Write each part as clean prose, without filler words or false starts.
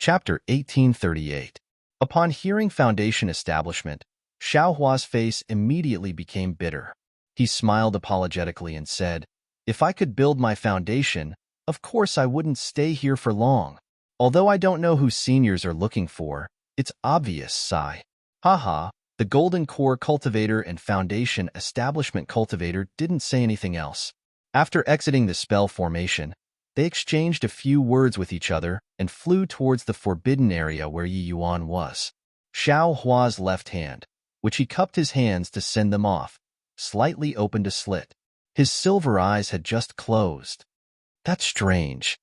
Chapter 1838. Upon hearing foundation establishment, Xiaohua's face immediately became bitter. He smiled apologetically and said, "If I could build my foundation, of course I wouldn't stay here for long. Although I don't know who seniors are looking for, it's obvious, sigh." Haha, the Golden Core Cultivator and Foundation Establishment Cultivator didn't say anything else. After exiting the spell formation, they exchanged a few words with each other and flew towards the forbidden area where Yi Yuan was. Xiao Hua's left hand, which he cupped his hands to send them off, slightly opened a slit. His silver eyes had just closed. That's strange.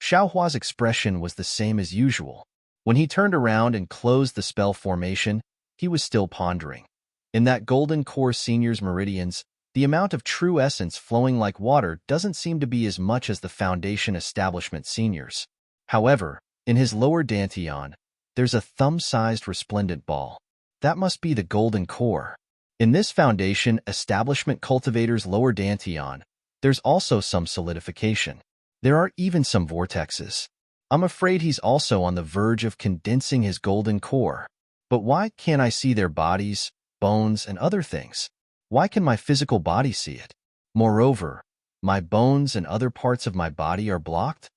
Xiao Hua's expression was the same as usual. When he turned around and closed the spell formation, he was still pondering. In that Golden Core Senior's meridians, the amount of true essence flowing like water doesn't seem to be as much as the Foundation Establishment Seniors. However, in his lower dantian, there's a thumb-sized resplendent ball. That must be the Golden Core. In this Foundation Establishment Cultivator's lower dantian, there's also some solidification. There are even some vortexes. I'm afraid he's also on the verge of condensing his Golden Core. But why can't I see their bodies, bones, and other things? Why can my physical body see it? Moreover, my bones and other parts of my body are blocked?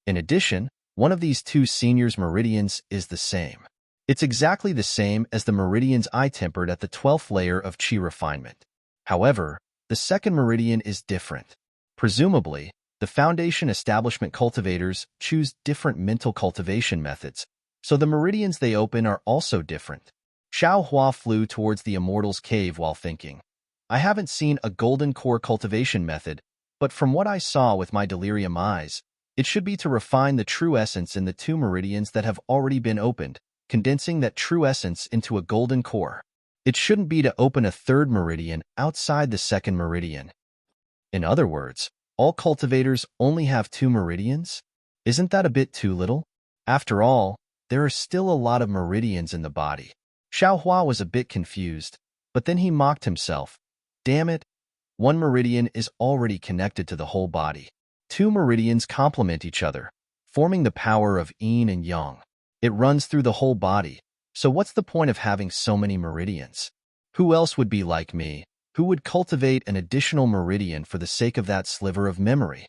In addition, one of these two seniors' meridians is the same. It's exactly the same as the meridians I tempered at the 12th layer of Qi refinement. However, the second meridian is different. Presumably, the Foundation Establishment Cultivators choose different mental cultivation methods, so the meridians they open are also different. Xiao Hua flew towards the Immortal's cave while thinking. I haven't seen a Golden Core cultivation method, but from what I saw with my delirium eyes, it should be to refine the true essence in the two meridians that have already been opened, condensing that true essence into a Golden Core. It shouldn't be to open a third meridian outside the second meridian. In other words, all cultivators only have two meridians? Isn't that a bit too little? After all, there are still a lot of meridians in the body. Xiao Hua was a bit confused, but then he mocked himself. Damn it, one meridian is already connected to the whole body. Two meridians complement each other, forming the power of yin and yang. It runs through the whole body, so what's the point of having so many meridians? Who else would be like me, who would cultivate an additional meridian for the sake of that sliver of memory?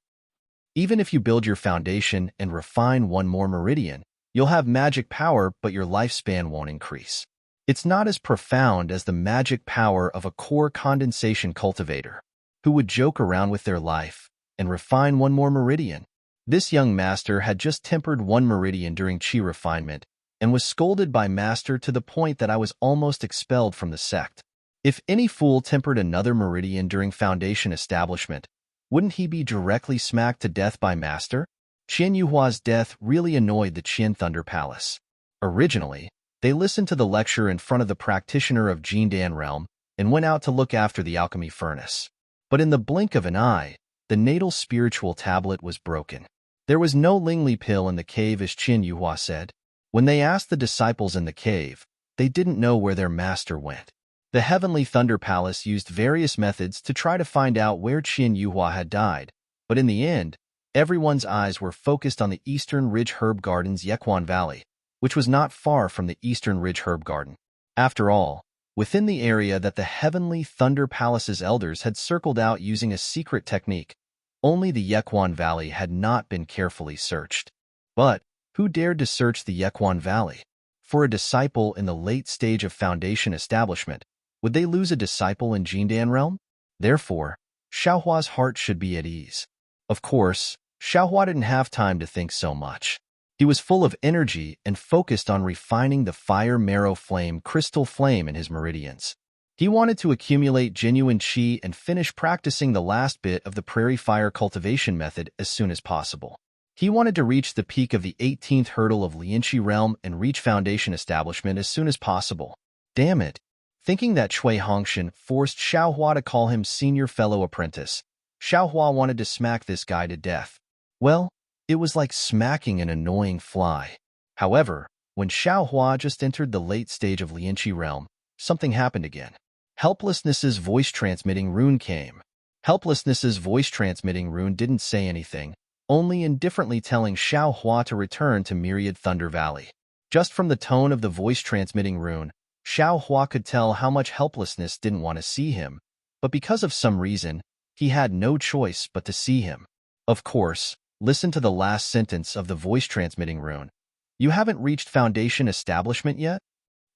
Even if you build your foundation and refine one more meridian, you'll have magic power, but your lifespan won't increase. It's not as profound as the magic power of a core condensation cultivator, who would joke around with their life and refine one more meridian. This young master had just tempered one meridian during Qi refinement and was scolded by master to the point that I was almost expelled from the sect. If any fool tempered another meridian during foundation establishment, wouldn't he be directly smacked to death by master? Qian Yuhua's death really annoyed the Qian Thunder Palace. Originally, they listened to the lecture in front of the practitioner of Jindan realm and went out to look after the alchemy furnace. But in the blink of an eye, the natal spiritual tablet was broken. There was no Lingli pill in the cave, as Qian Yuhua said. When they asked the disciples in the cave, they didn't know where their master went. The Heavenly Thunder Palace used various methods to try to find out where Qian Yuhua had died, but in the end, everyone's eyes were focused on the Eastern Ridge Herb Garden's Yequan Valley, which was not far from the Eastern Ridge Herb Garden. After all, within the area that the Heavenly Thunder Palace's elders had circled out using a secret technique, only the Yequan Valley had not been carefully searched. But who dared to search the Yequan Valley? For a disciple in the late stage of foundation establishment, would they lose a disciple in Jindan realm? Therefore, Xiaohua's heart should be at ease. Of course, Xiaohua didn't have time to think so much. He was full of energy and focused on refining the fire marrow flame crystal flame in his meridians. He wanted to accumulate genuine qi and finish practicing the last bit of the prairie fire cultivation method as soon as possible. He wanted to reach the peak of the 18th hurdle of Lianqi realm and reach foundation establishment as soon as possible. Damn it. Thinking that Cui Hongshan forced Xiaohua to call him senior fellow apprentice, Xiaohua wanted to smack this guy to death. Well, it was like smacking an annoying fly. However, when Xiaohua just entered the late stage of Lianqi realm, something happened again. Helplessness's voice-transmitting rune came. Helplessness's voice-transmitting rune didn't say anything, only indifferently telling Xiao Hua to return to Myriad Thunder Valley. Just from the tone of the voice-transmitting rune, Xiao Hua could tell how much helplessness didn't want to see him, but because of some reason, he had no choice but to see him. Of course, listen to the last sentence of the voice-transmitting rune. You haven't reached Foundation Establishment yet?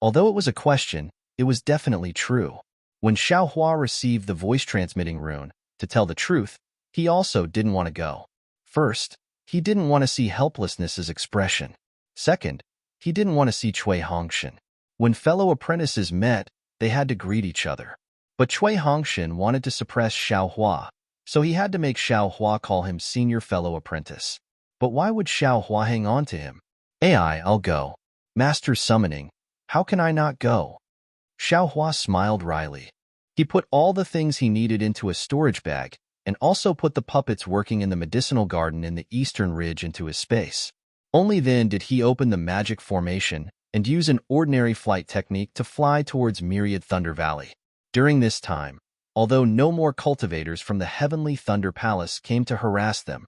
Although it was a question, it was definitely true. When Xiao Hua received the voice-transmitting rune, to tell the truth, he also didn't want to go. First, he didn't want to see helplessness's expression. Second, he didn't want to see Cui Hongshan. When fellow apprentices met, they had to greet each other. But Cui Hongshan wanted to suppress Xiao Hua, so he had to make Xiao Hua call him senior fellow apprentice. But why would Xiao Hua hang on to him? I'll go. Master summoning, how can I not go? Xiao Hua smiled wryly. He put all the things he needed into a storage bag, and also put the puppets working in the medicinal garden in the eastern ridge into his space. Only then did he open the magic formation and use an ordinary flight technique to fly towards Myriad Thunder Valley. During this time, although no more cultivators from the Heavenly Thunder Palace came to harass them,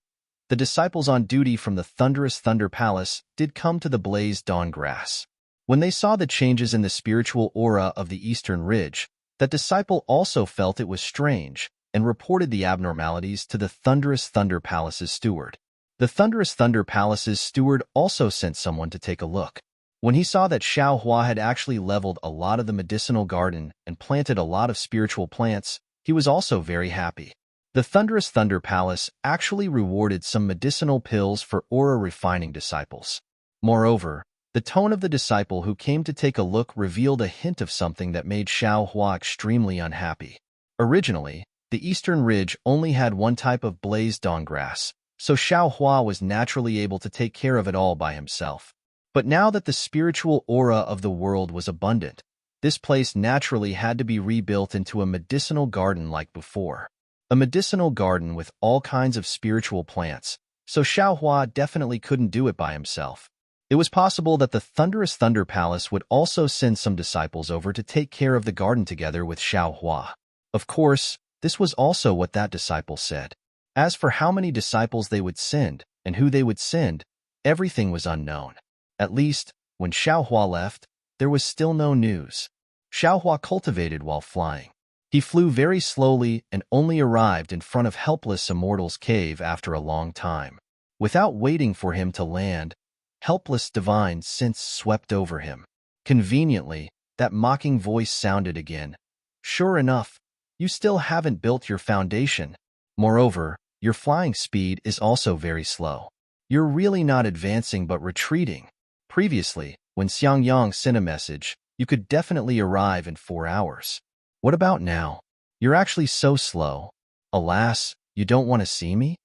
the disciples on duty from the Thunderous Thunder Palace did come to the Blazed Dawn Grass. When they saw the changes in the spiritual aura of the eastern ridge, that disciple also felt it was strange and reported the abnormalities to the Thunderous Thunder Palace's steward. The Thunderous Thunder Palace's steward also sent someone to take a look. When he saw that Xiao Hua had actually leveled a lot of the medicinal garden and planted a lot of spiritual plants, he was also very happy. The Thunderous Thunder Palace actually rewarded some medicinal pills for aura-refining disciples. Moreover, the tone of the disciple who came to take a look revealed a hint of something that made Xiao Hua extremely unhappy. Originally, the Eastern Ridge only had one type of blazed dawn grass, so Xiao Hua was naturally able to take care of it all by himself. But now that the spiritual aura of the world was abundant, this place naturally had to be rebuilt into a medicinal garden like before. A medicinal garden with all kinds of spiritual plants, so Xiao Hua definitely couldn't do it by himself. It was possible that the Thunderous Thunder Palace would also send some disciples over to take care of the garden together with Xiao Hua. Of course, this was also what that disciple said. As for how many disciples they would send and who they would send, everything was unknown. At least, when Xiao Hua left, there was still no news. Xiao Hua cultivated while flying. He flew very slowly and only arrived in front of Helpless Immortal's cave after a long time. Without waiting for him to land, Helpless divine sense swept over him. Conveniently, that mocking voice sounded again. Sure enough, you still haven't built your foundation. Moreover, your flying speed is also very slow. You're really not advancing but retreating. Previously, when Xiangyang sent a message, you could definitely arrive in 4 hours. What about now? You're actually so slow. Alas, you don't want to see me?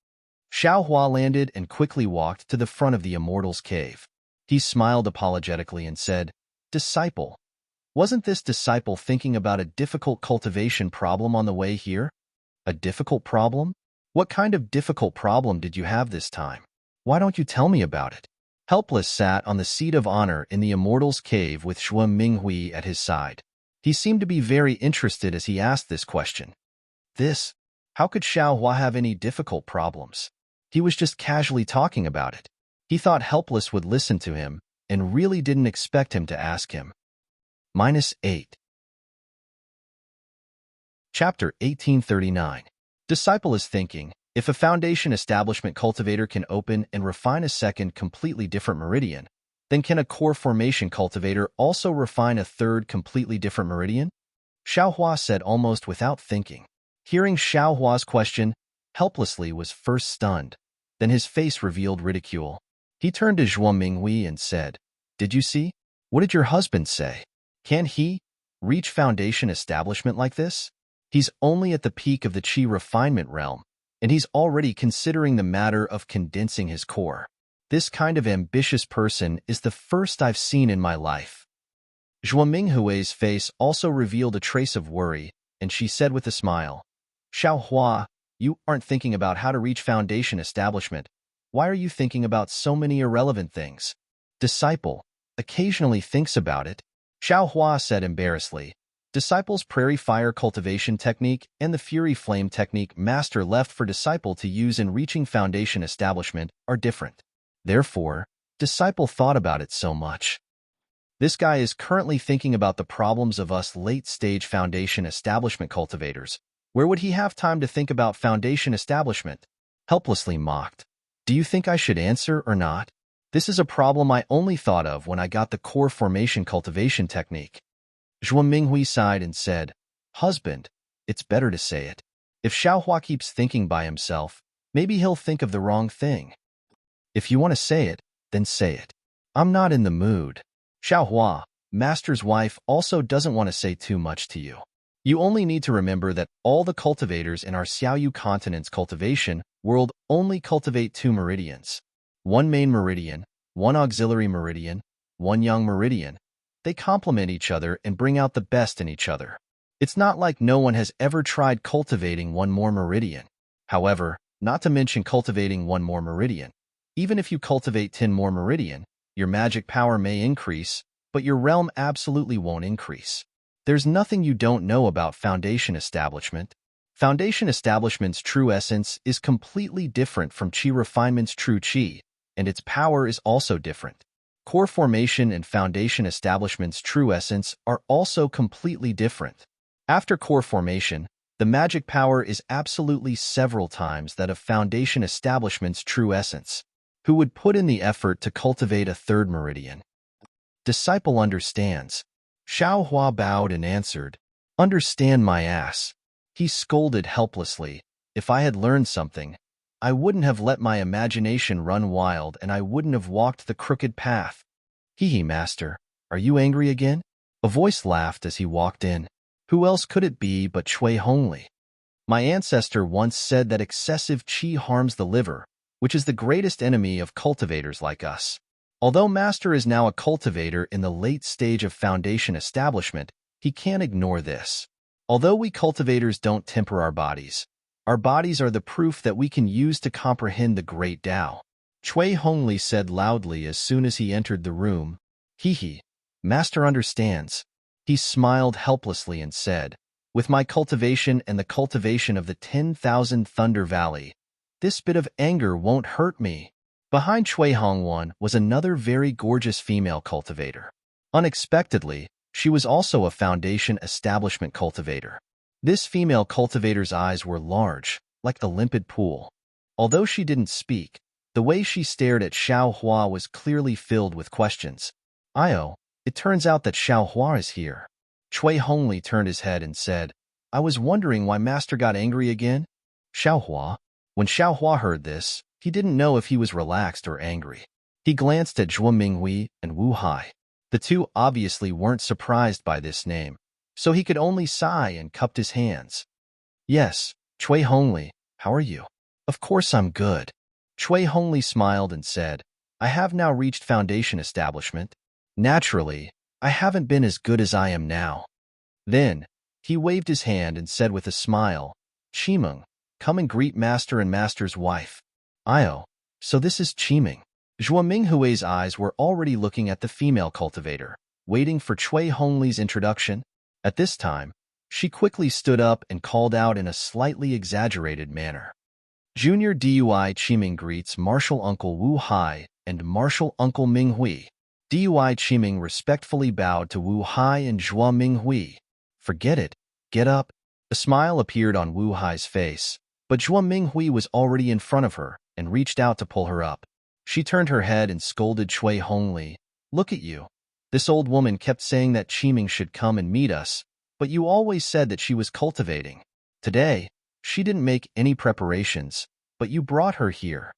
Xiao Hua landed and quickly walked to the front of the Immortal's cave. He smiled apologetically and said, Disciple, wasn't this disciple thinking about a difficult cultivation problem on the way here? A difficult problem? What kind of difficult problem did you have this time? Why don't you tell me about it? Helpless sat on the seat of honor in the Immortal's cave with Xue Minghui at his side. He seemed to be very interested as he asked this question. How could Xiao Hua have any difficult problems? He was just casually talking about it. He thought Helpless would listen to him and really didn't expect him to ask him. -8. Chapter 1839. Disciple is thinking, if a foundation establishment cultivator can open and refine a second completely different meridian, then can a core formation cultivator also refine a third completely different meridian? Xiao Hua said almost without thinking. Hearing Xiao Hua's question, Helplessly was first stunned. Then his face revealed ridicule. He turned to Zhuo Minghui and said, Did you see? What did your husband say? Can he reach foundation establishment like this? He's only at the peak of the Qi refinement realm, and he's already considering the matter of condensing his core. This kind of ambitious person is the first I've seen in my life. Zhuo Minghui's face also revealed a trace of worry, and she said with a smile, Xiao Hua, you aren't thinking about how to reach foundation establishment. Why are you thinking about so many irrelevant things? Disciple occasionally thinks about it, Xiao Hua said embarrassedly. Disciple's Prairie Fire Cultivation Technique and the Fury Flame Technique Master left for Disciple to use in reaching foundation establishment are different. Therefore, Disciple thought about it so much. This guy is currently thinking about the problems of us late-stage foundation establishment cultivators. Where would he have time to think about foundation establishment? Helplessly mocked. Do you think I should answer or not? This is a problem I only thought of when I got the core formation cultivation technique. Zhuo Minghui sighed and said, Husband, it's better to say it. If Xiaohua keeps thinking by himself, maybe he'll think of the wrong thing. If you want to say it, then say it. I'm not in the mood. Xiaohua, Master's wife, also doesn't want to say too much to you. You only need to remember that all the cultivators in our Xiaoyu continent's cultivation world only cultivate 2 meridians. One main meridian, one auxiliary meridian, one yang meridian. They complement each other and bring out the best in each other. It's not like no one has ever tried cultivating one more meridian. However, not to mention cultivating one more meridian. Even if you cultivate 10 more meridian, your magic power may increase, but your realm absolutely won't increase. There's nothing you don't know about foundation establishment. Foundation establishment's true essence is completely different from Qi refinement's true Qi, and its power is also different. Core formation and foundation establishment's true essence are also completely different. After core formation, the magic power is absolutely several times that of foundation establishment's true essence. Who would put in the effort to cultivate a 3rd meridian? Disciple understands. Xiaohua bowed and answered, Understand my ass. He scolded helplessly. If I had learned something, I wouldn't have let my imagination run wild and I wouldn't have walked the crooked path. Hee, Master, are you angry again? A voice laughed as he walked in. Who else could it be but Cui Hongli? My ancestor once said that excessive qi harms the liver, which is the greatest enemy of cultivators like us. Although Master is now a cultivator in the late stage of foundation establishment, he can't ignore this. Although we cultivators don't temper our bodies are the proof that we can use to comprehend the great Tao. Cui Hongli said loudly as soon as he entered the room. Hee, Master understands. He smiled helplessly and said, With my cultivation and the cultivation of the 10,000 Thunder Valley, this bit of anger won't hurt me. Behind Cui Hongwan was another very gorgeous female cultivator. Unexpectedly, she was also a foundation establishment cultivator. This female cultivator's eyes were large, like the limpid pool. Although she didn't speak, the way she stared at Xiaohua was clearly filled with questions. Io, it turns out that Xiaohua is here. Cui Hongli turned his head and said, I was wondering why Master got angry again. Xiaohua. When Xiaohua heard this, he didn't know if he was relaxed or angry. He glanced at Zhuo Minghui and Wu Hai. The two obviously weren't surprised by this name, so he could only sigh and cupped his hands. Yes, Cui Hongli, how are you? Of course I'm good. Cui Hongli smiled and said, I have now reached foundation establishment. Naturally, I haven't been as good as I am now. Then, he waved his hand and said with a smile, Qimeng, come and greet Master and Master's wife. Io, so this is Qimeng. Zhuo Minghui's eyes were already looking at the female cultivator, waiting for Cui Hongli's introduction. At this time, she quickly stood up and called out in a slightly exaggerated manner. Junior Dui Qimeng greets Martial Uncle Wu Hai and Martial Uncle Minghui. Dui Qimeng respectfully bowed to Wu Hai and Zhuo Minghui. Forget it, get up. A smile appeared on Wu Hai's face, but Zhuo Minghui was already in front of her and reached out to pull her up. She turned her head and scolded Cui Hongli. Look at you. This old woman kept saying that Qimeng should come and meet us, but you always said that she was cultivating. Today, she didn't make any preparations, but you brought her here.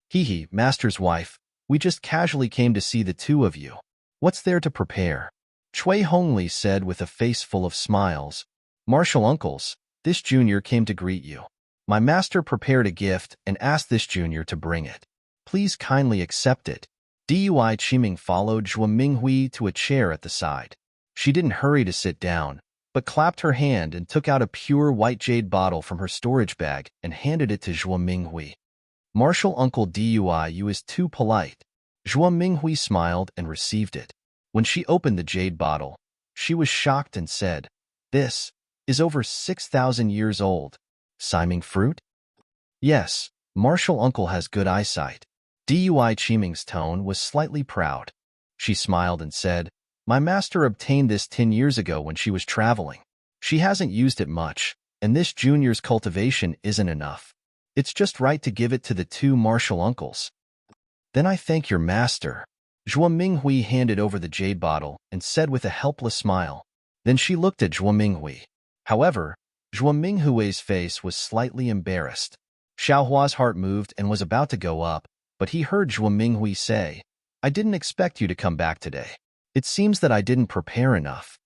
Hee, Master's wife, we just casually came to see the two of you. What's there to prepare? Cui Hongli said with a face full of smiles. Martial uncles, this junior came to greet you. My master prepared a gift and asked this junior to bring it. Please kindly accept it. Dui Qimeng followed Zhuo Minghui to a chair at the side. She didn't hurry to sit down, but clapped her hand and took out a pure white jade bottle from her storage bag and handed it to Zhuo Minghui. Martial Uncle Dui, you is too polite. Zhuo Minghui smiled and received it. When she opened the jade bottle, she was shocked and said, This is over 6,000 years old. Siming fruit? Yes, Martial Uncle has good eyesight. Dui Chiming's tone was slightly proud. She smiled and said, My master obtained this 10 years ago when she was traveling. She hasn't used it much, and this junior's cultivation isn't enough. It's just right to give it to the two Martial Uncles. Then I thank your master. Zhuo Minghui handed over the jade bottle and said with a helpless smile. Then she looked at Zhuo Minghui. However, Zhuo Minghui's face was slightly embarrassed. Xiaohua's heart moved and was about to go up, but he heard Zhuo Minghui say, I didn't expect you to come back today. It seems that I didn't prepare enough.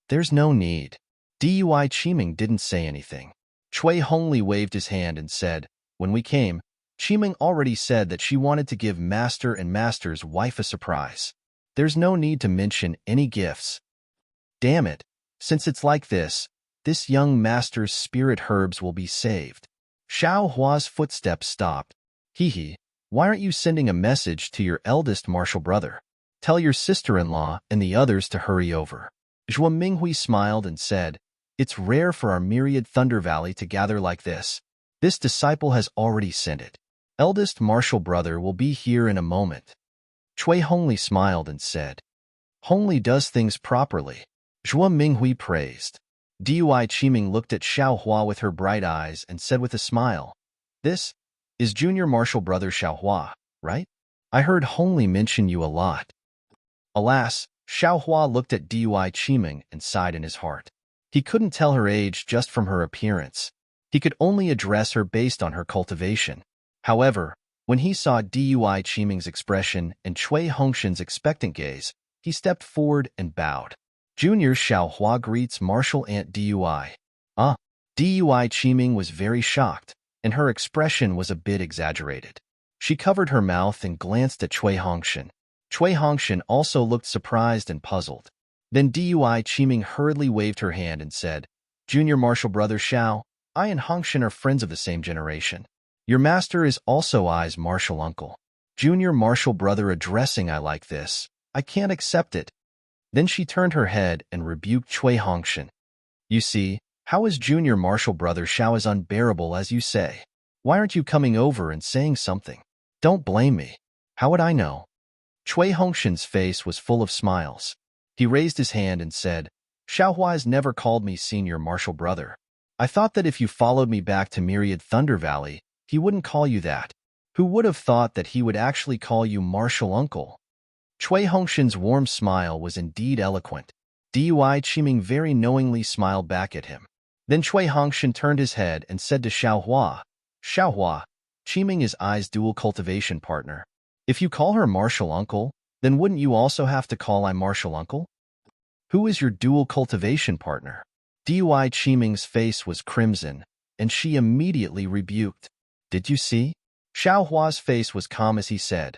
There's no need. Dui Qiming didn't say anything. Cui Hongli waved his hand and said, When we came, Qiming already said that she wanted to give master and master's wife a surprise. There's no need to mention any gifts. Damn it, since it's like this young master's spirit herbs will be saved. Xiao Hua's footsteps stopped. Hee, why aren't you sending a message to your eldest martial brother? Tell your sister-in-law and the others to hurry over. Zhuo Minghui smiled and said, It's rare for our myriad Thunder Valley to gather like this. This disciple has already sent it. Eldest martial brother will be here in a moment. Cui Hongli smiled and said, Hongli does things properly. Zhuo Minghui praised. Dui Qiming looked at Xiao Hua with her bright eyes and said with a smile, This is junior martial brother Xiao Hua, right? I heard Hongli mention you a lot. Alas, Xiao Hua looked at Dui Qiming and sighed in his heart. He couldn't tell her age just from her appearance. He could only address her based on her cultivation. However, when he saw Dui Qiming's expression and Cui Hongshan's expectant gaze, he stepped forward and bowed. Junior Xiao Hua greets Martial Aunt Dui. Dui Qiming was very shocked, and her expression was a bit exaggerated. She covered her mouth and glanced at Cui Hongshan. Cui Hongshan also looked surprised and puzzled. Then Dui Qiming hurriedly waved her hand and said, Junior martial brother Xiao, I and Hongshan are friends of the same generation. Your master is also I's martial uncle. Junior martial brother addressing I like this. I can't accept it. Then she turned her head and rebuked Cui Hongshan. You see, how is junior martial brother Xiao as unbearable as you say? Why aren't you coming over and saying something? Don't blame me. How would I know? Cui Hongshan's face was full of smiles. He raised his hand and said, Xiao Hua has never called me senior martial brother. I thought that if you followed me back to Myriad Thunder Valley, he wouldn't call you that. Who would have thought that he would actually call you martial uncle? Cui Hongshan's warm smile was indeed eloquent. Dui Qiming very knowingly smiled back at him. Then Cui Hongshan turned his head and said to Xiao Hua, Qiming is I's dual cultivation partner. If you call her martial uncle, then wouldn't you also have to call I martial uncle? Who is your dual cultivation partner? Dui Qiming's face was crimson, and she immediately rebuked. Did you see? Xiao Hua's face was calm as he said,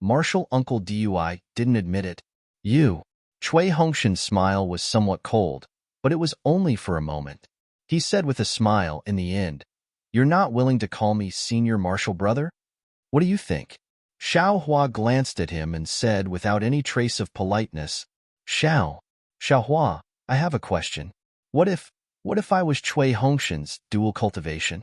Martial Uncle Dui didn't admit it. You. Cui Hongshan's smile was somewhat cold, but it was only for a moment. He said with a smile in the end, You're not willing to call me senior martial brother? What do you think? Xiao Hua glanced at him and said without any trace of politeness, Xiao Hua, I have a question. What if I was Cui Hongshan's dual cultivation?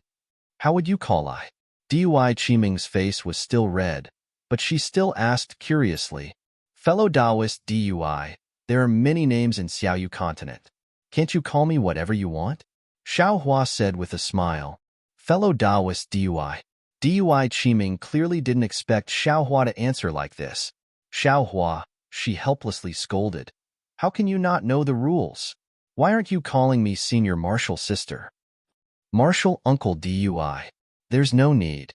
How would you call I? Dui Qiming's face was still red, but she still asked curiously, Fellow Taoist Dui, there are many names in Xiaoyu continent. Can't you call me whatever you want? Xiao Hua said with a smile, Fellow Taoist Dui. Dui Qiming clearly didn't expect Xiao Hua to answer like this. Xiao Hua, she helplessly scolded. How can you not know the rules? Why aren't you calling me senior martial sister? Martial uncle Dui. There's no need.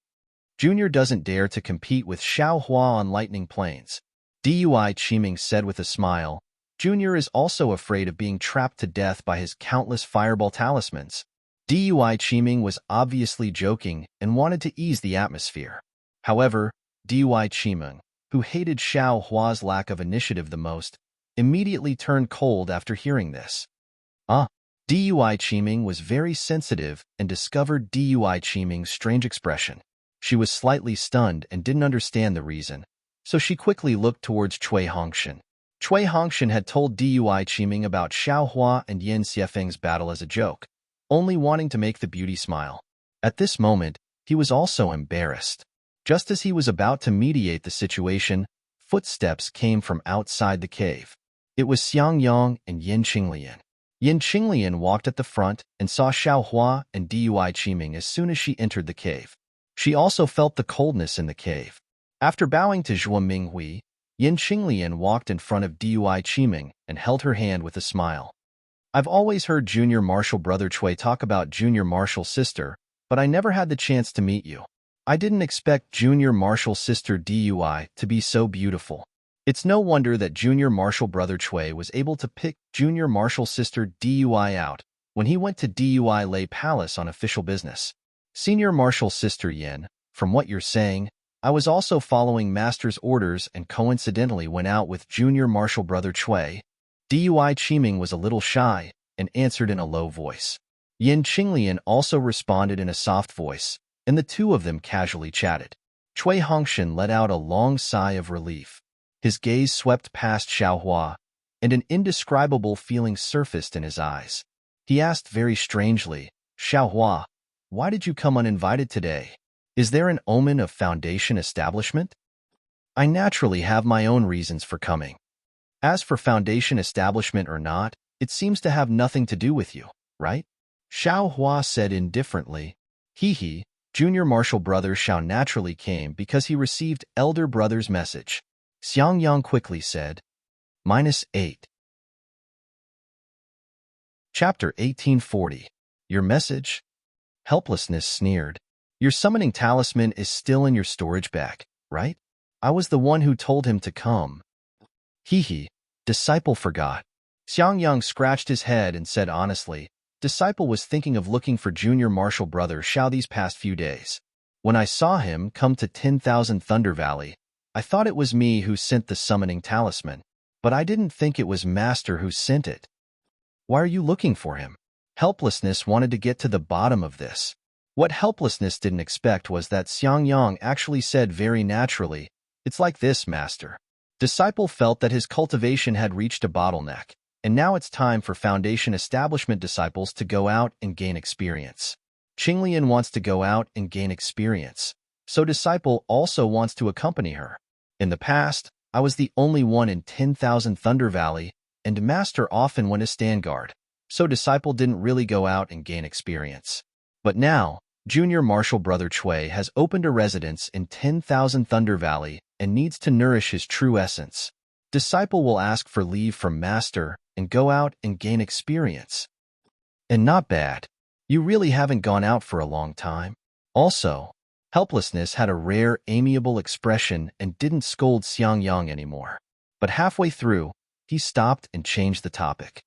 Junior doesn't dare to compete with Xiao Hua on lightning plains. Dui Qiming said with a smile. Junior is also afraid of being trapped to death by his countless fireball talismans. Dui Qiming was obviously joking and wanted to ease the atmosphere. However, Dui Qiming, who hated Xiao Hua's lack of initiative the most, immediately turned cold after hearing this. Dui Qiming was very sensitive and discovered Dui Qiming's strange expression. She was slightly stunned and didn't understand the reason, so she quickly looked towards Cui Hongshan. Cui Hongshan had told Dui Qiming about Xiaohua and Yin Xiefeng's battle as a joke, only wanting to make the beauty smile. At this moment, he was also embarrassed. Just as he was about to mediate the situation, footsteps came from outside the cave. It was Xiang Yang and Yin Qinglian. Yin Qinglian walked at the front and saw Xiaohua and Dui Qiming as soon as she entered the cave. She also felt the coldness in the cave. After bowing to Zhuo Minghui, Yin Qinglian walked in front of Dui Qiming and held her hand with a smile. I've always heard Junior Marshal Brother Cui talk about Junior Marshal Sister, but I never had the chance to meet you. I didn't expect Junior Marshal Sister Dui to be so beautiful. It's no wonder that Junior Marshal Brother Cui was able to pick Junior Marshal Sister Dui out when he went to Dui Lei Palace on official business. Senior Marshal Sister Yin, from what you're saying, I was also following Master's orders and coincidentally went out with Junior Marshal Brother Cui. Dui Qiming was a little shy and answered in a low voice. Yin Qinglian also responded in a soft voice, and the two of them casually chatted. Cui Hongshan let out a long sigh of relief. His gaze swept past Xiaohua, and an indescribable feeling surfaced in his eyes. He asked very strangely, Xiaohua, why did you come uninvited today? Is there an omen of foundation establishment? I naturally have my own reasons for coming. As for foundation establishment or not, it seems to have nothing to do with you, right? Xiaohua said indifferently. He, Junior Marshal Brother Xiao naturally came because he received Elder Brother's message. Xiang Yang quickly said. -8. Chapter 1840. Your message? Helplessness sneered. Your summoning talisman is still in your storage bag, right? I was the one who told him to come. Disciple forgot. Xiang Yang scratched his head and said honestly, Disciple was thinking of looking for Junior Marshal Brother Xiao these past few days. When I saw him come to 10,000 Thunder Valley, I thought it was me who sent the summoning talisman, but I didn't think it was Master who sent it. Why are you looking for him? Helplessness wanted to get to the bottom of this. What Helplessness didn't expect was that Xiang Yang actually said very naturally, It's like this, Master. Disciple felt that his cultivation had reached a bottleneck, and now it's time for Foundation Establishment disciples to go out and gain experience. Qinglian wants to go out and gain experience, so Disciple also wants to accompany her. In the past, I was the only one in 10,000 Thunder Valley, and Master often went as stand guard, so Disciple didn't really go out and gain experience. But now, Junior Marshal Brother Cui has opened a residence in 10,000 Thunder Valley and needs to nourish his true essence. Disciple will ask for leave from Master and go out and gain experience. And not bad. You really haven't gone out for a long time. Also, Helplessness had a rare, amiable expression and didn't scold Xiang Yang anymore. But halfway through, he stopped and changed the topic.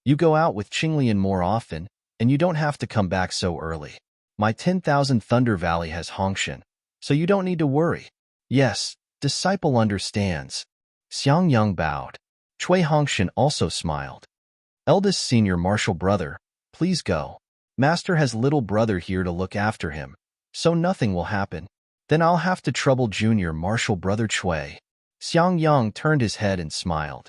You go out with Qinglian more often, and you don't have to come back so early. My 10,000 Thunder Valley has Hongshan, so you don't need to worry. Yes, Disciple understands. Xiang Yang bowed. Cui Hongshan also smiled. Eldest Senior Marshal Brother, please go. Master has little brother here to look after him, so nothing will happen. Then I'll have to trouble Junior Marshal Brother Cui. Xiang Yang turned his head and smiled.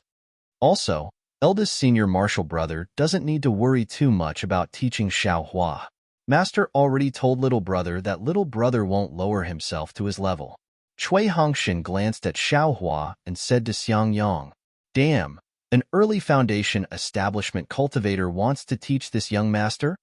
Also, Eldest Senior Marshal Brother doesn't need to worry too much about teaching Xiaohua. Master already told little brother that little brother won't lower himself to his level. Cui Hongshan glanced at Xiaohua and said to Xiang Yang, Damn, an early foundation establishment cultivator wants to teach this young master?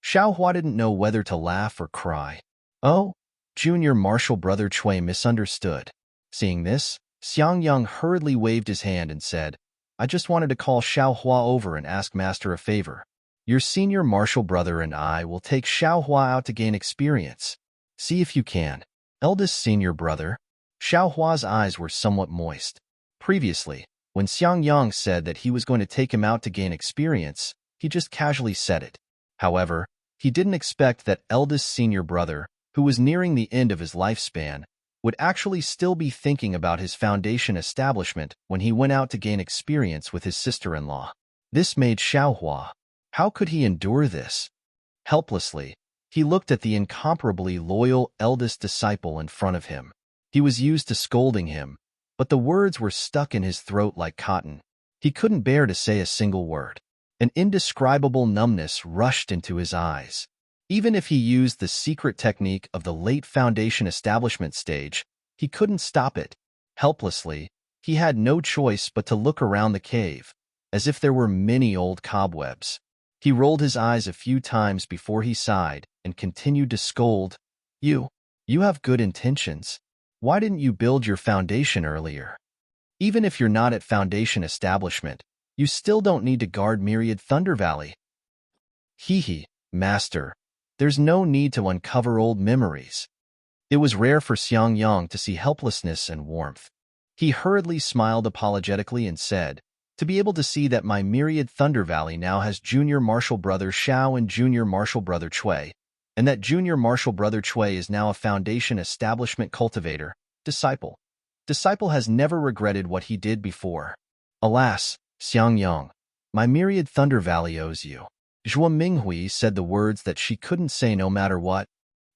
Xiaohua didn't know whether to laugh or cry. Oh, Junior Marshal Brother Cui misunderstood. Seeing this, Xiang Yang hurriedly waved his hand and said, I just wanted to call Xiaohua over and ask Master a favor. Your Senior Marshal Brother and I will take Xiaohua out to gain experience. See if you can. Eldest Senior Brother. Xiaohua's eyes were somewhat moist. Previously, when Xiang Yang said that he was going to take him out to gain experience, he just casually said it. However, he didn't expect that Eldest Senior Brother, who was nearing the end of his lifespan, would actually still be thinking about his foundation establishment when he went out to gain experience with his sister-in-law. This made Xiaohua. How could he endure this? Helplessly, he looked at the incomparably loyal eldest disciple in front of him. He was used to scolding him, but the words were stuck in his throat like cotton. He couldn't bear to say a single word. An indescribable numbness rushed into his eyes. Even if he used the secret technique of the late foundation establishment stage, he couldn't stop it. Helplessly, he had no choice but to look around the cave, as if there were many old cobwebs. He rolled his eyes a few times before he sighed and continued to scold, You have good intentions. Why didn't you build your foundation earlier? Even if you're not at foundation establishment, you still don't need to guard Myriad Thunder Valley. Hee, Master. There's no need to uncover old memories. It was rare for Xiangyang to see helplessness and warmth. He hurriedly smiled apologetically and said, To be able to see that my Myriad Thunder Valley now has Junior Martial Brother Xiao and Junior Martial Brother Cui, and that Junior Martial Brother Cui is now a foundation establishment cultivator, disciple. Disciple has never regretted what he did before. Alas, Xiangyang, my Myriad Thunder Valley owes you. Zhuo Minghui said the words that she couldn't say no matter what.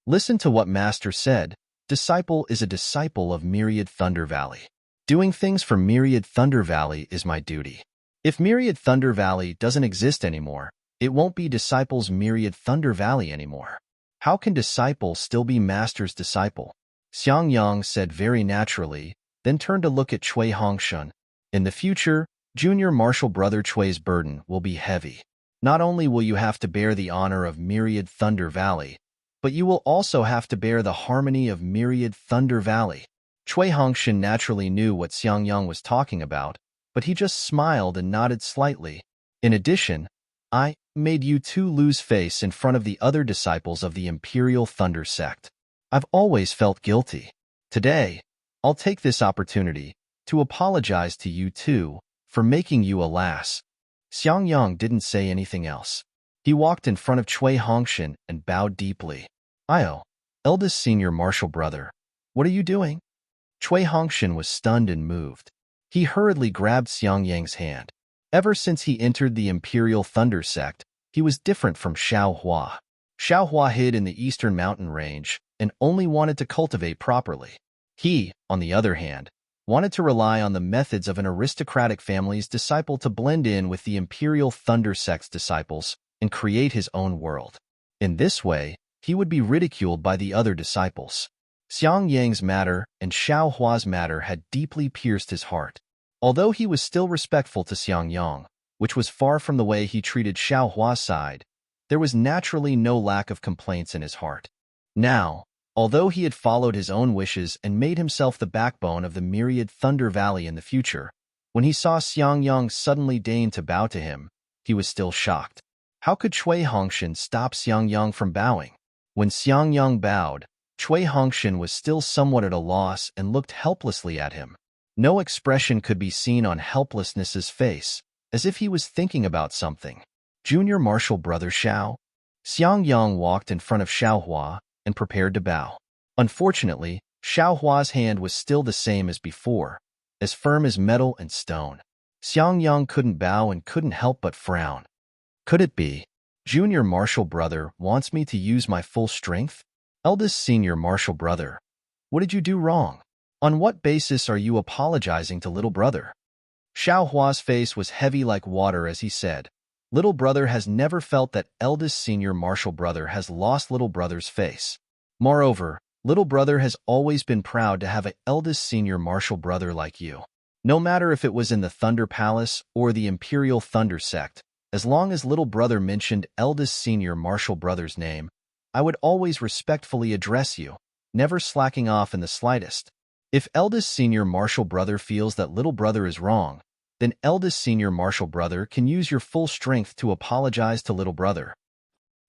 Listen to what Master said. Disciple is a disciple of Myriad Thunder Valley. Doing things for Myriad Thunder Valley is my duty. If Myriad Thunder Valley doesn't exist anymore, it won't be Disciple's Myriad Thunder Valley anymore. How can Disciple still be Master's disciple? Xiangyang said very naturally, then turned to look at Cui Hongshun. In the future, Junior Martial Brother Cui's burden will be heavy. Not only will you have to bear the honor of Myriad Thunder Valley, but you will also have to bear the harmony of Myriad Thunder Valley. Cui Hongshun naturally knew what Xiangyang was talking about, but he just smiled and nodded slightly. In addition, I made you two lose face in front of the other disciples of the Imperial Thunder Sect. I've always felt guilty. Today, I'll take this opportunity to apologize to you two for making you a lass. Xiangyang didn't say anything else. He walked in front of Cui Hongshun and bowed deeply. Io, eldest senior martial brother, what are you doing? Cui Hongshun was stunned and moved. He hurriedly grabbed Xiangyang's hand. Ever since he entered the Imperial Thunder Sect, he was different from Xiaohua. Xiaohua hid in the eastern mountain range and only wanted to cultivate properly. He, on the other hand, wanted to rely on the methods of an aristocratic family's disciple to blend in with the Imperial Thunder Sect's disciples and create his own world. In this way, he would be ridiculed by the other disciples. Xiangyang's matter and Xiaohua's matter had deeply pierced his heart. Although he was still respectful to Xiangyang, which was far from the way he treated Xiaohua's side, there was naturally no lack of complaints in his heart. Now, although he had followed his own wishes and made himself the backbone of the Myriad Thunder Valley in the future, when he saw Xiangyang suddenly deign to bow to him, he was still shocked. How could Cui Hongshun stop Xiangyang from bowing? When Xiangyang bowed, Cui Hongshun was still somewhat at a loss and looked helplessly at him. No expression could be seen on helplessness's face, as if he was thinking about something. Junior Martial Brother Xiao? Xiangyang walked in front of Xiaohua and prepared to bow. Unfortunately, Xiaohua's hand was still the same as before, as firm as metal and stone. Xiangyang couldn't bow and couldn't help but frown. Could it be? Junior Martial Brother wants me to use my full strength? Eldest Senior Martial Brother, what did you do wrong? On what basis are you apologizing to Little Brother? Xiaohua's face was heavy like water as he said, Little Brother has never felt that Eldest Senior Martial Brother has lost Little Brother's face. Moreover, Little Brother has always been proud to have an Eldest Senior Martial Brother like you. No matter if it was in the Thunder Palace or the Imperial Thunder Sect, as long as Little Brother mentioned Eldest Senior Martial Brother's name, I would always respectfully address you, never slacking off in the slightest. If Eldest Senior Martial Brother feels that Little Brother is wrong, then Eldest Senior Martial Brother can use your full strength to apologize to Little Brother.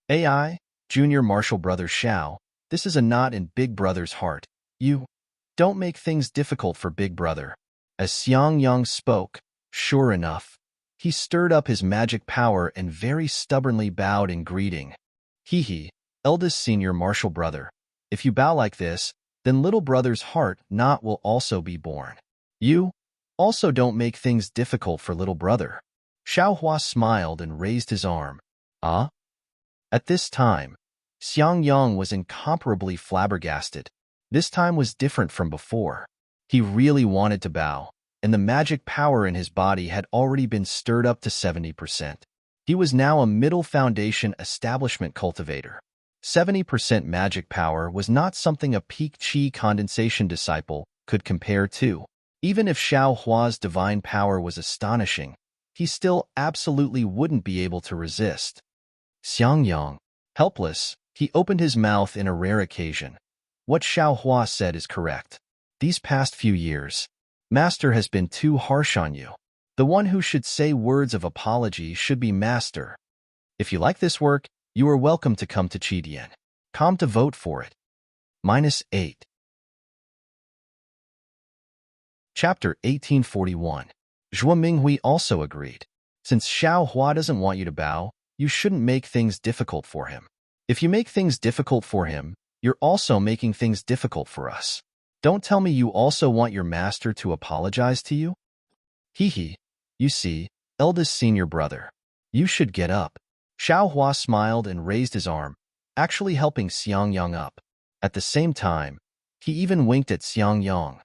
AI, Junior Martial Brother Xiao, this is a knot in Big Brother's heart. You don't make things difficult for Big Brother. As Xiangyang spoke, sure enough, he stirred up his magic power and very stubbornly bowed in greeting. Hee, Eldest Senior Martial Brother, if you bow like this, then Little Brother's heart knot will also be born. You also don't make things difficult for Little Brother. Xiaohua smiled and raised his arm. Ah? At this time, Xiangyang was incomparably flabbergasted. This time was different from before. He really wanted to bow, and the magic power in his body had already been stirred up to 70%. He was now a middle foundation establishment cultivator. 70% magic power was not something a peak chi condensation disciple could compare to. Even if Xiao Hua's divine power was astonishing, he still absolutely wouldn't be able to resist. Xiangyang, helpless, he opened his mouth in a rare occasion. What Xiao Hua said is correct. These past few years, Master has been too harsh on you. The one who should say words of apology should be Master. If you like this work, you are welcome to come to Qidian. Come to vote for it. -8. Chapter 1841. Zhuo Minghui also agreed. Since Xiao Hua doesn't want you to bow, you shouldn't make things difficult for him. If you make things difficult for him, you're also making things difficult for us. Don't tell me you also want your master to apologize to you? Hee. You see, eldest senior brother. You should get up. Xiao Hua smiled and raised his arm, actually helping Xiangyang up. At the same time, he even winked at Xiangyang.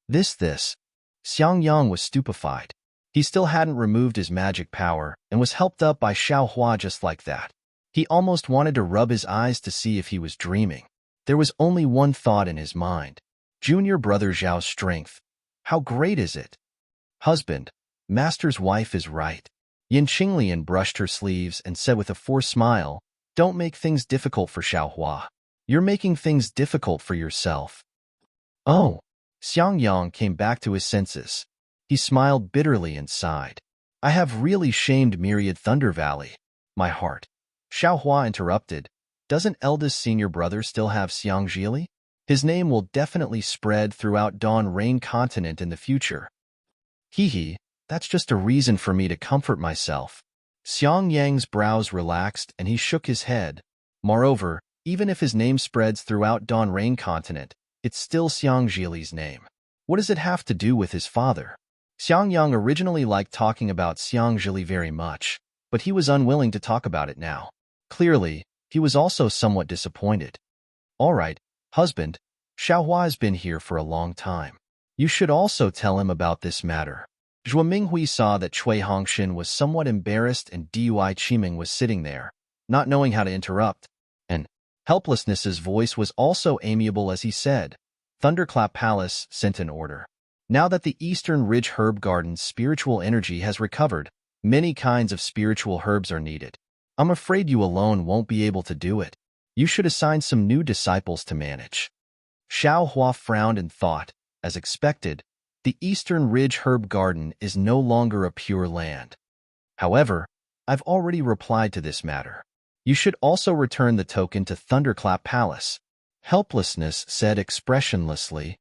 This. Xiangyang was stupefied. He still hadn't removed his magic power and was helped up by Xiao Hua just like that. He almost wanted to rub his eyes to see if he was dreaming. There was only one thought in his mind. Junior brother Zhao's strength. How great is it? Husband, Master's wife is right. Yin Qinglian brushed her sleeves and said with a forced smile, don't make things difficult for Xiao Hua. You're making things difficult for yourself. Oh. Xiangyang came back to his senses. He smiled bitterly and sighed. I have really shamed Myriad Thunder Valley. My heart. Xiao Hua interrupted. Doesn't eldest senior brother still have Xiangjili? His name will definitely spread throughout Dawn Rain Continent in the future. Hee, that's just a reason for me to comfort myself. Xiangyang's brows relaxed and he shook his head. Moreover, even if his name spreads throughout Dawn Rain Continent, it's still Xiangjili's name. What does it have to do with his father? Xiangyang originally liked talking about Xiangjili very much, but he was unwilling to talk about it now. Clearly, he was also somewhat disappointed. All right, husband, Xiao Hua has been here for a long time. You should also tell him about this matter. Zhuo Minghui saw that Cui Hongxin was somewhat embarrassed and Dui Qiming was sitting there, not knowing how to interrupt, and Helplessness's voice was also amiable as he said, Thunderclap Palace sent an order. Now that the Eastern Ridge Herb Garden's spiritual energy has recovered, many kinds of spiritual herbs are needed. I'm afraid you alone won't be able to do it. You should assign some new disciples to manage. Xiao Hua frowned and thought, as expected, the Eastern Ridge Herb Garden is no longer a pure land. However, I've already replied to this matter. You should also return the token to Thunderclap Palace. Helplessness said expressionlessly.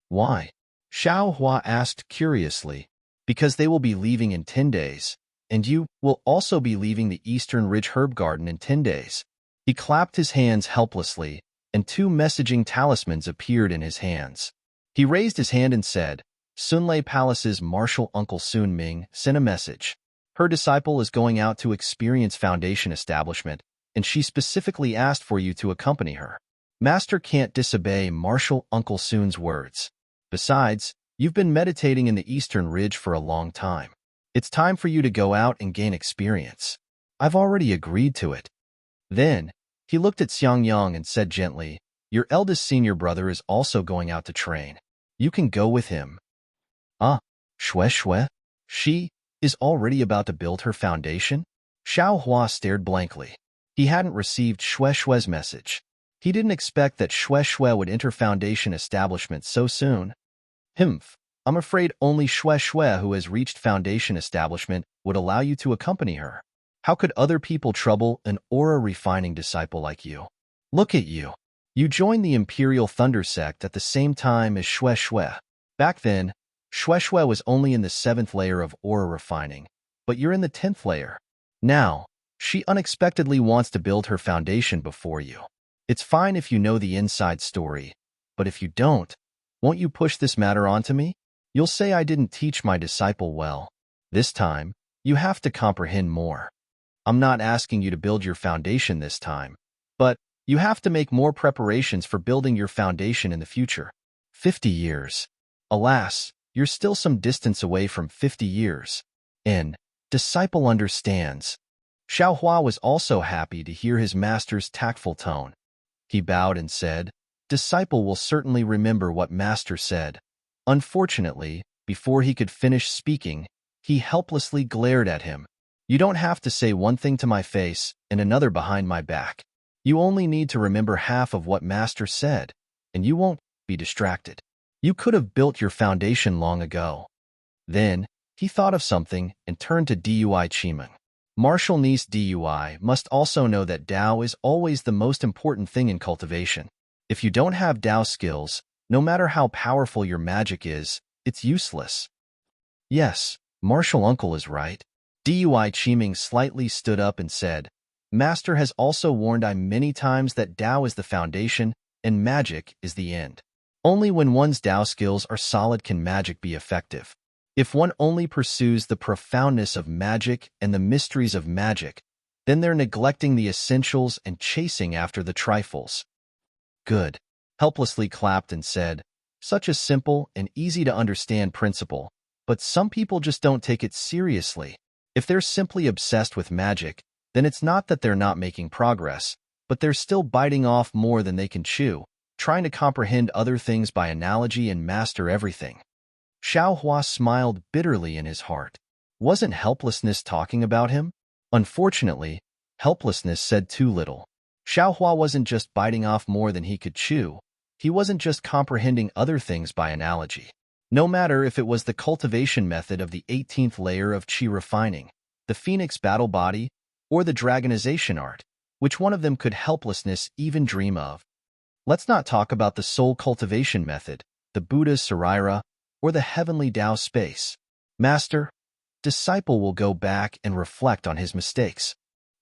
Why? Xiao Hua asked curiously. Because they will be leaving in 10 days, and you will also be leaving the Eastern Ridge Herb Garden in 10 days. He clapped his hands helplessly, and 2 messaging talismans appeared in his hands. He raised his hand and said, Sunlei Palace's Marshal Uncle Sun Ming sent a message. Her disciple is going out to experience Foundation establishment, and she specifically asked for you to accompany her. Master can't disobey Marshal Uncle Sun's words. Besides, you've been meditating in the Eastern Ridge for a long time. It's time for you to go out and gain experience. I've already agreed to it. Then, he looked at Xiangyang and said gently, your eldest senior brother is also going out to train. You can go with him. Shue? She is already about to build her foundation? Xiao Hua stared blankly. He hadn't received Shue's message. He didn't expect that Shue would enter Foundation establishment so soon. I'm afraid only Shue, who has reached Foundation establishment, would allow you to accompany her. How could other people trouble an aura-refining disciple like you? Look at you. You joined the Imperial Thunder Sect at the same time as Shue. Back then, Shue was only in the 7th layer of aura refining, but you're in the 10th layer. Now, she unexpectedly wants to build her foundation before you. It's fine if you know the inside story, but if you don't, won't you push this matter onto me? You'll say I didn't teach my disciple well. This time, you have to comprehend more. I'm not asking you to build your foundation this time, but you have to make more preparations for building your foundation in the future. 50 years. Alas, you're still some distance away from 50 years. In Disciple understands. Xiaohua was also happy to hear his master's tactful tone. He bowed and said, Disciple will certainly remember what master said. Unfortunately, before he could finish speaking, he helplessly glared at him. You don't have to say one thing to my face and another behind my back. You only need to remember half of what master said, and you won't be distracted. You could have built your foundation long ago. Then, he thought of something and turned to Dui Qimeng. Martial niece Dui must also know that Dao is always the most important thing in cultivation. If you don't have Dao skills, no matter how powerful your magic is, it's useless. Yes, Martial Uncle is right. Dui Qimeng slightly stood up and said, Master has also warned I many times that Dao is the foundation and magic is the end. Only when one's Dao skills are solid can magic be effective. If one only pursues the profoundness of magic and the mysteries of magic, then they're neglecting the essentials and chasing after the trifles. Good. Helplessly clapped and said, Such a simple and easy-to-understand principle, but some people just don't take it seriously. If they're simply obsessed with magic, then it's not that they're not making progress, but they're still biting off more than they can chew, trying to comprehend other things by analogy and master everything. Xiaohua smiled bitterly in his heart. Wasn't helplessness talking about him? Unfortunately, helplessness said too little. Xiaohua wasn't just biting off more than he could chew. He wasn't just comprehending other things by analogy. No matter if it was the cultivation method of the 18th layer of qi refining, the phoenix battle body, or the dragonization art, which one of them could helplessness even dream of? Let's not talk about the soul cultivation method, the Buddha's Sarira, or the heavenly Tao space. Master, disciple will go back and reflect on his mistakes.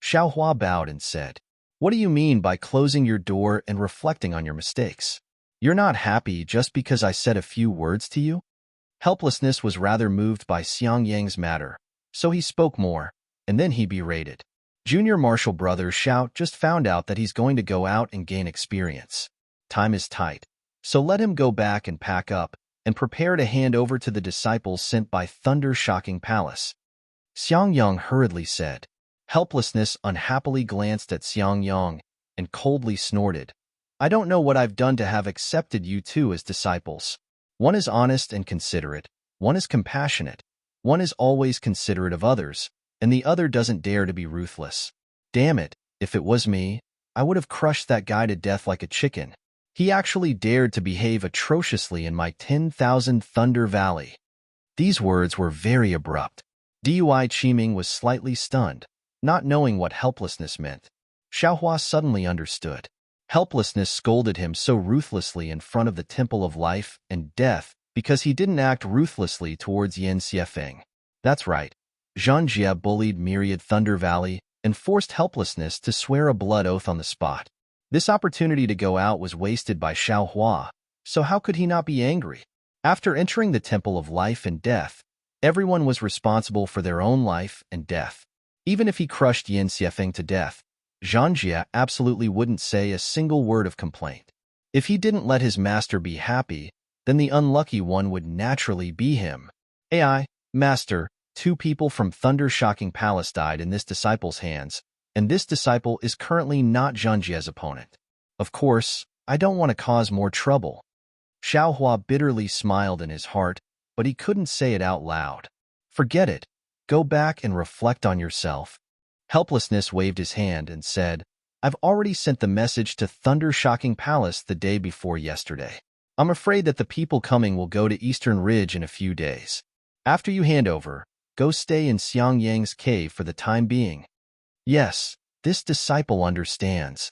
Xiaohua bowed and said, What do you mean by closing your door and reflecting on your mistakes? You're not happy just because I said a few words to you? Helplessness was rather moved by Xiang Yang's matter, so he spoke more, and then he berated. Junior martial brother Xiao just found out that he's going to go out and gain experience. Time is tight, so let him go back and pack up, and prepare to hand over to the disciples sent by thunder-shocking palace. Xiang Yang hurriedly said. Helplessness unhappily glanced at Xiang Yang and coldly snorted. I don't know what I've done to have accepted you two as disciples. One is honest and considerate, one is compassionate, one is always considerate of others, and the other doesn't dare to be ruthless. Damn it, if it was me, I would have crushed that guy to death like a chicken. He actually dared to behave atrociously in my 10,000 Thunder Valley. These words were very abrupt. Dui Qimeng was slightly stunned, not knowing what helplessness meant. Xiaohua suddenly understood. Helplessness scolded him so ruthlessly in front of the Temple of Life and Death because he didn't act ruthlessly towards Yan Xiefeng. That's right. Zhang Jie bullied Myriad Thunder Valley and forced helplessness to swear a blood oath on the spot. This opportunity to go out was wasted by Xiaohua, so how could he not be angry? After entering the Temple of Life and Death, everyone was responsible for their own life and death. Even if he crushed Yan Xiefeng to death, Zhang Jie absolutely wouldn't say a single word of complaint. If he didn't let his master be happy, then the unlucky one would naturally be him. AI, Master, 2 people from Thunder-Shocking Palace died in this disciple's hands, and this disciple is currently not Zhang Jie's opponent. Of course, I don't want to cause more trouble. Xiaohua bitterly smiled in his heart, but he couldn't say it out loud. Forget it. Go back and reflect on yourself. Helplessness waved his hand and said, I've already sent the message to Thunder-Shocking Palace the day before yesterday. I'm afraid that the people coming will go to Eastern Ridge in a few days. After you hand over, go stay in Xiang Yang's cave for the time being. Yes, this disciple understands.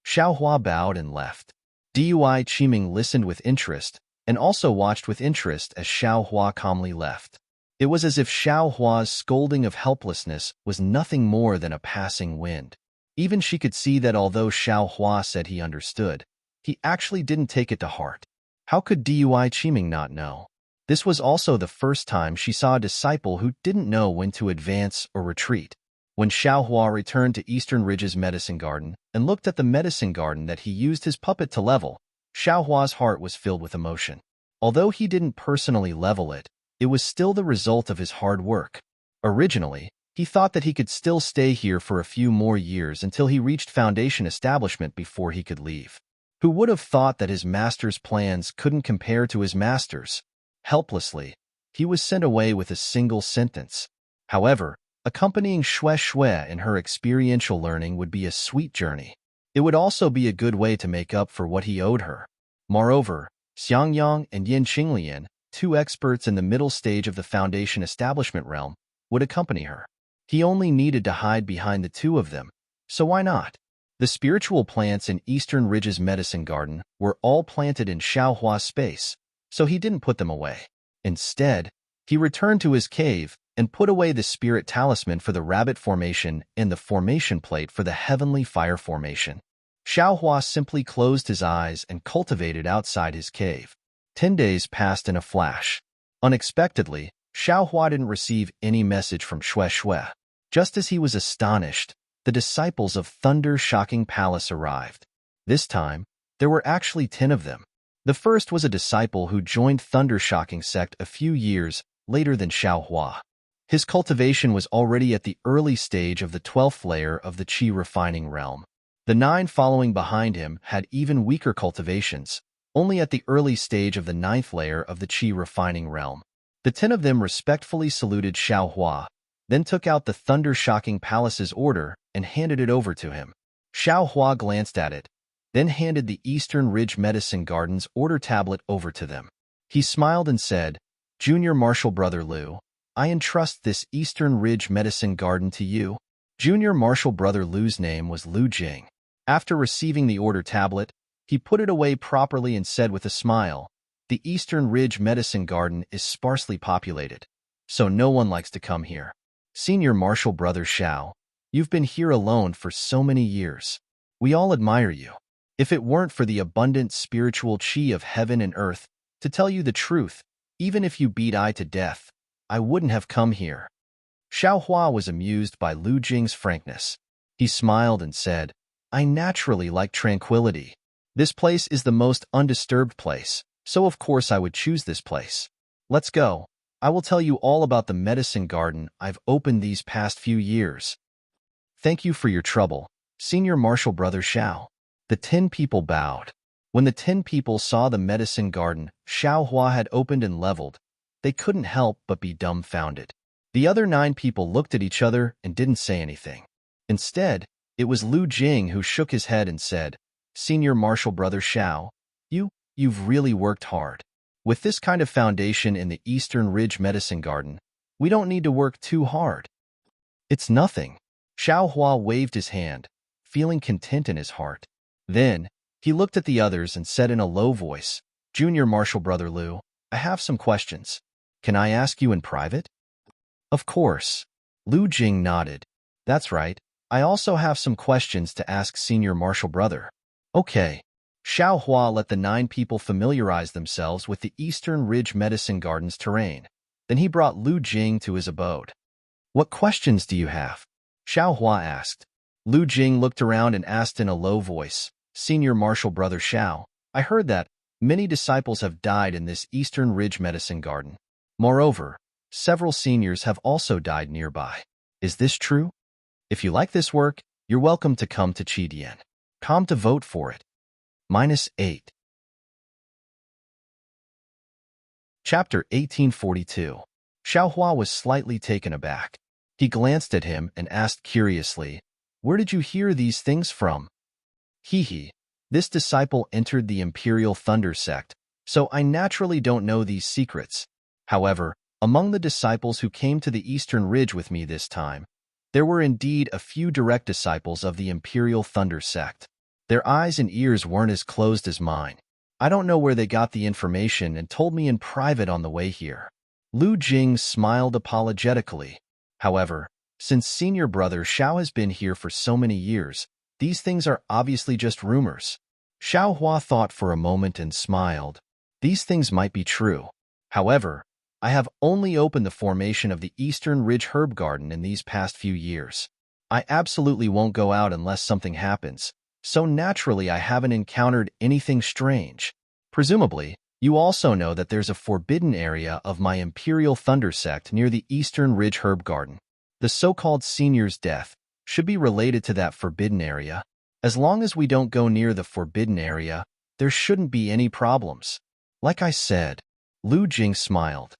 Xiaohua bowed and left. Dui Qimeng listened with interest and also watched with interest as Xiaohua calmly left. It was as if Xiaohua's scolding of helplessness was nothing more than a passing wind. Even she could see that although Xiaohua said he understood, he actually didn't take it to heart. How could Dui Qimeng not know? This was also the first time she saw a disciple who didn't know when to advance or retreat. When Xiaohua returned to Eastern Ridge's medicine garden and looked at the medicine garden that he used his puppet to level, Xiaohua's heart was filled with emotion. Although he didn't personally level it, it was still the result of his hard work. Originally, he thought that he could still stay here for a few more years until he reached Foundation establishment before he could leave. Who would have thought that his master's plans couldn't compare to his master's? Helplessly, he was sent away with a single sentence. However, accompanying Xue Xue in her experiential learning would be a sweet journey. It would also be a good way to make up for what he owed her. Moreover, Xiangyang and Yin Qinglian, two experts in the middle stage of the Foundation establishment realm, would accompany her. He only needed to hide behind the two of them, so why not? The spiritual plants in Eastern Ridge's medicine garden were all planted in Xiaohua's space, so he didn't put them away. Instead, he returned to his cave and put away the spirit talisman for the rabbit formation and the formation plate for the heavenly fire formation. Xiaohua simply closed his eyes and cultivated outside his cave. 10 days passed in a flash. Unexpectedly, Xiaohua didn't receive any message from Xue Xue. Just as he was astonished, the disciples of Thunder Shocking Palace arrived. This time, there were actually 10 of them. The first was a disciple who joined Thunder Shocking sect a few years later than Xiaohua. His cultivation was already at the early stage of the 12th layer of the Qi refining realm. The 9 following behind him had even weaker cultivations, only at the early stage of the 9th layer of the Qi refining realm. The 10 of them respectfully saluted Xiaohua, then took out the Thunder Shocking Palace's order and handed it over to him. Xiaohua glanced at it, then handed the Eastern Ridge Medicine Garden's order tablet over to them. He smiled and said, "Junior Marshal Brother Liu, I entrust this Eastern Ridge Medicine Garden to you." Junior Marshal Brother Liu's name was Lu Jing. After receiving the order tablet, he put it away properly and said with a smile, "The Eastern Ridge Medicine Garden is sparsely populated, so no one likes to come here. Senior Marshal Brother Xiao, you've been here alone for so many years. We all admire you. If it weren't for the abundant spiritual qi of heaven and earth, to tell you the truth, even if you beat I to death, I wouldn't have come here." Xiaohua was amused by Lu Jing's frankness. He smiled and said, "I naturally like tranquility. This place is the most undisturbed place, so of course I would choose this place. Let's go. I will tell you all about the medicine garden I've opened these past few years." "Thank you for your trouble, Senior Marshal Brother Xiao." The 10 people bowed. When the 10 people saw the medicine garden Xiaohua had opened and leveled, they couldn't help but be dumbfounded. The other 9 people looked at each other and didn't say anything. Instead, it was Lu Jing who shook his head and said, "Senior Marshal Brother Xiao, you've really worked hard. With this kind of foundation in the Eastern Ridge Medicine Garden, we don't need to work too hard." "It's nothing." Xiaohua waved his hand, feeling content in his heart. Then, he looked at the others and said in a low voice, "Junior Marshal Brother Liu, I have some questions. Can I ask you in private?" "Of course." Lu Jing nodded. "That's right. I also have some questions to ask Senior Marshal Brother." "Okay." Xiaohua let the 9 people familiarize themselves with the Eastern Ridge Medicine Garden's terrain. Then he brought Lu Jing to his abode. "What questions do you have?" Xiaohua asked. Lu Jing looked around and asked in a low voice, "Senior Marshal Brother Xiao, I heard that many disciples have died in this Eastern Ridge Medicine Garden. Moreover, several seniors have also died nearby. Is this true? If you like this work, you're welcome to come to Qidian. Come to vote for it." -8. Chapter 1842. Xiaohua was slightly taken aback. He glanced at him and asked curiously, "Where did you hear these things from?" "Hee. This disciple entered the Imperial Thunder sect, so I naturally don't know these secrets. However, among the disciples who came to the Eastern Ridge with me this time, there were indeed a few direct disciples of the Imperial Thunder sect. Their eyes and ears weren't as closed as mine. I don't know where they got the information and told me in private on the way here." Lu Jing smiled apologetically. However, since Senior Brother Xiao has been here for so many years, these things are obviously just rumors. Xiaohua thought for a moment and smiled. These things might be true. However, I have only opened the formation of the Eastern Ridge Herb Garden in these past few years. I absolutely won't go out unless something happens, so naturally I haven't encountered anything strange. Presumably, You also know that there's a forbidden area of my Imperial Thunder sect near the Eastern Ridge Herb Garden. The so-called senior's death should be related to that forbidden area. As long as we don't go near the forbidden area, there shouldn't be any problems. Like I said, Lu Jing smiled.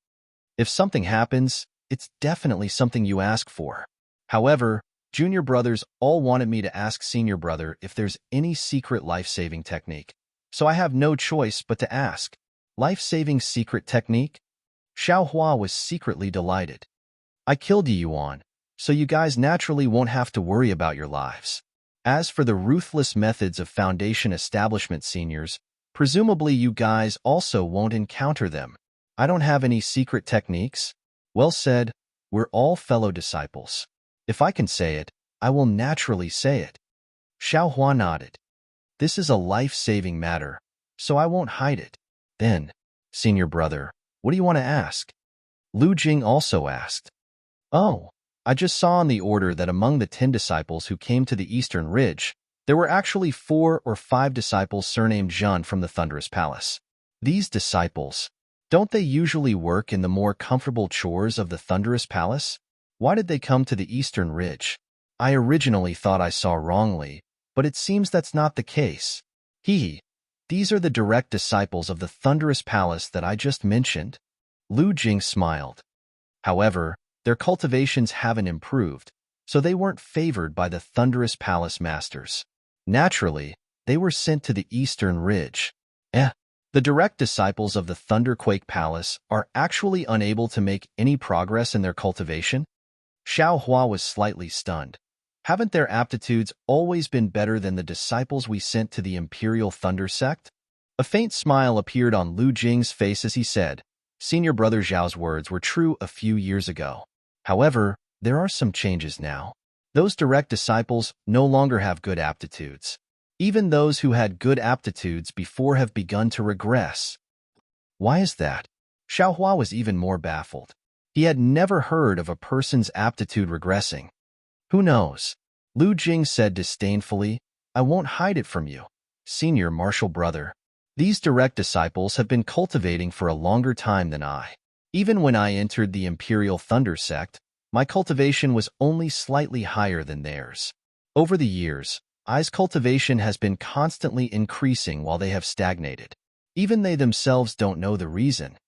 If something happens, it's definitely something you ask for. However, junior brothers all wanted me to ask senior brother if there's any secret life-saving technique. So I have no choice but to ask. Life-saving secret technique? Xiao Hua was secretly delighted. I killed Yuan, so you guys naturally won't have to worry about your lives. As for the ruthless methods of Foundation establishment seniors, presumably you guys also won't encounter them. I don't have any secret techniques. Well said, we're all fellow disciples. If I can say it, I will naturally say it. Xiao Hua nodded. This is a life-saving matter, so I won't hide it. Then, senior brother, what do you want to ask? Lu Jing also asked. Oh, I just saw on the order that among the 10 disciples who came to the Eastern Ridge, there were actually 4 or 5 disciples surnamed Zhen from the Thunderous Palace. These disciples, don't they usually work in the more comfortable chores of the Thunderous Palace? Why did they come to the Eastern Ridge? I originally thought I saw wrongly, but it seems that's not the case. These are the direct disciples of the Thunderous Palace that I just mentioned. Lu Jing smiled. However, their cultivations haven't improved, so they weren't favored by the Thunderous Palace masters. Naturally, they were sent to the Eastern Ridge. The direct disciples of the Thunderquake Palace are actually unable to make any progress in their cultivation? Xiao Hua was slightly stunned. Haven't their aptitudes always been better than the disciples we sent to the Imperial Thunder sect? A faint smile appeared on Lu Jing's face as he said, Senior Brother Zhao's words were true a few years ago. However, there are some changes now. Those direct disciples no longer have good aptitudes. Even those who had good aptitudes before have begun to regress. Why is that? Xiao Hua was even more baffled. He had never heard of a person's aptitude regressing. Who knows? Lu Jing said disdainfully, I won't hide it from you, senior martial brother. These direct disciples have been cultivating for a longer time than I. Even when I entered the Imperial Thunder sect, my cultivation was only slightly higher than theirs. Over the years, I's cultivation has been constantly increasing while they have stagnated. Even they themselves don't know the reason.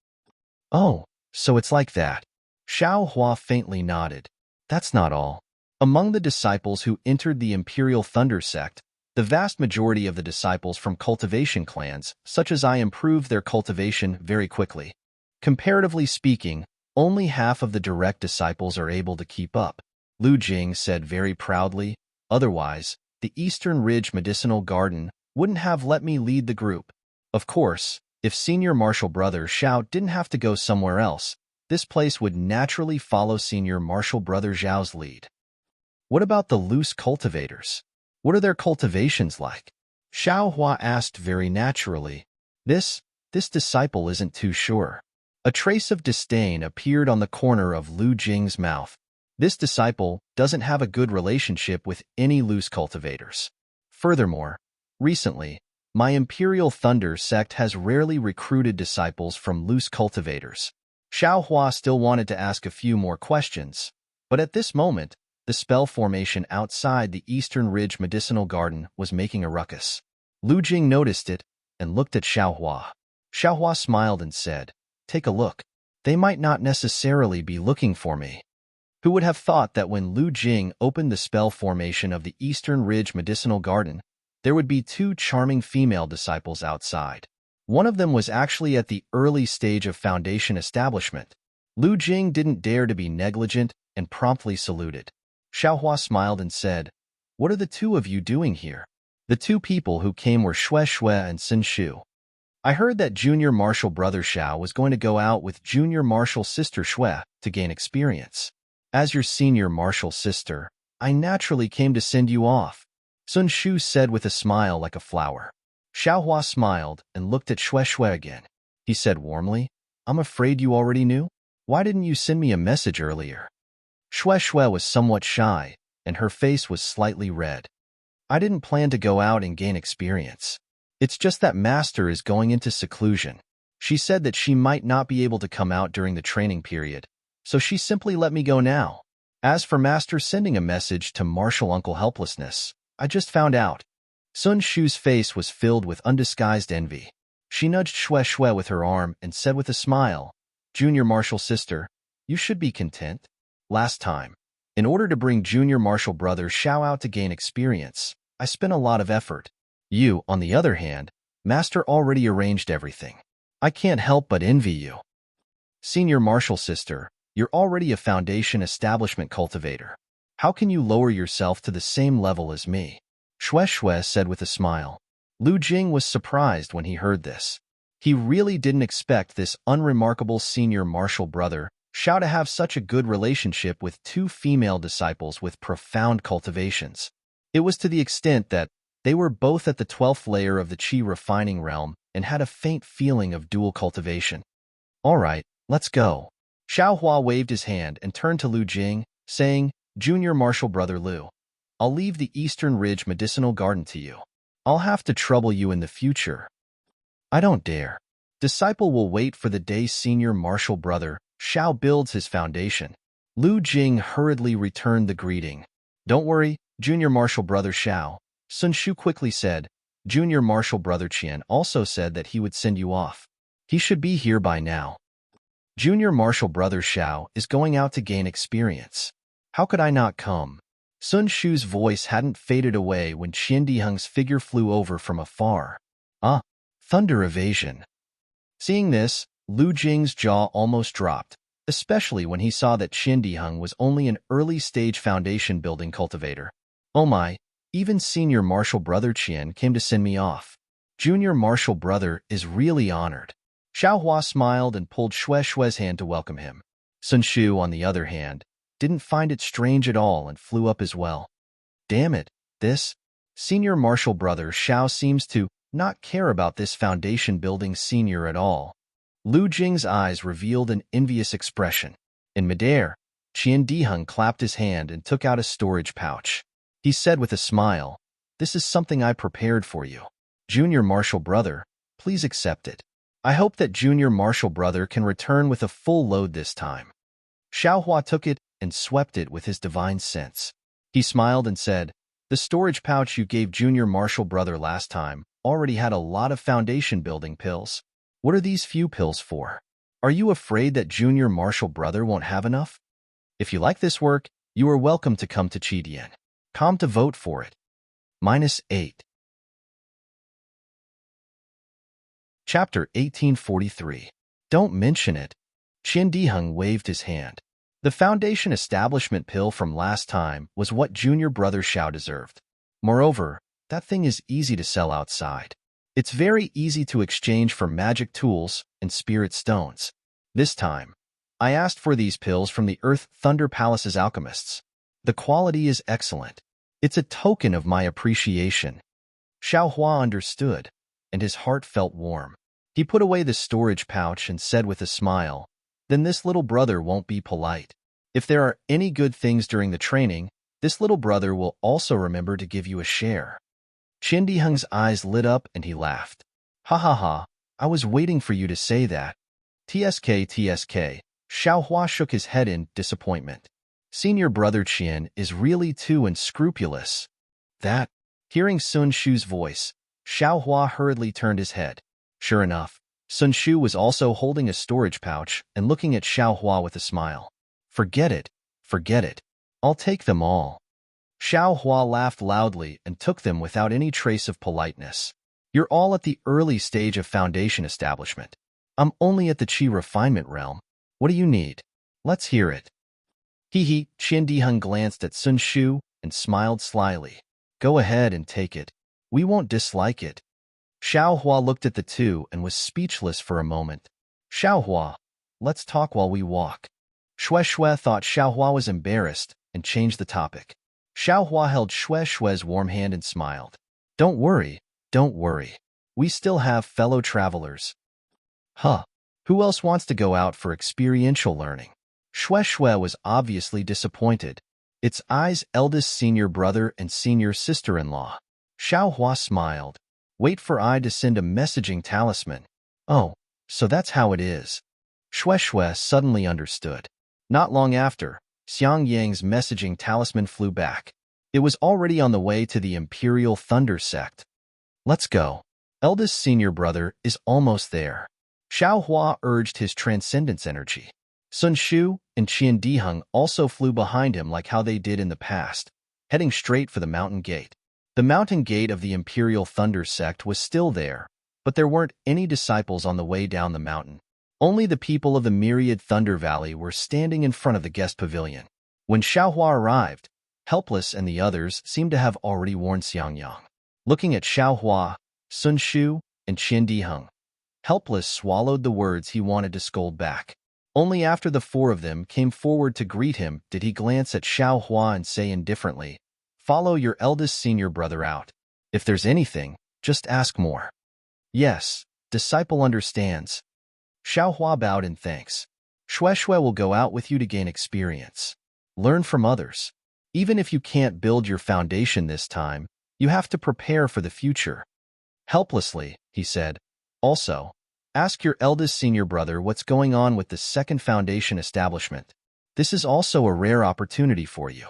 Oh, so it's like that. Xiao Hua faintly nodded. That's not all. Among the disciples who entered the Imperial Thunder sect, the vast majority of the disciples from cultivation clans, such as I, improved their cultivation very quickly. Comparatively speaking, only half of the direct disciples are able to keep up. Lu Jing said very proudly, otherwise, the Eastern Ridge Medicinal Garden wouldn't have let me lead the group. Of course, if Senior Martial Brother Xiao didn't have to go somewhere else, this place would naturally follow Senior Martial Brother Zhao's lead. What about the loose cultivators? What are their cultivations like? Xiao Hua asked very naturally. This disciple isn't too sure. A trace of disdain appeared on the corner of Lu Jing's mouth. This disciple doesn't have a good relationship with any loose cultivators. Furthermore, recently, my Imperial Thunder sect has rarely recruited disciples from loose cultivators. Xiao Hua still wanted to ask a few more questions, but at this moment, the spell formation outside the Eastern Ridge Medicinal Garden was making a ruckus. Lu Jing noticed it and looked at Xiao Hua. Xiao Hua smiled and said, Take a look. They might not necessarily be looking for me. Who would have thought that when Lu Jing opened the spell formation of the Eastern Ridge Medicinal Garden, there would be 2 charming female disciples outside. One of them was actually at the early stage of Foundation establishment. Lu Jing didn't dare to be negligent and promptly saluted. Xiao Hua smiled and said, What are the 2 of you doing here? The 2 people who came were Xue Xue and Sun Shu. I heard that Junior Martial Brother Xiao was going to go out with Junior Martial Sister Xue to gain experience. As your Senior Martial Sister, I naturally came to send you off, Sun Shu said with a smile like a flower. Xiao Hua smiled and looked at Xue Xue again. He said warmly, I'm afraid you already knew? Why didn't you send me a message earlier? Xue Xue was somewhat shy, and her face was slightly red. I didn't plan to go out and gain experience. It's just that Master is going into seclusion. She said that she might not be able to come out during the training period, so she simply let me go now. As for Master sending a message to Martial Uncle Helplessness, I just found out. Sun Shu's face was filled with undisguised envy. She nudged Shue Shue with her arm and said with a smile, Junior Martial Sister, you should be content. Last time, in order to bring Junior Martial Brother Xiao out to gain experience, I spent a lot of effort. You, on the other hand, Master already arranged everything. I can't help but envy you. Senior Martial Sister, you're already a foundation establishment cultivator. How can you lower yourself to the same level as me? Shue Shue said with a smile. Lu Jing was surprised when he heard this. He really didn't expect this unremarkable senior martial brother Xiao to have such a good relationship with two female disciples with profound cultivations. It was to the extent that they were both at the 12th layer of the Qi refining realm and had a faint feeling of dual cultivation. All right, let's go. Xiao Hua waved his hand and turned to Lu Jing, saying, Junior Martial Brother Lu, I'll leave the Eastern Ridge Medicinal Garden to you. I'll have to trouble you in the future. I don't dare. Disciple will wait for the day Senior Martial Brother Xiao builds his foundation. Lu Jing hurriedly returned the greeting. Don't worry, Junior Martial Brother Xiao. Sun Shu quickly said. Junior Martial Brother Qian also said that he would send you off. He should be here by now. Junior Martial Brother Xiao is going out to gain experience. How could I not come? Sun Shu's voice hadn't faded away when Qian Diheng's figure flew over from afar. Ah, thunder evasion. Seeing this, Lu Jing's jaw almost dropped, especially when he saw that Qian Diheng was only an early-stage foundation-building cultivator. Oh my, even Senior Martial Brother Qian came to send me off. Junior Martial Brother is really honored. Xiao Hua smiled and pulled Shue Shue's hand to welcome him. Sun Shu, on the other hand, didn't find it strange at all and flew up as well. Damn it, this Senior Martial Brother Xiao seems to not care about this foundation-building senior at all. Lu Jing's eyes revealed an envious expression. In midair, Qian Diheng clapped his hand and took out a storage pouch. He said with a smile, This is something I prepared for you. Junior Martial Brother, please accept it. I hope that Junior Martial Brother can return with a full load this time. Xiao Hua took it and swept it with his divine sense. He smiled and said, The storage pouch you gave Junior Martial Brother last time already had a lot of foundation-building pills. What are these few pills for? Are you afraid that Junior Martial Brother won't have enough? If you like this work, you are welcome to come to Qidian. Come to vote for it. -8. Chapter 1843. Don't mention it. Qian Diheng waved his hand. The foundation establishment pill from last time was what Junior Brother Xiao deserved. Moreover, that thing is easy to sell outside. It's very easy to exchange for magic tools and spirit stones. This time, I asked for these pills from the Earth Thunder Palace's alchemists. The quality is excellent. It's a token of my appreciation. Xiao Hua understood, and his heart felt warm. He put away the storage pouch and said with a smile, Then this little brother won't be polite. If there are any good things during the training, this little brother will also remember to give you a share. Qian Diheng's eyes lit up and he laughed. Ha ha ha, I was waiting for you to say that. TSK. Xiao Hua shook his head in disappointment. Senior Brother Qian is really too unscrupulous. That, hearing Sun Shu's voice, Xiao Hua hurriedly turned his head. Sure enough, Sun Shu was also holding a storage pouch and looking at Xiao Hua with a smile. Forget it. I'll take them all. Xiao Hua laughed loudly and took them without any trace of politeness. You're all at the early stage of foundation establishment. I'm only at the Qi refinement realm. What do you need? Let's hear it. Qian Diheng glanced at Sun Shu and smiled slyly. Go ahead and take it. We won't dislike it. Xiao Hua looked at the two and was speechless for a moment. Xiao Hua, let's talk while we walk. Shue Shue thought Xiao Hua was embarrassed and changed the topic. Xiao Hua held Shue Shue's warm hand and smiled. Don't worry. We still have fellow travelers. Huh. Who else wants to go out for experiential learning? Shue Shue was obviously disappointed. It's Ai's eldest senior brother and senior sister-in-law. Xiao Hua smiled. Wait for Ai to send a messaging talisman. Oh, So that's how it is. Shui suddenly understood. Not long after, Xiang Yang's messaging talisman flew back. It was already on the way to the Imperial Thunder Sect. Let's go. Eldest senior brother is almost there. Xiao Hua urged his transcendence energy. Sun Shu and Qian Diheng also flew behind him like how they did in the past, heading straight for the mountain gate. The mountain gate of the Imperial Thunder Sect was still there, but there weren't any disciples on the way down the mountain. Only the people of the myriad Thunder Valley were standing in front of the guest pavilion. When Xiaohua arrived, Helpless and the others seemed to have already warned Xiangyang. Looking at Xiaohua, Sun Shu, and Qian Diheng, Helpless swallowed the words he wanted to scold back. Only after the four of them came forward to greet him did he glance at Xiaohua and say indifferently, "Follow your eldest senior brother out. If there's anything, just ask more." "Yes, disciple understands." Xiaohua bowed in thanks. Shui will go out with you to gain experience. Learn from others. Even if you can't build your foundation this time, you have to prepare for the future. Helplessly, he said, "Also, ask your eldest senior brother what's going on with the second foundation establishment. This is also a rare opportunity for you."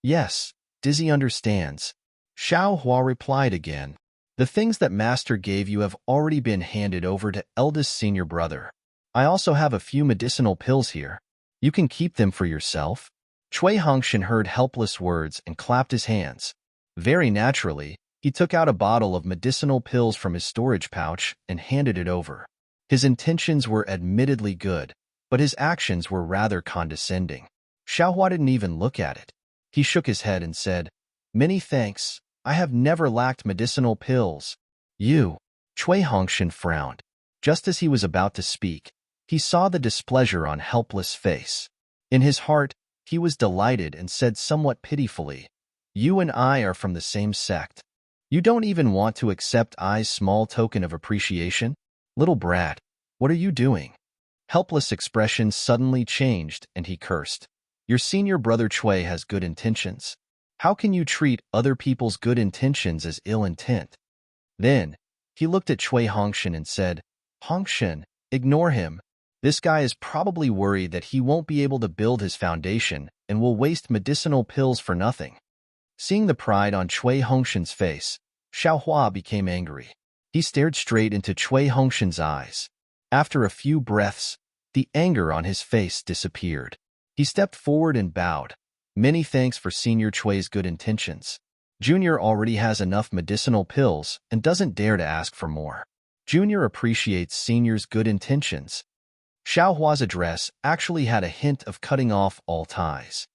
"Yes, Dizzy understands." Xiaohua replied again. "The things that Master gave you have already been handed over to eldest senior brother. I also have a few medicinal pills here. You can keep them for yourself." Cui Hongshan heard Helpless words and clapped his hands. Very naturally, he took out a bottle of medicinal pills from his storage pouch and handed it over. His intentions were admittedly good, but his actions were rather condescending. Xiaohua didn't even look at it. He shook his head and said, "Many thanks. I have never lacked medicinal pills." "You." Cui Hongshan frowned. Just as he was about to speak, he saw the displeasure on Helpless' face. In his heart, he was delighted and said somewhat pitifully, "You and I are from the same sect. You don't even want to accept I's small token of appreciation? Little brat, what are you doing?" Helpless' expression suddenly changed and he cursed. "Your senior brother Cui has good intentions. How can you treat other people's good intentions as ill intent?" Then, he looked at Cui Hongshan and said, "Hongshan, ignore him. This guy is probably worried that he won't be able to build his foundation and will waste medicinal pills for nothing." Seeing the pride on Cui Hongshan's face, Xiaohua became angry. He stared straight into Cui Hongshan's eyes. After a few breaths, the anger on his face disappeared. He stepped forward and bowed. "Many thanks for Senior Cui's good intentions. Junior already has enough medicinal pills and doesn't dare to ask for more. Junior appreciates Senior's good intentions." Xiaohua's address actually had a hint of cutting off all ties.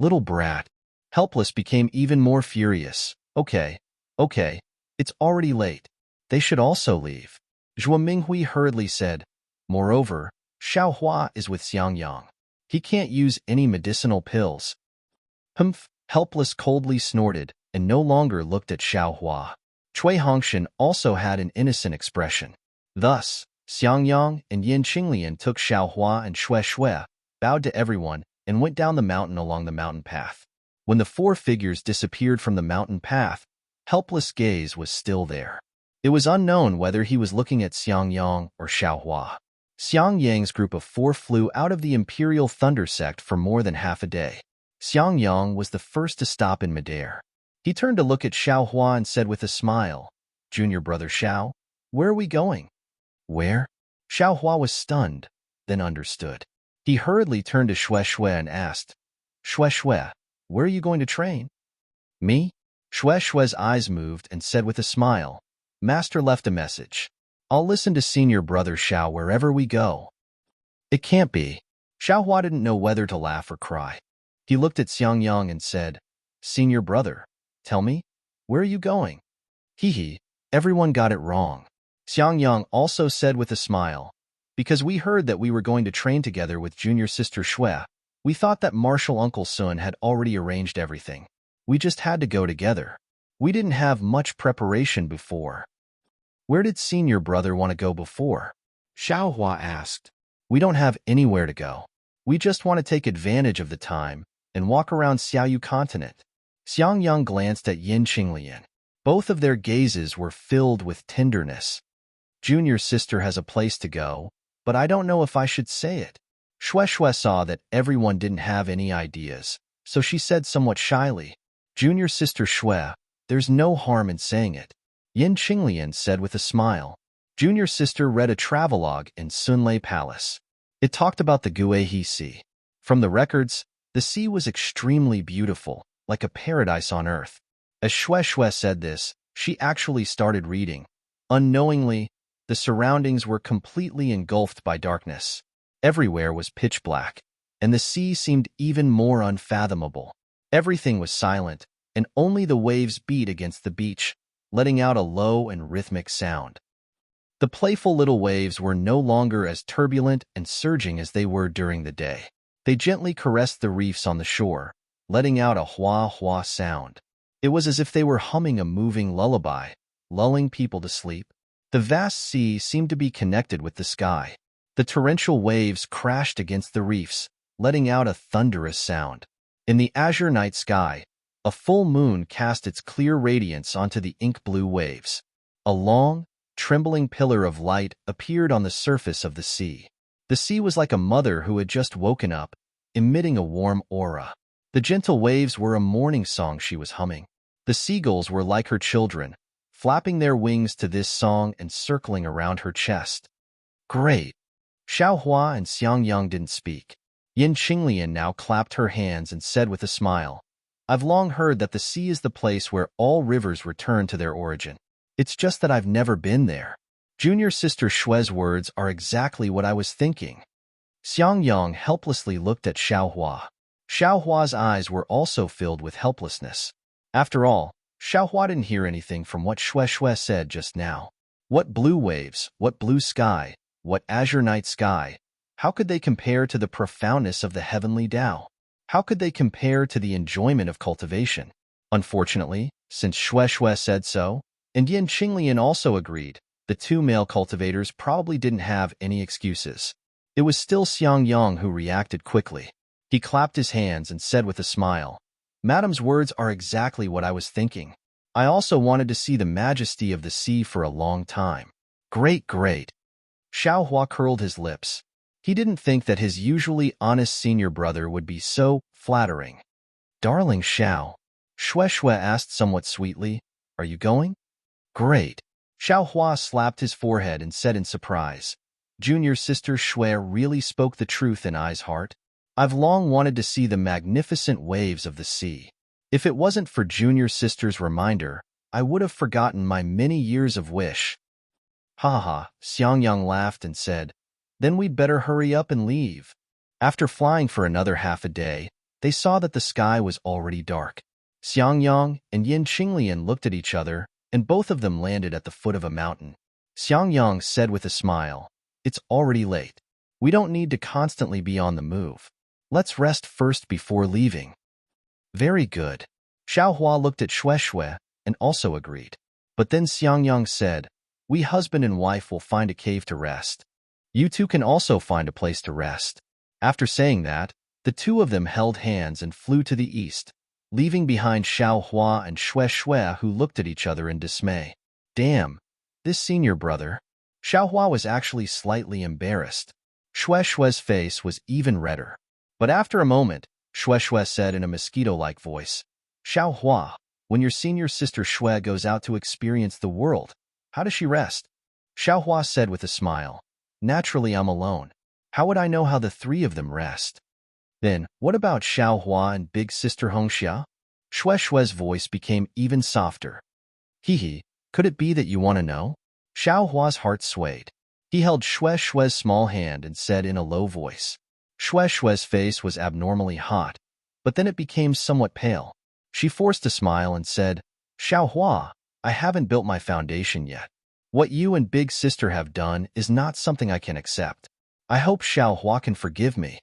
"Little brat." Helpless became even more furious. Okay, it's already late. They should also leave." Zhuo Minghui hurriedly said, "Moreover, Xiaohua is with Xiangyang. He can't use any medicinal pills." "Humph." Helpless coldly snorted and no longer looked at Xiaohua. Cui Hongshan also had an innocent expression. Thus, Xiangyang and Yin Qinglian took Xiaohua and Shui, bowed to everyone, and went down the mountain along the mountain path. When the four figures disappeared from the mountain path, Helpless' gaze was still there. It was unknown whether he was looking at Xiangyang or Xiaohua. Xiangyang's group of four flew out of the Imperial Thunder Sect for more than half a day. Xiangyang was the first to stop in midair. He turned to look at Xiaohua and said with a smile, "Junior brother Xiao, where are we going?" "Where?" Xiaohua was stunned, then understood. He hurriedly turned to Shui and asked, "Shui, where are you going to train?" "Me?" Shui's eyes moved and said with a smile, "Master left a message. I'll listen to senior brother Xiao wherever we go." "It can't be." Xiaohua didn't know whether to laugh or cry. He looked at Xiangyang and said, "Senior brother, tell me, where are you going?" "Hee, everyone got it wrong." Xiangyang also said with a smile, "Because we heard that we were going to train together with junior sister Shui, we thought that Martial Uncle Sun had already arranged everything. We just had to go together. We didn't have much preparation before." "Where did senior brother want to go before?" Xiaohua asked. "We don't have anywhere to go. We just want to take advantage of the time and walk around Xiaoyu continent." Xiangyang glanced at Yin Qinglian. Both of their gazes were filled with tenderness. Junior's sister has a place to go, but I don't know if I should say it. Shue Shue saw that everyone didn't have any ideas, so she said somewhat shyly, Junior's sister Shue, there's no harm in saying it. Yin Qinglian said with a smile. Junior's sister read a travelogue in Sunlei Palace. It talked about the Guihe Sea. From the records, the sea was extremely beautiful, like a paradise on earth. As Shue Shue said this, she actually started reading. Unknowingly, the surroundings were completely engulfed by darkness. Everywhere was pitch black, and the sea seemed even more unfathomable. Everything was silent, and only the waves beat against the beach, letting out a low and rhythmic sound. The playful little waves were no longer as turbulent and surging as they were during the day. They gently caressed the reefs on the shore, letting out a hua-hua sound. It was as if they were humming a moving lullaby, lulling people to sleep. The vast sea seemed to be connected with the sky. The torrential waves crashed against the reefs, letting out a thunderous sound. In the azure night sky, a full moon cast its clear radiance onto the ink-blue waves. A long, trembling pillar of light appeared on the surface of the sea. The sea was like a mother who had just woken up, emitting a warm aura. The gentle waves were a morning song she was humming. The seagulls were like her children, flapping their wings to this song and circling around her chest. Great! Xiaohua and Xiangyang didn't speak. Yin Qinglian now clapped her hands and said with a smile, I've long heard that the sea is the place where all rivers return to their origin. It's just that I've never been there. Junior sister Shue's words are exactly what I was thinking. Xiangyang helplessly looked at Xiaohua. Xiaohua's eyes were also filled with helplessness. After all, Xiaohua didn't hear anything from what Shue Shue said just now. What blue waves, what blue sky, what azure night sky. How could they compare to the profoundness of the heavenly Tao? How could they compare to the enjoyment of cultivation? Unfortunately, since Shue Shue said so, and Yin Qinglian also agreed, the two male cultivators probably didn't have any excuses. It was still Xiangyang who reacted quickly. He clapped his hands and said with a smile, Madam's words are exactly what I was thinking. I also wanted to see the majesty of the sea for a long time. Great, great. Xiaohua curled his lips. He didn't think that his usually honest senior brother would be so flattering. Darling Xiao, Shue Shue asked somewhat sweetly, are you going? Great. Xiaohua slapped his forehead and said in surprise, Junior sister Shue really spoke the truth in Ai's heart. I've long wanted to see the magnificent waves of the sea. If it wasn't for Junior sister's reminder, I would have forgotten my many years of wish. Ha ha, Xiangyang laughed and said, then we'd better hurry up and leave. After flying for another half a day, they saw that the sky was already dark. Xiangyang and Yin Qinglian looked at each other, and both of them landed at the foot of a mountain. Xiangyang said with a smile, it's already late. We don't need to constantly be on the move. Let's rest first before leaving. Very good. Xiaohua looked at Shue Shue and also agreed. But then Xiangyang said, we husband and wife will find a cave to rest. You two can also find a place to rest. After saying that, the two of them held hands and flew to the east, leaving behind Xiaohua and Shue Shue, who looked at each other in dismay. Damn, this senior brother. Xiaohua was actually slightly embarrassed. Shue Shue's face was even redder. But after a moment, Shue Shue said in a mosquito-like voice, Xiaohua, when your senior sister Shue goes out to experience the world, how does she rest? Xiaohua said with a smile, naturally I'm alone. How would I know how the three of them rest? Then, what about Xiaohua and big sister Hongxia? Shue Shue's voice became even softer. Hee, could it be that you want to know? Xiaohua's heart swayed. He held Shue Shue's small hand and said in a low voice. Shue Shue's face was abnormally hot, but then it became somewhat pale. She forced a smile and said, Xiaohua, I haven't built my foundation yet. What you and big sister have done is not something I can accept. I hope Xiaohua can forgive me.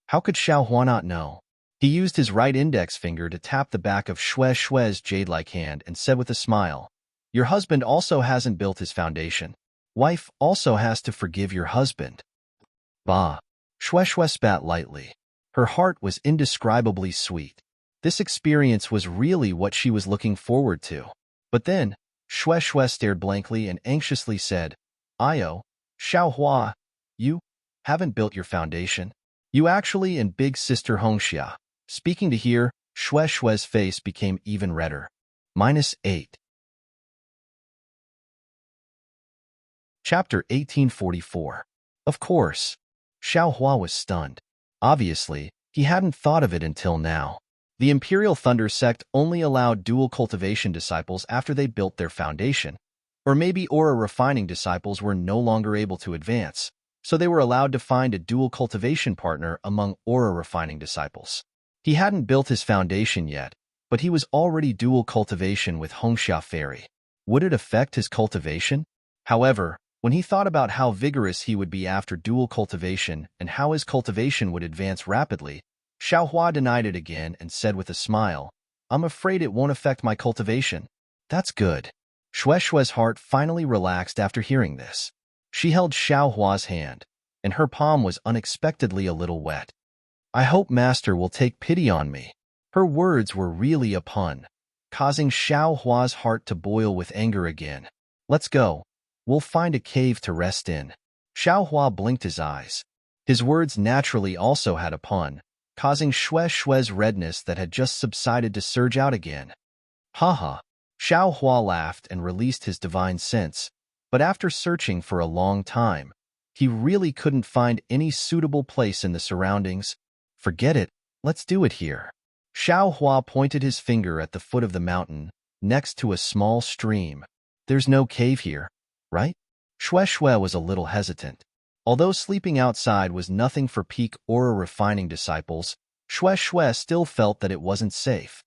How could Xiaohua not know? He used his right index finger to tap the back of Shue Shue's jade-like hand and said with a smile, your husband also hasn't built his foundation. Wife also has to forgive your husband. Bah. Shue Shue spat lightly. Her heart was indescribably sweet. This experience was really what she was looking forward to. But then, Shue Shue stared blankly and anxiously said, Io, Xiaohua, you haven't built your foundation? You actually and big sister Hongxia. Speaking to hear, Xue Xue's face became even redder. -8. Chapter 1844. Of course. Xiaohua was stunned. Obviously, he hadn't thought of it until now. The Imperial Thunder sect only allowed dual cultivation disciples after they built their foundation. Or maybe aura refining disciples were no longer able to advance, so they were allowed to find a dual cultivation partner among aura refining disciples. He hadn't built his foundation yet, but he was already dual cultivation with Hongxia Fairy. Would it affect his cultivation? However, when he thought about how vigorous he would be after dual cultivation and how his cultivation would advance rapidly, Xiaohua denied it again and said with a smile, "I'm afraid it won't affect my cultivation." That's good. Xue Xue's heart finally relaxed after hearing this. She held Xiaohua's hand, and her palm was unexpectedly a little wet. "I hope Master will take pity on me." Her words were really a pun, causing Xiaohua's heart to boil with anger again. "Let's go. We'll find a cave to rest in." Xiaohua blinked his eyes. His words naturally also had a pun, causing Xue Xue's redness that had just subsided to surge out again. Haha. Xiaohua laughed and released his divine sense, but after searching for a long time, he really couldn't find any suitable place in the surroundings. "Forget it, let's do it here." Xiaohua pointed his finger at the foot of the mountain, next to a small stream. "There's no cave here, right?" Xue Xue was a little hesitant. Although sleeping outside was nothing for peak aura refining disciples, Xue Xue still felt that it wasn't safe.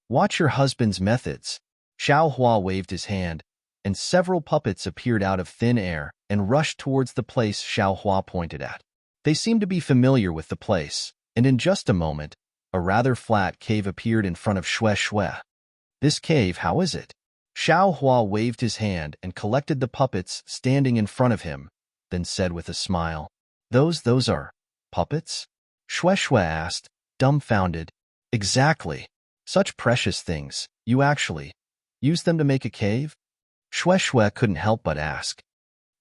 "Watch your husband's methods." Xiaohua waved his hand, and several puppets appeared out of thin air and rushed towards the place Xiaohua pointed at. They seemed to be familiar with the place, and in just a moment, a rather flat cave appeared in front of Xue Xue. "This cave, how is it?" Xiaohua waved his hand and collected the puppets standing in front of him, then said with a smile, Those are puppets?" Xue Xue asked, dumbfounded. "Exactly. Such precious things. You actually use them to make a cave?" Xue Xue couldn't help but ask.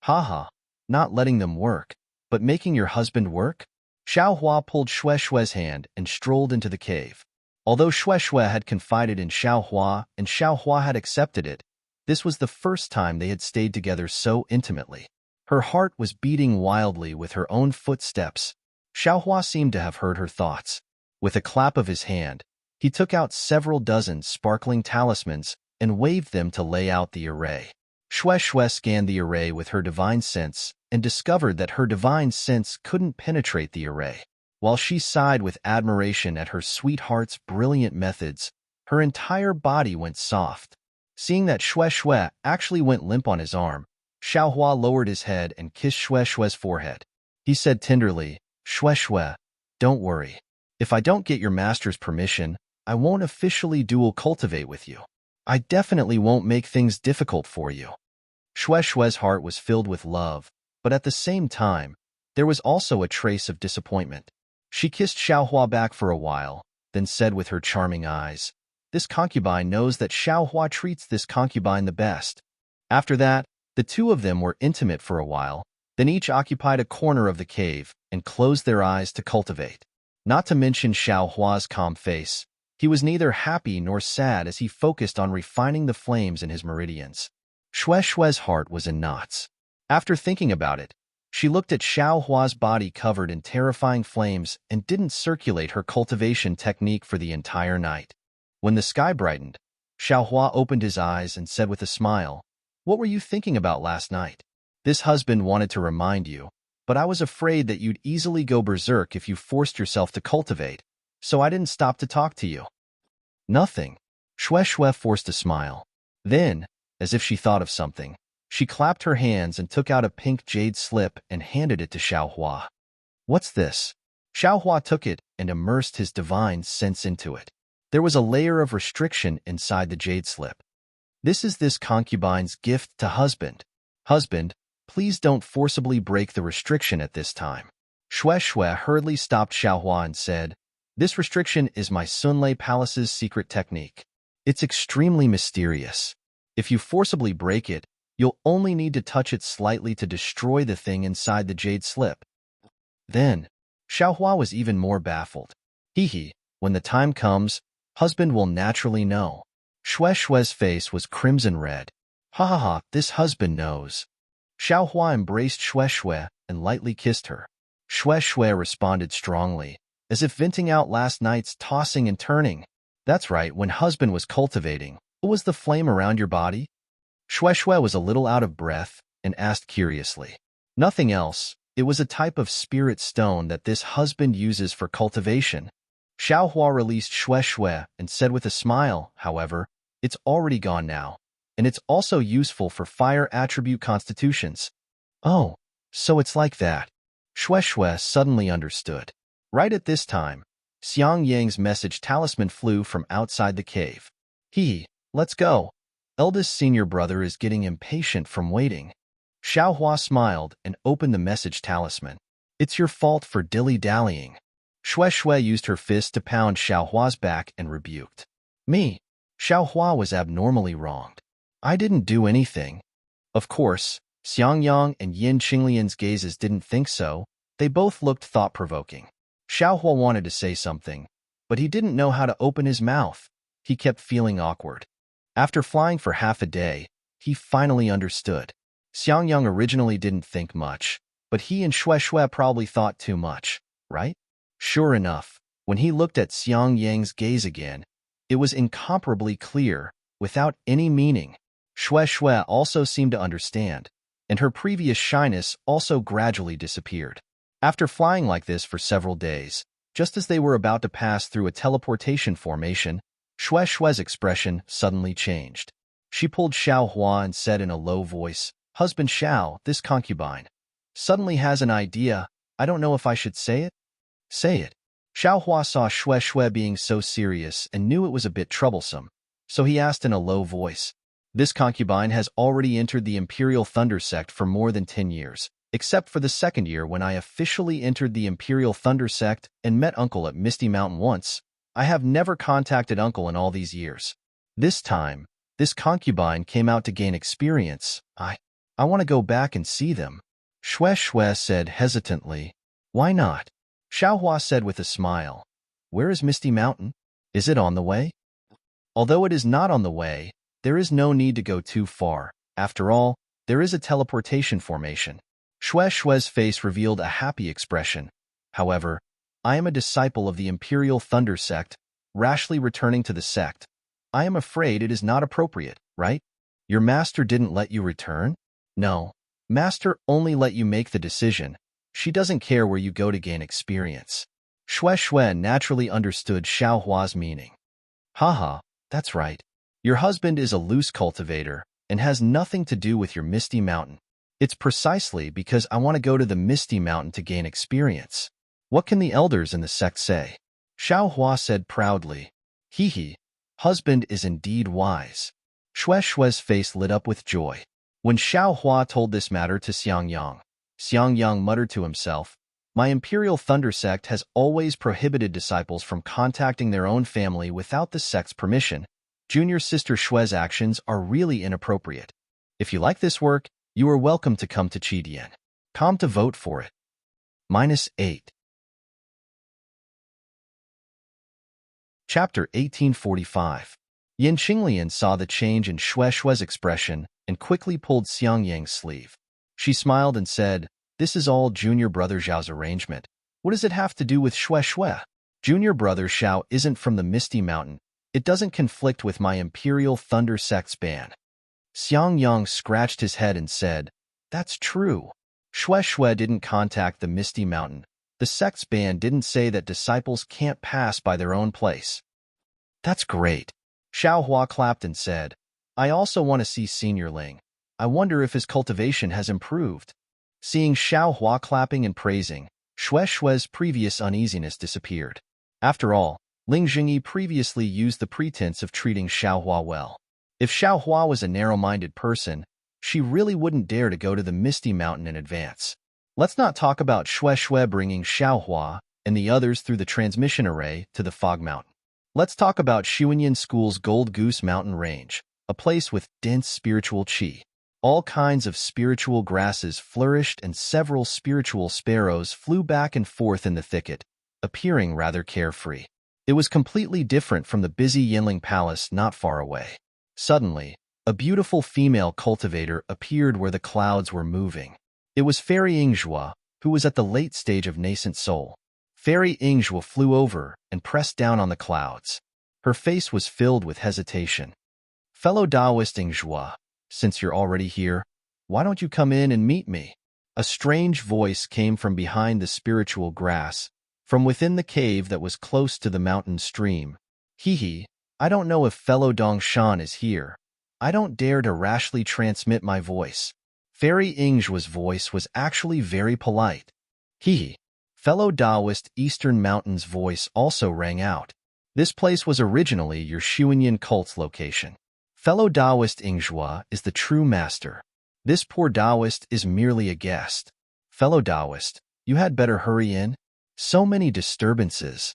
"Haha, not letting them work, but making your husband work?" Xiaohua pulled Xue Xue's hand and strolled into the cave. Although Xue Xue had confided in Xiaohua and Xiaohua had accepted it, this was the first time they had stayed together so intimately. Her heart was beating wildly with her own footsteps. Xiaohua seemed to have heard her thoughts. With a clap of his hand, he took out several dozen sparkling talismans and waved them to lay out the array. Xue Xue scanned the array with her divine sense and discovered that her divine sense couldn't penetrate the array. While she sighed with admiration at her sweetheart's brilliant methods, her entire body went soft. Seeing that Xue Xue actually went limp on his arm, Xiaohua lowered his head and kissed Xue Xue's forehead. He said tenderly, "Xue Xue, don't worry. If I don't get your master's permission, I won't officially dual cultivate with you. I definitely won't make things difficult for you." Xue Xue's heart was filled with love, but at the same time, there was also a trace of disappointment. She kissed Xiaohua back for a while, then said with her charming eyes, "This concubine knows that Xiaohua treats this concubine the best." After that, the two of them were intimate for a while, then each occupied a corner of the cave and closed their eyes to cultivate. Not to mention Xiaohua's calm face, he was neither happy nor sad as he focused on refining the flames in his meridians. Xue Xue's heart was in knots. After thinking about it, she looked at Xiaohua's body covered in terrifying flames and didn't circulate her cultivation technique for the entire night. When the sky brightened, Xiaohua opened his eyes and said with a smile, "What were you thinking about last night?" "This husband wanted to remind you, but I was afraid that you'd easily go berserk if you forced yourself to cultivate, so I didn't stop to talk to you." "Nothing." Xue Xue forced a smile. Then, as if she thought of something, she clapped her hands and took out a pink jade slip and handed it to Xiaohua. "What's this?" Xiaohua took it and immersed his divine sense into it. There was a layer of restriction inside the jade slip. "This is this concubine's gift to husband. Husband, please don't forcibly break the restriction at this time." Xue Xue hurriedly stopped Xiaohua and said, "This restriction is my Sunlei Palace's secret technique. It's extremely mysterious. If you forcibly break it, You'll only need to touch it slightly to destroy the thing inside the jade slip. Then, Xiaohua was even more baffled. Hee, when the time comes, husband will naturally know. Shue's face was crimson red. Ha ha ha, this husband knows. Xiaohua embraced Shui and lightly kissed her. Shui responded strongly, as if venting out last night's tossing and turning. That's right, when husband was cultivating, what was the flame around your body? Shui was a little out of breath and asked curiously. Nothing else. It was a type of spirit stone that this husband uses for cultivation. Xiaohua released Shui and said with a smile, however, it's already gone now, and it's also useful for fire attribute constitutions. Oh, so it's like that. Shui suddenly understood. Right at this time, Xiang Yang's message talisman flew from outside the cave. Let's go. Eldest senior brother is getting impatient from waiting. Xiaohua smiled and opened the message talisman. It's your fault for dilly-dallying. Shui used her fist to pound Xiaohua's back and rebuked. Me? Xiaohua was abnormally wronged. I didn't do anything. Of course, Xiangyang and Yin Qinglian's gazes didn't think so. They both looked thought-provoking. Xiaohua wanted to say something, but he didn't know how to open his mouth. He kept feeling awkward. After flying for half a day, he finally understood. Xiangyang originally didn't think much, but he and Shui probably thought too much, right? Sure enough, when he looked at Xiangyang's gaze again, it was incomparably clear, without any meaning. Shui also seemed to understand, and her previous shyness also gradually disappeared. After flying like this for several days, just as they were about to pass through a teleportation formation, Shui's expression suddenly changed. She pulled Xiaohua and said in a low voice, Husband Xiao, this concubine, suddenly has an idea. I don't know if I should say it. Say it. Xiaohua saw Shui being so serious and knew it was a bit troublesome, so he asked in a low voice. This concubine has already entered the Imperial Thunder Sect for more than 10 years, except for the second year when I officially entered the Imperial Thunder Sect and met Uncle at Misty Mountain once. I have never contacted Uncle in all these years. This time, this concubine came out to gain experience. I want to go back and see them. Shui said hesitantly. Why not? Xiaohua said with a smile. Where is Misty Mountain? Is it on the way? Although it is not on the way, there is no need to go too far. After all, there is a teleportation formation. Shui's face revealed a happy expression. However, I am a disciple of the Imperial Thunder Sect, rashly returning to the sect. I am afraid it is not appropriate, right? Your master didn't let you return? No. Master only let you make the decision. She doesn't care where you go to gain experience. Shui naturally understood Xiaohua's meaning. Haha, that's right. Your husband is a loose cultivator and has nothing to do with your Misty Mountain. It's precisely because I want to go to the Misty Mountain to gain experience. What can the elders in the sect say? Xiaohua said proudly. Husband is indeed wise. Shui's face lit up with joy. When Xiaohua told this matter to Xiangyang muttered to himself, My Imperial Thunder Sect has always prohibited disciples from contacting their own family without the sect's permission. Junior sister Shui's actions are really inappropriate. If you like this work, you are welcome to come to Qidian. Come to vote for it. -8. Chapter 1845. Yin Qinglian saw the change in Shui's expression and quickly pulled Xiangyang's sleeve. She smiled and said, This is all Junior Brother Zhao's arrangement. What does it have to do with Shui? Junior Brother Zhao isn't from the Misty Mountain. It doesn't conflict with my Imperial Thunder Sect's ban. Xiangyang scratched his head and said, That's true. Shui didn't contact the Misty Mountain. The sect's ban didn't say that disciples can't pass by their own place. That's great. Xiaohua clapped and said, I also want to see Senior Ling. I wonder if his cultivation has improved. Seeing Xiaohua clapping and praising, Shui's previous uneasiness disappeared. After all, Ling Jingyi previously used the pretense of treating Xiaohua well. If Xiaohua was a narrow-minded person, she really wouldn't dare to go to the Misty Mountain in advance. Let's not talk about Shui bringing Xiaohua and the others through the transmission array to the Fog Mountain. Let's talk about Xuanyan School's Gold Goose Mountain Range, a place with dense spiritual qi. All kinds of spiritual grasses flourished and several spiritual sparrows flew back and forth in the thicket, appearing rather carefree. It was completely different from the busy Yinling Palace not far away. Suddenly, a beautiful female cultivator appeared where the clouds were moving. It was Fairy Yingzhua, who was at the late stage of nascent soul. Fairy Yingzhua flew over and pressed down on the clouds. Her face was filled with hesitation. Fellow Taoist Yingzhua, since you're already here, why don't you come in and meet me? A strange voice came from behind the spiritual grass, from within the cave that was close to the mountain stream. Hee, I don't know if fellow Dongshan is here. I don't dare to rashly transmit my voice. Fairy Yingzhua's voice was actually very polite. Hee. Fellow Taoist Eastern Mountain's voice also rang out. This place was originally your Xuanyan cult's location. Fellow Taoist Yingzhua is the true master. This poor Taoist is merely a guest. Fellow Taoist, you had better hurry in. So many disturbances.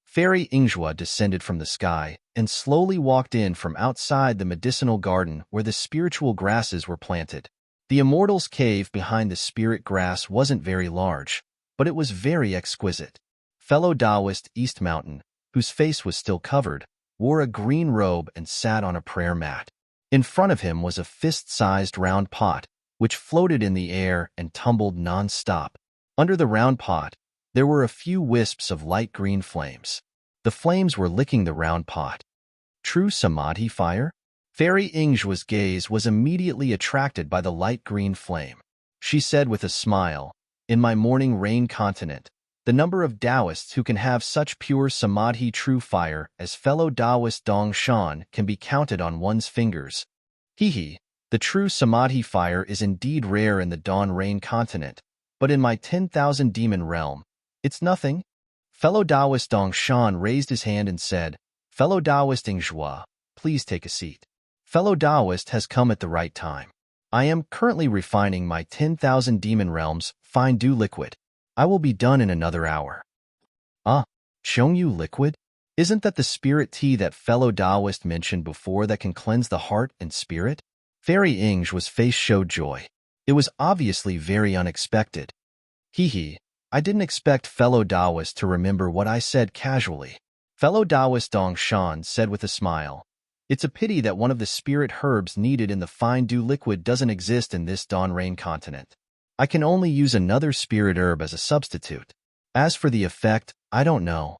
Fairy Yingzhua descended from the sky and slowly walked in from outside the medicinal garden where the spiritual grasses were planted. The Immortal's cave behind the spirit grass wasn't very large, but it was very exquisite. Fellow Taoist East Mountain, whose face was still covered, wore a green robe and sat on a prayer mat. In front of him was a fist-sized round pot, which floated in the air and tumbled non-stop. Under the round pot, there were a few wisps of light green flames. The flames were licking the round pot. True Samadhi fire? Fairy Yingzhua's gaze was immediately attracted by the light green flame. She said with a smile, "In my morning rain continent, the number of Taoists who can have such pure Samadhi true fire as fellow Taoist Dongshan can be counted on one's fingers. Hee, the true Samadhi fire is indeed rare in the Dawn Rain continent, but in my 10,000 demon realm, it's nothing." Fellow Taoist Dongshan raised his hand and said, "Fellow Taoist Yingzhua, please take a seat. Fellow Taoist has come at the right time. I am currently refining my 10,000 demon realms fine dew liquid. I will be done in another hour." Chongyu liquid? Isn't that the spirit tea that fellow Taoist mentioned before that can cleanse the heart and spirit? Fairy Yingzhua's face showed joy. It was obviously very unexpected. Hee, I didn't expect fellow Taoist to remember what I said casually. Fellow Taoist Dongshan said with a smile, "It's a pity that one of the spirit herbs needed in the fine dew liquid doesn't exist in this Dawn Rain continent. I can only use another spirit herb as a substitute. As for the effect, I don't know."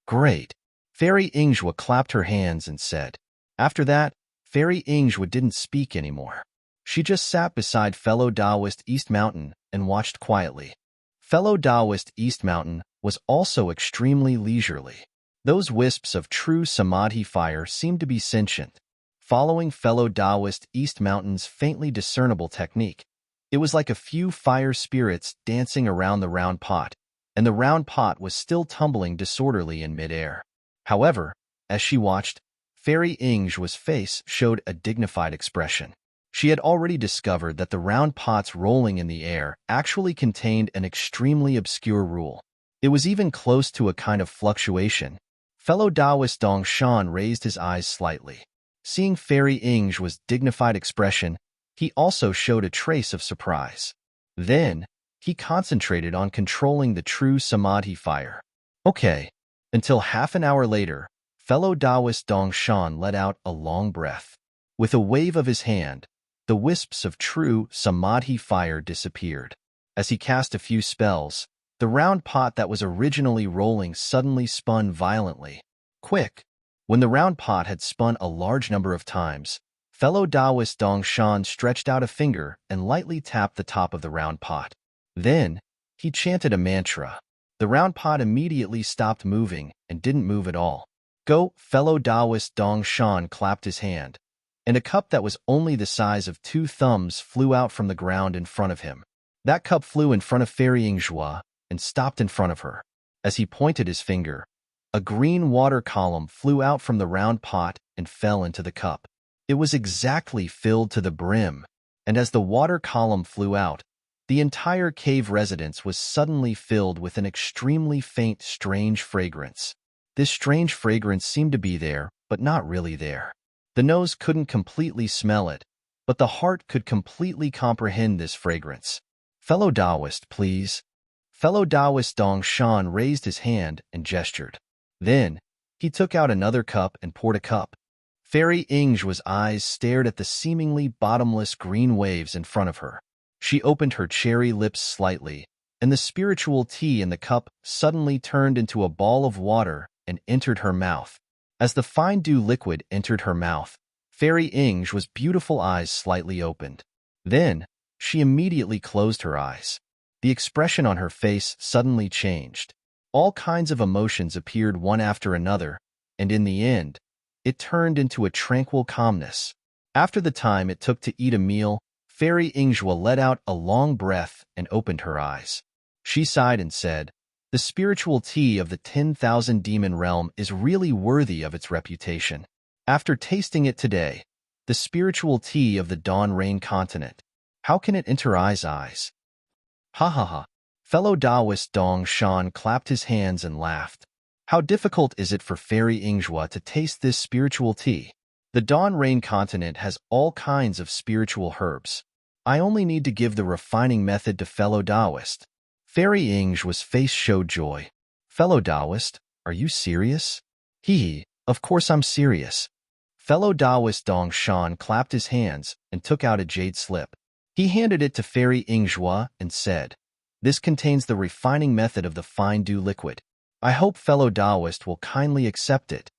Great. Fairy Yingzhua clapped her hands and said. After that, Fairy Yingzhua didn't speak anymore. She just sat beside fellow Taoist East Mountain and watched quietly. Fellow Taoist East Mountain was also extremely leisurely. Those wisps of true Samadhi fire seemed to be sentient. Following fellow Taoist East Mountain's faintly discernible technique, it was like a few fire spirits dancing around the round pot, and the round pot was still tumbling disorderly in midair. However, as she watched, Fairy Yingzhua's face showed a dignified expression. She had already discovered that the round pots rolling in the air actually contained an extremely obscure rule. It was even close to a kind of fluctuation. Fellow Taoist Dongshan raised his eyes slightly. Seeing Fairy Yingzhua's dignified expression, he also showed a trace of surprise. Then, he concentrated on controlling the true Samadhi fire. Okay. Until half an hour later, fellow Taoist Dongshan let out a long breath. With a wave of his hand, the wisps of true Samadhi fire disappeared. As he cast a few spells, the round pot that was originally rolling suddenly spun violently. Quick! When the round pot had spun a large number of times, fellow Taoist Dongshan stretched out a finger and lightly tapped the top of the round pot. Then, he chanted a mantra. The round pot immediately stopped moving and didn't move at all. Go! Fellow Taoist Dongshan clapped his hand, and a cup that was only the size of 2 thumbs flew out from the ground in front of him. That cup flew in front of Fairy Yingzhua and stopped in front of her. As he pointed his finger, a green water column flew out from the round pot and fell into the cup. It was exactly filled to the brim, and as the water column flew out, the entire cave residence was suddenly filled with an extremely faint, strange fragrance. This strange fragrance seemed to be there, but not really there. The nose couldn't completely smell it, but the heart could completely comprehend this fragrance. Fellow Taoist, please. Fellow Taoist Dong Shan raised his hand and gestured. Then, he took out another cup and poured a cup. Fairy Ingjua's eyes stared at the seemingly bottomless green waves in front of her. She opened her cherry lips slightly, and the spiritual tea in the cup suddenly turned into a ball of water and entered her mouth. As the fine dew liquid entered her mouth, Fairy Ingjua's beautiful eyes slightly opened. Then, she immediately closed her eyes. The expression on her face suddenly changed. All kinds of emotions appeared one after another, and in the end, it turned into a tranquil calmness. After the time it took to eat a meal, Fairy Ingjua let out a long breath and opened her eyes. She sighed and said, "The spiritual tea of the 10,000 demon realm is really worthy of its reputation. After tasting it today, the spiritual tea of the Dawn Rain continent, how can it enter eyes? Ha ha ha." Fellow Taoist Dong Shan clapped his hands and laughed. How difficult is it for Fairy Ingjua to taste this spiritual tea? The Dawn Rain continent has all kinds of spiritual herbs. I only need to give the refining method to fellow Taoist. Fairy Ingjua's face showed joy. Fellow Taoist, are you serious? Hee, of course I'm serious. Fellow Taoist Dong Shan clapped his hands and took out a jade slip. He handed it to Fairy Ingjua and said, "This contains the refining method of the fine dew liquid. I hope fellow Taoist will kindly accept it."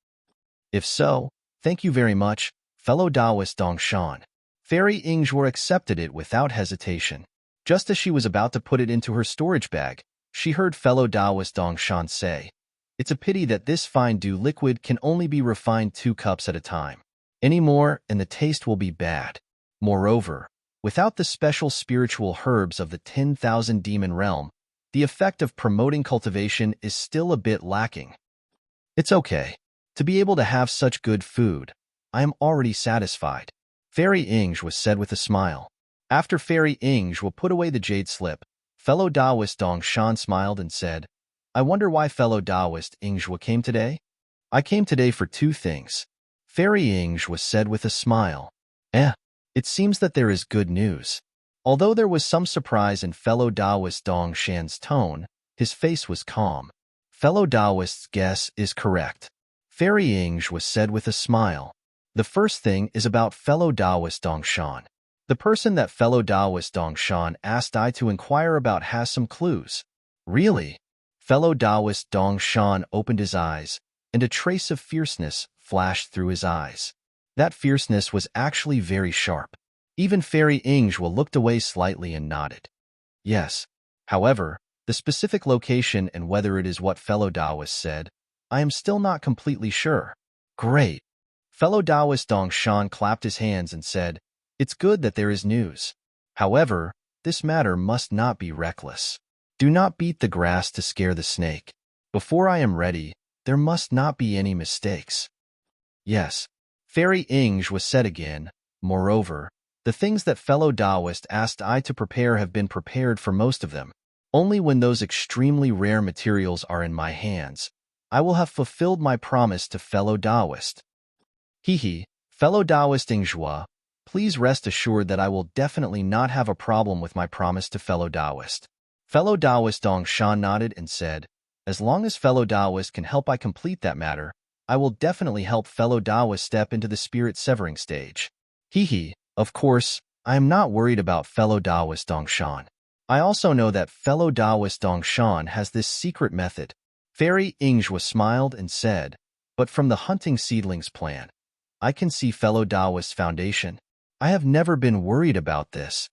If so, thank you very much, fellow Taoist Dong Shan. Fairy Ingjua accepted it without hesitation. Just as she was about to put it into her storage bag, she heard fellow Taoist Dong Shan say, "It's a pity that this fine dew liquid can only be refined 2 cups at a time. Any more and the taste will be bad. Moreover, without the special spiritual herbs of the 10,000 demon realm, the effect of promoting cultivation is still a bit lacking. It's okay. To be able to have such good food, I am already satisfied," Fairy Ingjua said with a smile. After Fairy Ingjua put away the jade slip, fellow Taoist Dong Shan smiled and said, "I wonder why fellow Taoist Ingjua came today? I came today for 2 things. Fairy Ingjua said with a smile. It seems that there is good news." Although there was some surprise in fellow Taoist Dong Shan's tone, his face was calm. Fellow Taoist's guess is correct, Fairy Ingjua said with a smile. The first thing is about fellow Taoist Dong Shan. The person that fellow Taoist Dong Shan asked I to inquire about has some clues. Really? Fellow Taoist Dong Shan opened his eyes, and a trace of fierceness flashed through his eyes. That fierceness was actually very sharp. Even Fairy Ingjua looked away slightly and nodded. Yes. However, the specific location and whether it is what fellow Taoist said, I am still not completely sure. Great. Fellow Taoist Dong Shan clapped his hands and said, "It's good that there is news. However, this matter must not be reckless. Do not beat the grass to scare the snake. Before I am ready, there must not be any mistakes." Yes. Fairy Ingjua said again. Moreover, the things that fellow Taoist asked I to prepare have been prepared for most of them. Only when those extremely rare materials are in my hands, I will have fulfilled my promise to fellow Taoist. Fellow Taoist Ingjua, please rest assured that I will definitely not have a problem with my promise to fellow Taoist. Fellow Taoist Dong Shan nodded and said, "As long as fellow Taoist can help I complete that matter, I will definitely help fellow Taoist step into the spirit severing stage." Of course, I am not worried about fellow Taoist Dong Shan. I also know that fellow Taoist Dong Shan has this secret method. Fairy Ingjua smiled and said, "But from the hunting seedlings plan, I can see fellow Taoist's foundation. I have never been worried about this."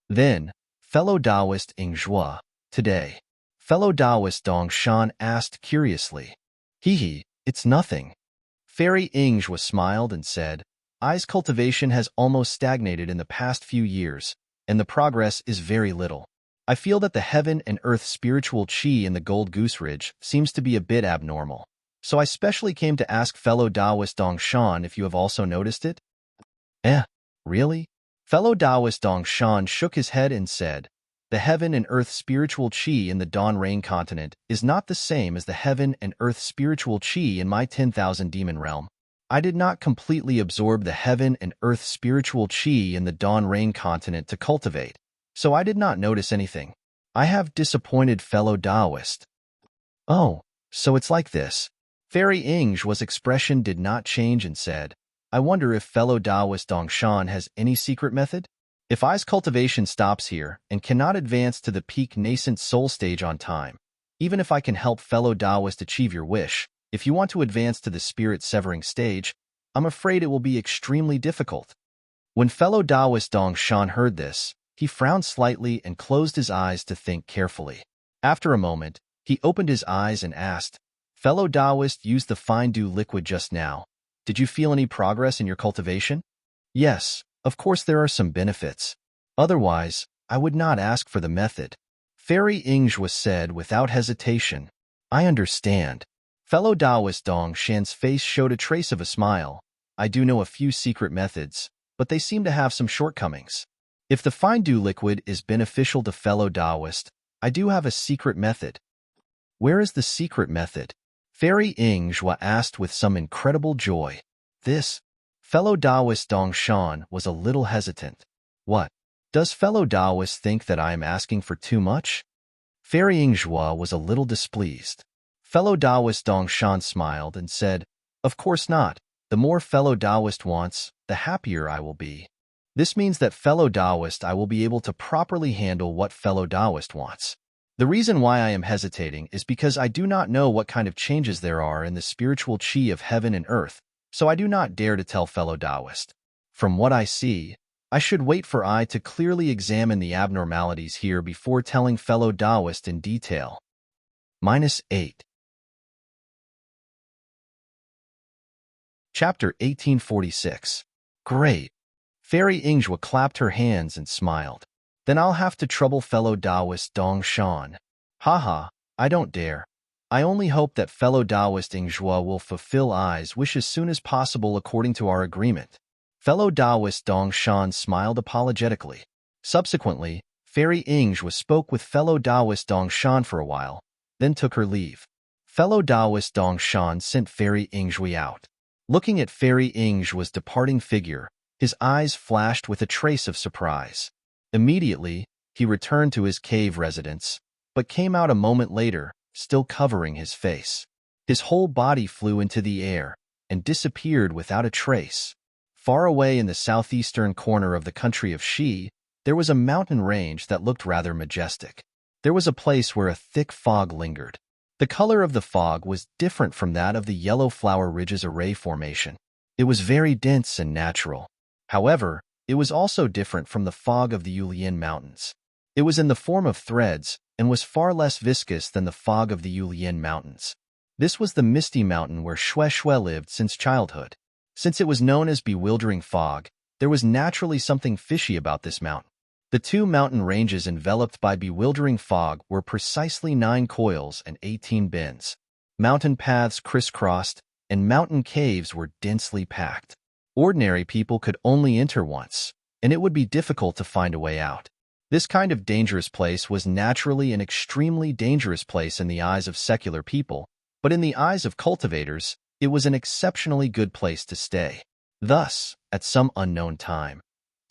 Then, fellow Taoist Ingjua, today. Fellow Taoist Dong Shan asked curiously. It's nothing." Fairy Ingjua smiled and said, "I's cultivation has almost stagnated in the past few years, and the progress is very little. I feel that the heaven and earth spiritual chi in the Gold Goose Ridge seems to be a bit abnormal. So I specially came to ask fellow Taoist Dong Shan if you have also noticed it." Really? Fellow Taoist Dong Shan shook his head and said, "The heaven and earth spiritual chi in the Dawn Rain continent is not the same as the heaven and earth spiritual chi in my 10,000 demon realm. I did not completely absorb the heaven and earth spiritual chi in the Dawn Rain continent to cultivate, so I did not notice anything. I have disappointed fellow Taoist. Oh, so it's like this. Fairy Ing's expression did not change and said, I wonder if fellow Taoist Dongshan has any secret method? If I's cultivation stops here and cannot advance to the peak nascent soul stage on time, even if I can help fellow Taoist achieve your wish, if you want to advance to the spirit severing stage, I'm afraid it will be extremely difficult. When fellow Taoist Dongshan heard this, he frowned slightly and closed his eyes to think carefully. After a moment, he opened his eyes and asked, Fellow Taoist used the fine dew liquid just now. Did you feel any progress in your cultivation? Yes, of course there are some benefits. Otherwise, I would not ask for the method. Fairy Ing's said without hesitation. I understand. Fellow Taoist Dong Shan's face showed a trace of a smile. I do know a few secret methods, but they seem to have some shortcomings. If the fine dew liquid is beneficial to fellow Taoist, I do have a secret method. Where is the secret method? Fairy Ing asked with some incredible joy. This fellow Taoist Dongshan was a little hesitant. What? Does fellow Taoist think that I am asking for too much? Fairy Ing was a little displeased. Fellow Taoist Dongshan smiled and said, Of course not. The more fellow Taoist wants, the happier I will be. This means that fellow Taoist I will be able to properly handle what fellow Taoist wants. The reason why I am hesitating is because I do not know what kind of changes there are in the spiritual chi of heaven and earth, so I do not dare to tell fellow Taoist. From what I see, I should wait for I to clearly examine the abnormalities here before telling fellow Taoist in detail. -8. Chapter 1846. Great. Fairy Ingwa clapped her hands and smiled. Then I'll have to trouble fellow Taoist Dongshan. Haha, I don't dare. I only hope that fellow Taoist Ingwa will fulfill I's wish as soon as possible according to our agreement. Fellow Taoist Dongshan smiled apologetically. Subsequently, Fairy Ingwa spoke with fellow Taoist Dongshan for a while, then took her leave. Fellow Taoist Dongshan sent Fairy Ingwa out. Looking at Fairy Ing's departing figure, his eyes flashed with a trace of surprise. Immediately, he returned to his cave residence, but came out a moment later, still covering his face. His whole body flew into the air and disappeared without a trace. Far away in the southeastern corner of the country of Shi, there was a mountain range that looked rather majestic. There was a place where a thick fog lingered. The color of the fog was different from that of the yellow flower ridges array formation. It was very dense and natural. However, it was also different from the fog of the Yulian Mountains. It was in the form of threads and was far less viscous than the fog of the Yulian Mountains. This was the misty mountain where Xue Xue lived since childhood. Since it was known as bewildering fog, there was naturally something fishy about this mountain. The two mountain ranges enveloped by bewildering fog were precisely 9 coils and 18 bends. Mountain paths crisscrossed, and mountain caves were densely packed. Ordinary people could only enter once, and it would be difficult to find a way out. This kind of dangerous place was naturally an extremely dangerous place in the eyes of secular people, but in the eyes of cultivators, it was an exceptionally good place to stay. Thus, at some unknown time,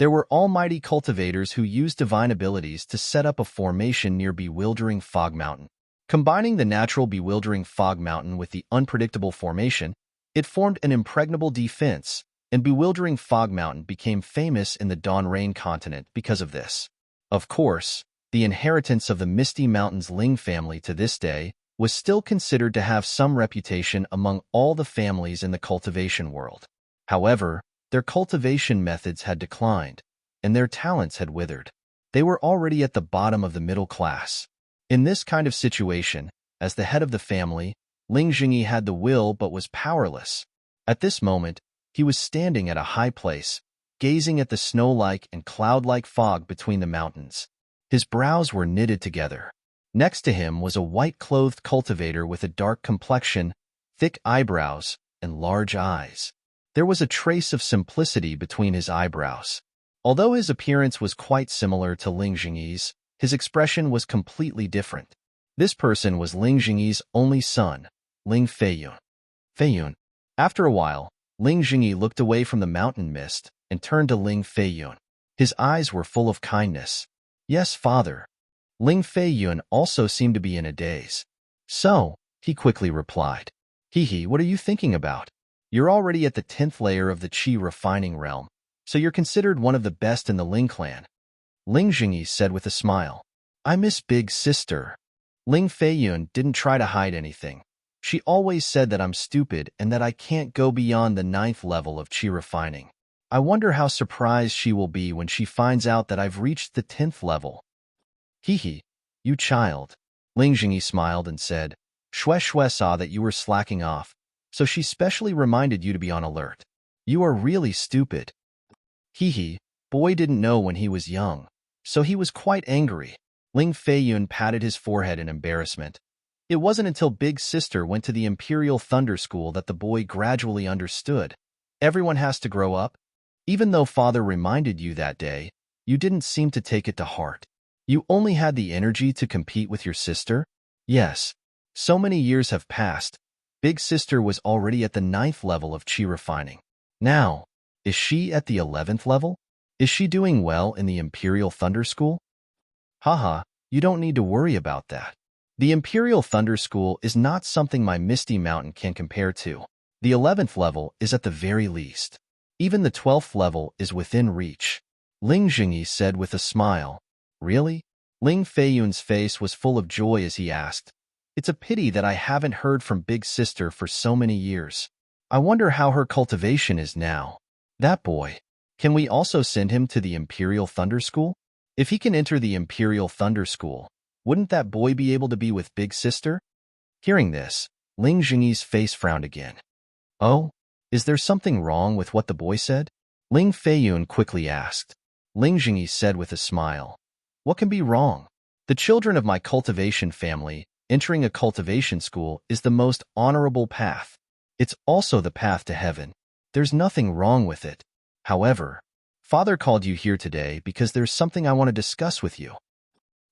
there were almighty cultivators who used divine abilities to set up a formation near Bewildering Fog Mountain. Combining the natural Bewildering Fog Mountain with the unpredictable formation, it formed an impregnable defense, and Bewildering Fog Mountain became famous in the Dawn Rain continent because of this. Of course, the inheritance of the Misty Mountains Ling family to this day was still considered to have some reputation among all the families in the cultivation world. However, their cultivation methods had declined, and their talents had withered. They were already at the bottom of the middle class. In this kind of situation, as the head of the family, Ling Jingyi had the will but was powerless. At this moment, he was standing at a high place, gazing at the snow-like and cloud-like fog between the mountains. His brows were knitted together. Next to him was a white-clothed cultivator with a dark complexion, thick eyebrows, and large eyes. There was a trace of simplicity between his eyebrows. Although his appearance was quite similar to Ling Jingyi's, his expression was completely different. This person was Ling Jingyi's only son, Ling Feiyun. After a while, Ling Jingyi looked away from the mountain mist and turned to Ling Feiyun. His eyes were full of kindness. Yes, father. Ling Feiyun also seemed to be in a daze. So, he quickly replied. Hee, what are you thinking about? You're already at the 10th layer of the Qi refining realm, so you're considered one of the best in the Ling clan. Ling Jingyi said with a smile. I miss big sister. Ling Feiyun didn't try to hide anything. She always said that I'm stupid and that I can't go beyond the 9th level of Qi refining. I wonder how surprised she will be when she finds out that I've reached the 10th level. Hee, you child. Ling Jingyi smiled and said, Shue saw that you were slacking off, so she specially reminded you to be on alert. You are really stupid. Hee, boy didn't know when he was young, so he was quite angry. Ling Feiyun patted his forehead in embarrassment. It wasn't until Big Sister went to the Imperial Thunder School that the boy gradually understood. Everyone has to grow up. Even though father reminded you that day, you didn't seem to take it to heart. You only had the energy to compete with your sister? Yes. So many years have passed. Big Sister was already at the 9th level of Qi refining. Now, is she at the 11th level? Is she doing well in the Imperial Thunder School? Haha, you don't need to worry about that. The Imperial Thunder School is not something my Misty Mountain can compare to. The 11th level is at the very least. Even the 12th level is within reach. Ling Jingyi said with a smile. Really? Ling Feiyun's face was full of joy as he asked. It's a pity that I haven't heard from Big Sister for so many years. I wonder how her cultivation is now. That boy. Can we also send him to the Imperial Thunder School? If he can enter the Imperial Thunder School, wouldn't that boy be able to be with Big Sister? Hearing this, Ling Jingyi's face frowned again. Oh, is there something wrong with what the boy said? Ling Feiyun quickly asked. Ling Jingyi said with a smile. What can be wrong? The children of my cultivation family entering a cultivation school is the most honorable path. It's also the path to heaven. There's nothing wrong with it. However, Father called you here today because there's something I want to discuss with you.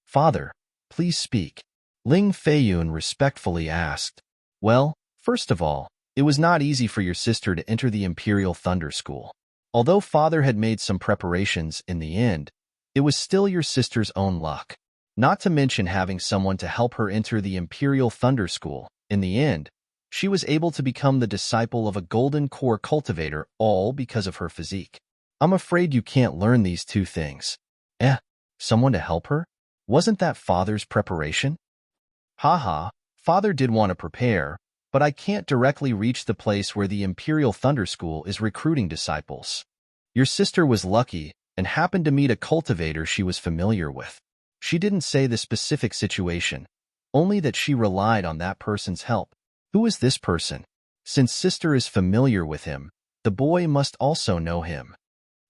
Father, please speak. Ling Feiyun respectfully asked. Well, first of all, it was not easy for your sister to enter the Imperial Thunder School. Although Father had made some preparations in the end, it was still your sister's own luck. Not to mention having someone to help her enter the Imperial Thunder School. In the end, she was able to become the disciple of a golden core cultivator, all because of her physique. I'm afraid you can't learn these two things. Someone to help her? Wasn't that Father's preparation? Haha, Father did want to prepare, but I can't directly reach the place where the Imperial Thunder School is recruiting disciples. Your sister was lucky and happened to meet a cultivator she was familiar with. She didn't say the specific situation, only that she relied on that person's help. Who is this person? Since sister is familiar with him, the boy must also know him.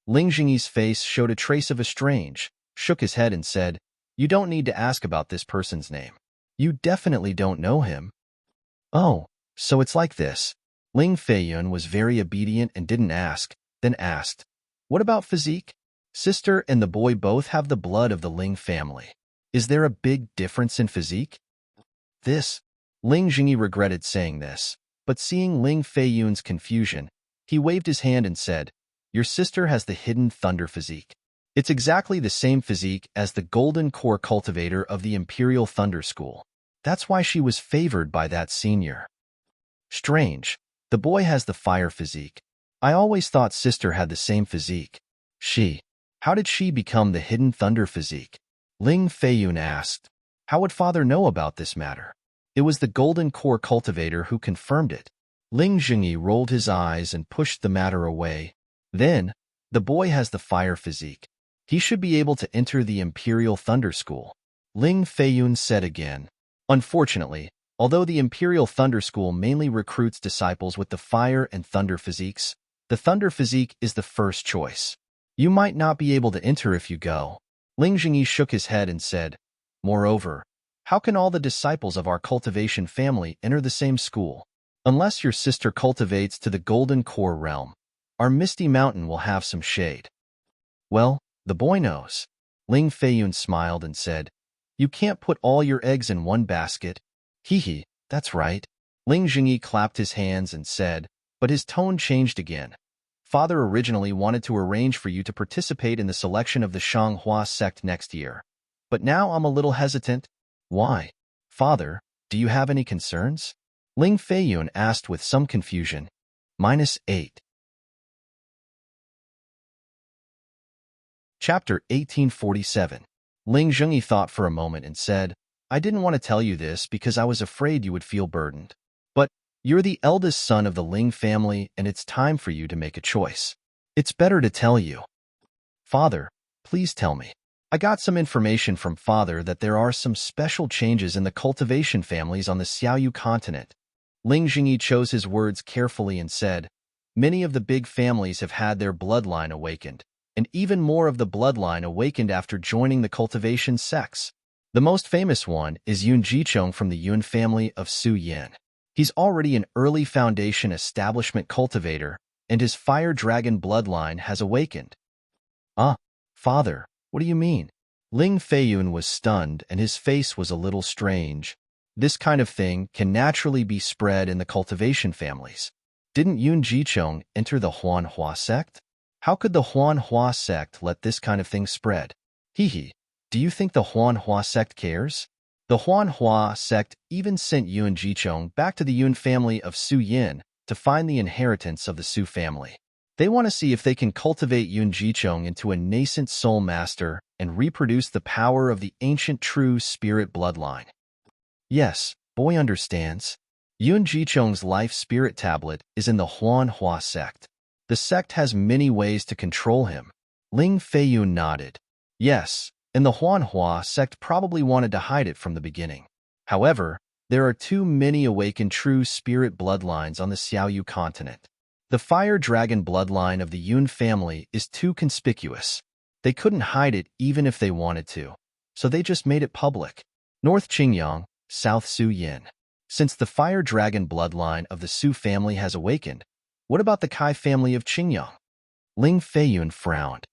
Ling Jingyi's face showed a trace of estrangement, shook his head and said, You don't need to ask about this person's name. You definitely don't know him. Oh, so it's like this. Ling Feiyun was very obedient and didn't ask, then asked, What about physique? Sister and the boy both have the blood of the Ling family. Is there a big difference in physique? Ling Jingyi regretted saying this, but seeing Ling Feiyun's confusion, he waved his hand and said, Your sister has the hidden thunder physique. It's exactly the same physique as the golden core cultivator of the Imperial Thunder School. That's why she was favored by that senior. Strange. The boy has the fire physique. I always thought sister had the same physique. How did she become the hidden thunder physique? Ling Feiyun asked. How would father know about this matter? It was the golden core cultivator who confirmed it. Ling Jingyi rolled his eyes and pushed the matter away. Then, the boy has the fire physique. He should be able to enter the Imperial Thunder School. Ling Feiyun said again. Unfortunately, although the Imperial Thunder School mainly recruits disciples with the fire and thunder physiques, the thunder physique is the first choice. You might not be able to enter if you go. Ling Jingyi shook his head and said, Moreover, how can all the disciples of our cultivation family enter the same school? Unless your sister cultivates to the golden core realm, our Misty Mountain will have some shade. Well, the boy knows. Ling Feiyun smiled and said, You can't put all your eggs in one basket. That's right. Ling Jingyi clapped his hands and said, but his tone changed again. Father originally wanted to arrange for you to participate in the selection of the Shanghua sect next year. But now I'm a little hesitant. Why? Father, do you have any concerns? Ling Feiyun asked with some confusion. -8. Chapter 1847. Ling Zhengyi thought for a moment and said, I didn't want to tell you this because I was afraid you would feel burdened. But you're the eldest son of the Ling family and it's time for you to make a choice. It's better to tell you. Father, please tell me. I got some information from Father that there are some special changes in the cultivation families on the Xiaoyu continent. Ling Zhengyi chose his words carefully and said, many of the big families have had their bloodline awakened, and even more of the bloodline awakened after joining the cultivation sects. The most famous one is Yun Jichong from the Yun family of Su Yin. He's already an early foundation establishment cultivator, and his fire dragon bloodline has awakened. Father, what do you mean? Ling Feiyun was stunned and his face was a little strange. This kind of thing can naturally be spread in the cultivation families. Didn't Yun Jichong enter the Huanhua sect? How could the Huanhua sect let this kind of thing spread? Do you think the Huanhua sect cares? The Huanhua sect even sent Yun Jichong back to the Yun family of Su Yin to find the inheritance of the Su family. They want to see if they can cultivate Yun Jichong into a nascent soul master and reproduce the power of the ancient true spirit bloodline. Yes, boy understands. Yun Jichong's life spirit tablet is in the Huanhua sect. The sect has many ways to control him. Ling Feiyun nodded. Yes, and the Huanhua sect probably wanted to hide it from the beginning. However, there are too many awakened true spirit bloodlines on the Xiaoyu continent. The fire dragon bloodline of the Yun family is too conspicuous. They couldn't hide it even if they wanted to, so they just made it public. North Qingyang, South Su Yin. Since the fire dragon bloodline of the Su family has awakened, what about the Kai family of Qingyang? Ling Feiyun frowned.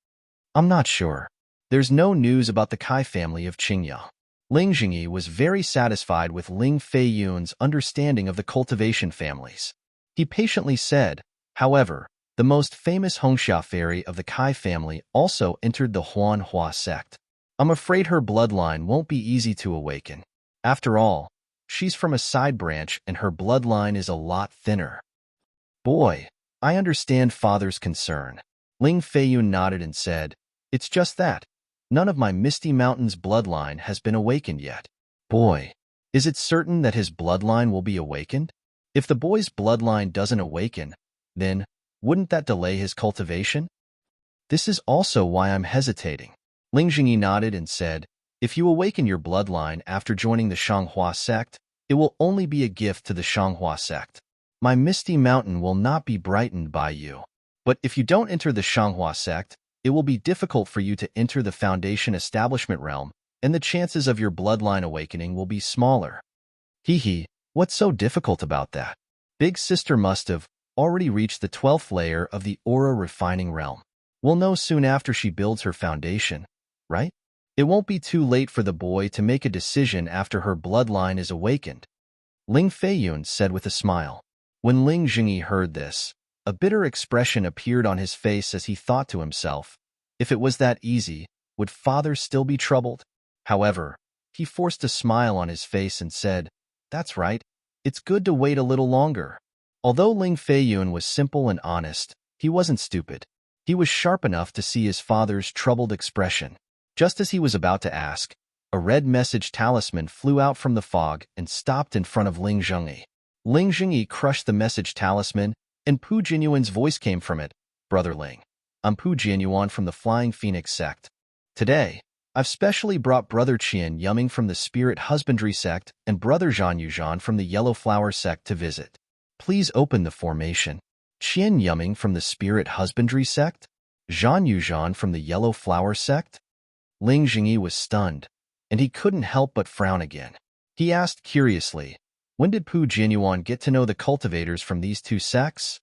I'm not sure. There's no news about the Kai family of Qingyang. Ling Zhengyi was very satisfied with Ling Feiyun's understanding of the cultivation families. He patiently said, however, the most famous Hongxia fairy of the Kai family also entered the Huanhua sect. I'm afraid her bloodline won't be easy to awaken. After all, she's from a side branch and her bloodline is a lot thinner. Boy, I understand Father's concern. Ling Feiyun nodded and said, it's just that. None of my Misty Mountain's bloodline has been awakened yet. Boy, is it certain that his bloodline will be awakened? If the boy's bloodline doesn't awaken, then wouldn't that delay his cultivation? This is also why I'm hesitating. Ling Zhengyi nodded and said, if you awaken your bloodline after joining the Shanghua sect, it will only be a gift to the Shanghua sect. My Misty Mountain will not be brightened by you. But if you don't enter the Shanghua sect, it will be difficult for you to enter the foundation establishment realm, and the chances of your bloodline awakening will be smaller. What's so difficult about that? Big Sister must have already reached the 12th layer of the aura refining realm. We'll know soon after she builds her foundation, right? It won't be too late for the boy to make a decision after her bloodline is awakened. Ling Feiyun said with a smile. When Ling Zhengyi heard this, a bitter expression appeared on his face as he thought to himself, if it was that easy, would Father still be troubled? However, he forced a smile on his face and said, that's right, it's good to wait a little longer. Although Ling Feiyun was simple and honest, he wasn't stupid. He was sharp enough to see his father's troubled expression. Just as he was about to ask, a red message talisman flew out from the fog and stopped in front of Ling Zhengyi. Ling Zhengyi crushed the message talisman, and Pu Jinyuan's voice came from it. Brother Ling, I'm Pu Jinyuan from the Flying Phoenix sect. Today, I've specially brought Brother Qian Yuming from the Spirit Husbandry sect and Brother Zhan Yuzhan from the Yellow Flower sect to visit. Please open the formation. Qian Yuming from the Spirit Husbandry sect? Zhan Yuzhan from the Yellow Flower sect? Ling Zhengyi was stunned, and he couldn't help but frown again. He asked curiously, when did Pu Jinyuan get to know the cultivators from these two sects?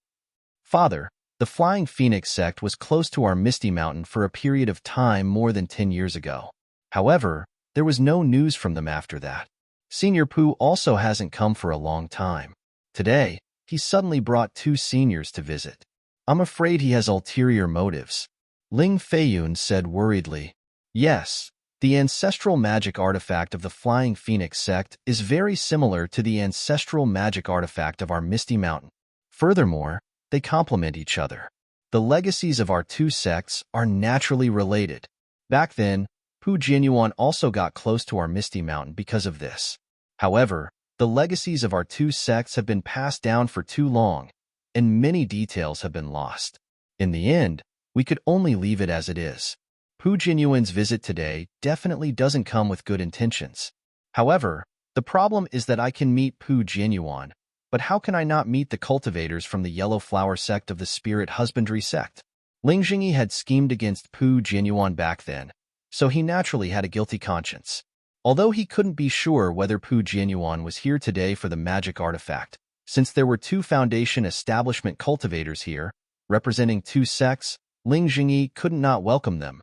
Father, the Flying Phoenix sect was close to our Misty Mountain for a period of time more than 10 years ago. However, there was no news from them after that. Senior Pu also hasn't come for a long time. Today, he suddenly brought two seniors to visit. I'm afraid he has ulterior motives. Ling Feiyun said worriedly. Yes, the ancestral magic artifact of the Flying Phoenix sect is very similar to the ancestral magic artifact of our Misty Mountain. Furthermore, they complement each other. The legacies of our two sects are naturally related. Back then, Pu Jianyuan also got close to our Misty Mountain because of this. However, the legacies of our two sects have been passed down for too long, and many details have been lost. In the end, we could only leave it as it is. Pu Jianyuan's visit today definitely doesn't come with good intentions. However, the problem is that I can meet Pu Jianyuan, but how can I not meet the cultivators from the Yellow Flower sect of the Spirit Husbandry sect? Ling Jingyi had schemed against Pu Jianyuan back then, so he naturally had a guilty conscience. Although he couldn't be sure whether Pu Jianyuan was here today for the magic artifact, since there were two Foundation establishment cultivators here, representing two sects, Ling Jingyi couldn't not welcome them.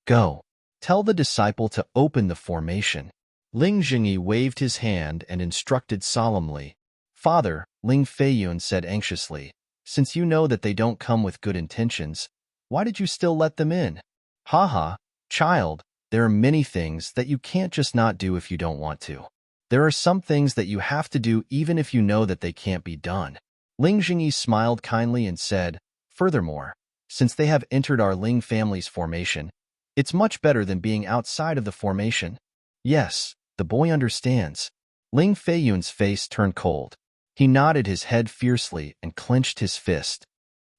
Go. Tell the disciple to open the formation. Ling Jingyi waved his hand and instructed solemnly. Father, Ling Feiyun said anxiously, since you know that they don't come with good intentions, why did you still let them in? Haha, child, there are many things that you can't just not do if you don't want to. There are some things that you have to do even if you know that they can't be done. Ling Jingyi smiled kindly and said, furthermore, since they have entered our Ling family's formation, it's much better than being outside of the formation. Yes, the boy understands. Ling Feiyun's face turned cold. He nodded his head fiercely and clenched his fist.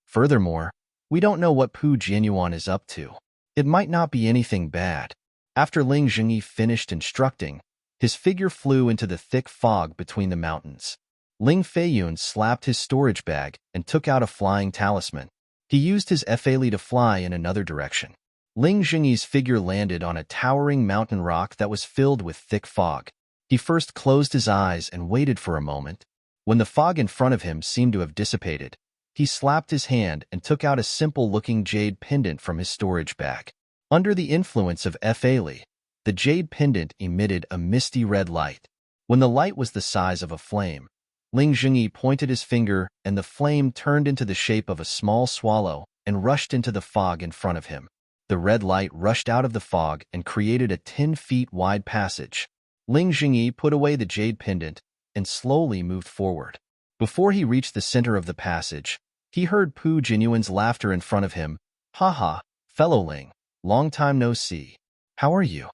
Furthermore, we don't know what Pu Jianyuan is up to. It might not be anything bad. After Ling Jingyi finished instructing, his figure flew into the thick fog between the mountains. Ling Feiyun slapped his storage bag and took out a flying talisman. He used his Fali to fly in another direction. Ling Jingyi's figure landed on a towering mountain rock that was filled with thick fog. He first closed his eyes and waited for a moment. When the fog in front of him seemed to have dissipated, he slapped his hand and took out a simple-looking jade pendant from his storage bag. Under the influence of Fali, the jade pendant emitted a misty red light. When the light was the size of a flame, Ling Jingyi pointed his finger and the flame turned into the shape of a small swallow and rushed into the fog in front of him. The red light rushed out of the fog and created a 10 feet wide passage. Ling Jingyi put away the jade pendant and slowly moved forward. Before he reached the center of the passage, he heard Pu Jianyuan's laughter in front of him. Ha ha, fellow Ling, long time no see. How are you?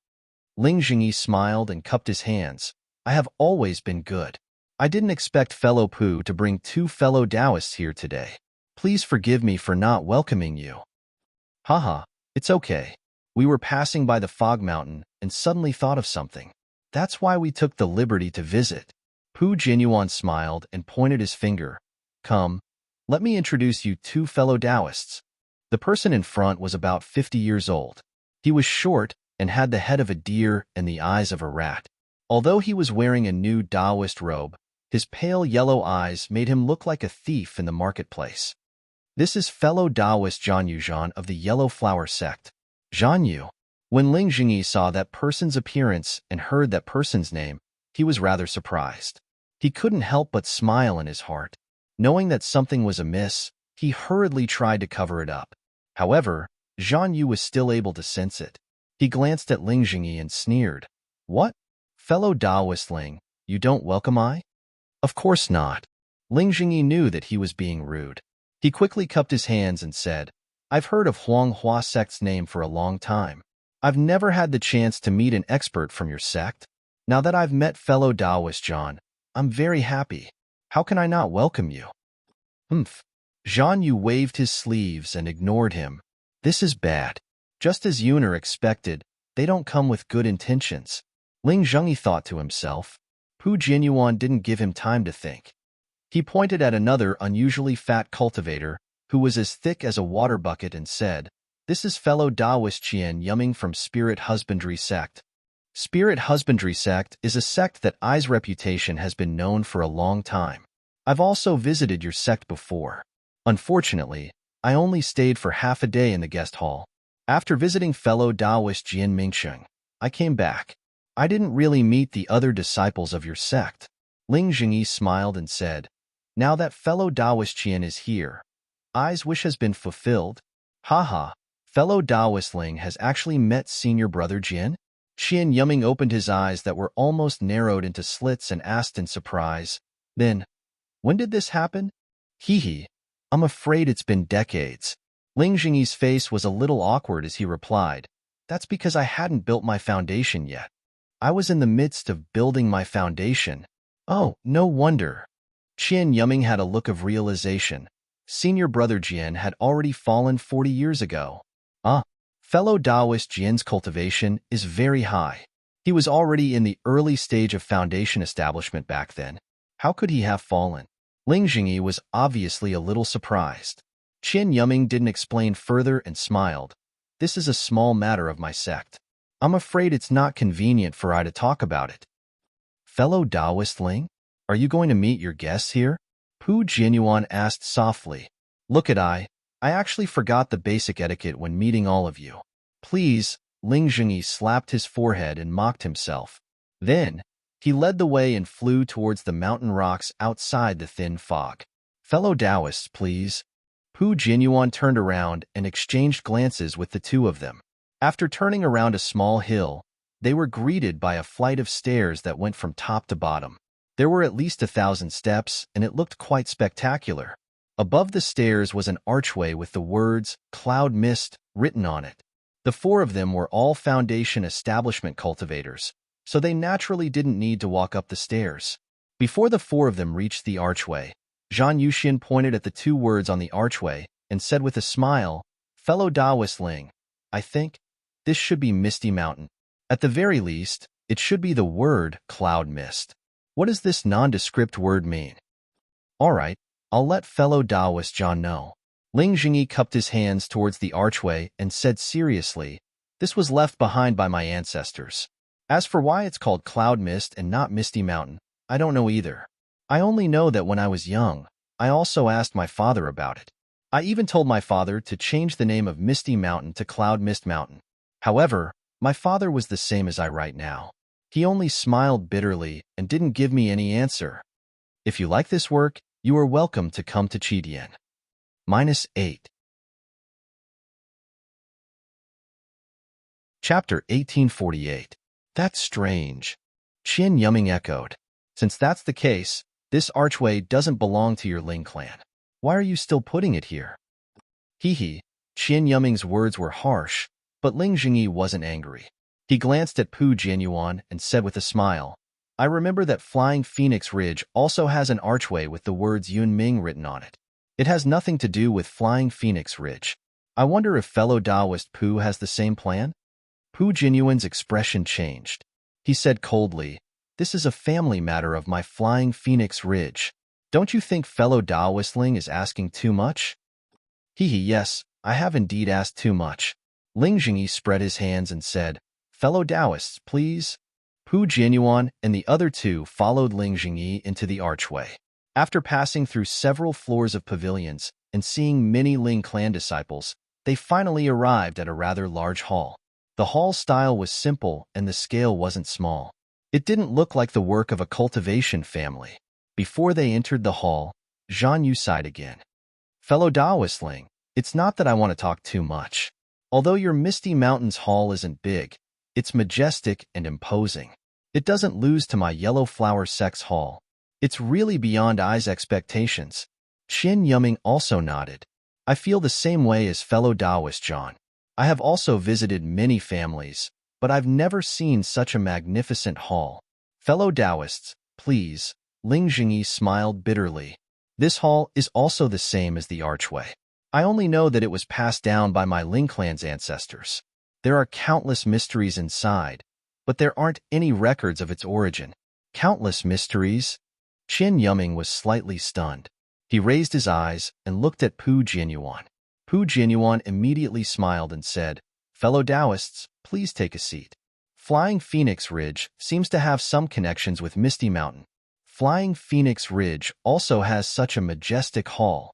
Ling Jingyi smiled and cupped his hands. I have always been good. I didn't expect fellow Pu to bring two fellow Taoists here today. Please forgive me for not welcoming you. Haha, it's okay. We were passing by the fog mountain and suddenly thought of something. That's why we took the liberty to visit. Pu Jianyuan smiled and pointed his finger. Come, let me introduce you two fellow Taoists. The person in front was about 50 years old. He was short and had the head of a deer and the eyes of a rat. Although he was wearing a new Taoist robe, his pale yellow eyes made him look like a thief in the marketplace. This is fellow Taoist Zhan Yuzhan of the Yellow Flower sect. Zhan Yu. When Ling Jingyi saw that person's appearance and heard that person's name, he was rather surprised. He couldn't help but smile in his heart. Knowing that something was amiss, he hurriedly tried to cover it up. However, Zhan Yu was still able to sense it. He glanced at Ling Jingyi and sneered. What? Fellow Taoist Ling, you don't welcome I? Of course not. Ling Jingyi knew that he was being rude. He quickly cupped his hands and said, I've heard of Huang Hua sect's name for a long time. I've never had the chance to meet an expert from your sect. Now that I've met fellow Taoist John, I'm very happy. How can I not welcome you? Humph. Zhan Yu waved his sleeves and ignored him. This is bad. Just as Yuner expected, they don't come with good intentions. Ling Zhengyi thought to himself. Pu Jianyuan didn't give him time to think. He pointed at another unusually fat cultivator, who was as thick as a water bucket and said, This is fellow Taoist Qian Yumming from Spirit Husbandry sect. Spirit Husbandry sect is a sect that I's reputation has been known for a long time. I've also visited your sect before. Unfortunately, I only stayed for half a day in the guest hall. After visiting fellow Taoist Jian Mingsheng, I came back. I didn't really meet the other disciples of your sect. Ling Jingyi smiled and said, Now that fellow Taoist Qian is here. I's wish has been fulfilled. Haha, fellow Taoistling has actually met senior brother Jian? Qian Yuming opened his eyes that were almost narrowed into slits and asked in surprise, then, when did this happen? Hee, I'm afraid it's been decades. Ling Jingyi's face was a little awkward as he replied, that's because I hadn't built my foundation yet. I was in the midst of building my foundation. Oh, no wonder. Qian Yuming had a look of realization. Senior brother Jian had already fallen 40 years ago. Fellow Taoist Jian's cultivation is very high. He was already in the early stage of foundation establishment back then. How could he have fallen? Ling Jingyi was obviously a little surprised. Qian Yuming didn't explain further and smiled. This is a small matter of my sect. I'm afraid it's not convenient for I to talk about it. Fellow Taoist Ling, are you going to meet your guests here? Pu Jianyuan asked softly. Look at I actually forgot the basic etiquette when meeting all of you. Please, Ling Jingyi slapped his forehead and mocked himself. Then, he led the way and flew towards the mountain rocks outside the thin fog. Fellow Taoists, please. Pu Jianyuan turned around and exchanged glances with the two of them. After turning around a small hill, they were greeted by a flight of stairs that went from top to bottom. There were at least 1,000 steps, and it looked quite spectacular. Above the stairs was an archway with the words, Cloud Mist, written on it. The four of them were all foundation establishment cultivators, so they naturally didn't need to walk up the stairs. Before the four of them reached the archway, Zhan Yuxian pointed at the two words on the archway and said with a smile, Fellow Taoist Ling, I think this should be Misty Mountain. At the very least, it should be the word Cloud Mist. What does this nondescript word mean? All right, I'll let fellow Taoist John know. Ling Jingyi cupped his hands towards the archway and said seriously, this was left behind by my ancestors. As for why it's called Cloud Mist and not Misty Mountain, I don't know either. I only know that when I was young, I also asked my father about it. I even told my father to change the name of Misty Mountain to Cloud Mist Mountain. However, my father was the same as I right now. He only smiled bitterly and didn't give me any answer. If you like this work, you are welcome to come to Qidian. -8. Chapter 1848. That's strange. Qian Yuming echoed. Since that's the case, this archway doesn't belong to your Ling clan. Why are you still putting it here? Qian Yuming's words were harsh, but Ling Jingyi wasn't angry. He glanced at Pu Jianyuan and said with a smile, I remember that Flying Phoenix Ridge also has an archway with the words Yun Ming written on it. It has nothing to do with Flying Phoenix Ridge. I wonder if fellow Taoist Pu has the same plan? Pu Jianyuan's expression changed. He said coldly, this is a family matter of my Flying Phoenix Ridge. Don't you think fellow Taoist Ling is asking too much? Yes, I have indeed asked too much. Ling Jingyi spread his hands and said, Fellow Taoists, please. Pu Jianyuan and the other two followed Ling Jingyi into the archway. After passing through several floors of pavilions and seeing many Ling clan disciples, they finally arrived at a rather large hall. The hall's style was simple and the scale wasn't small. It didn't look like the work of a cultivation family. Before they entered the hall, Zhan Yu sighed again. Fellow Taoist Ling, it's not that I want to talk too much. Although your Misty Mountains hall isn't big, it's majestic and imposing. It doesn't lose to my Yellow Flower Sex hall. It's really beyond I's expectations. Qian Yuming also nodded. I feel the same way as fellow Taoist John. I have also visited many families, but I've never seen such a magnificent hall. Fellow Taoists, please. Ling Jingyi smiled bitterly. This hall is also the same as the archway. I only know that it was passed down by my Ling clan's ancestors. There are countless mysteries inside, but there aren't any records of its origin. Countless mysteries? Qian Yuming was slightly stunned. He raised his eyes and looked at Pu Jianyuan. Pu Jianyuan immediately smiled and said, Fellow Taoists, please take a seat. Flying Phoenix Ridge seems to have some connections with Misty Mountain. Flying Phoenix Ridge also has such a majestic hall.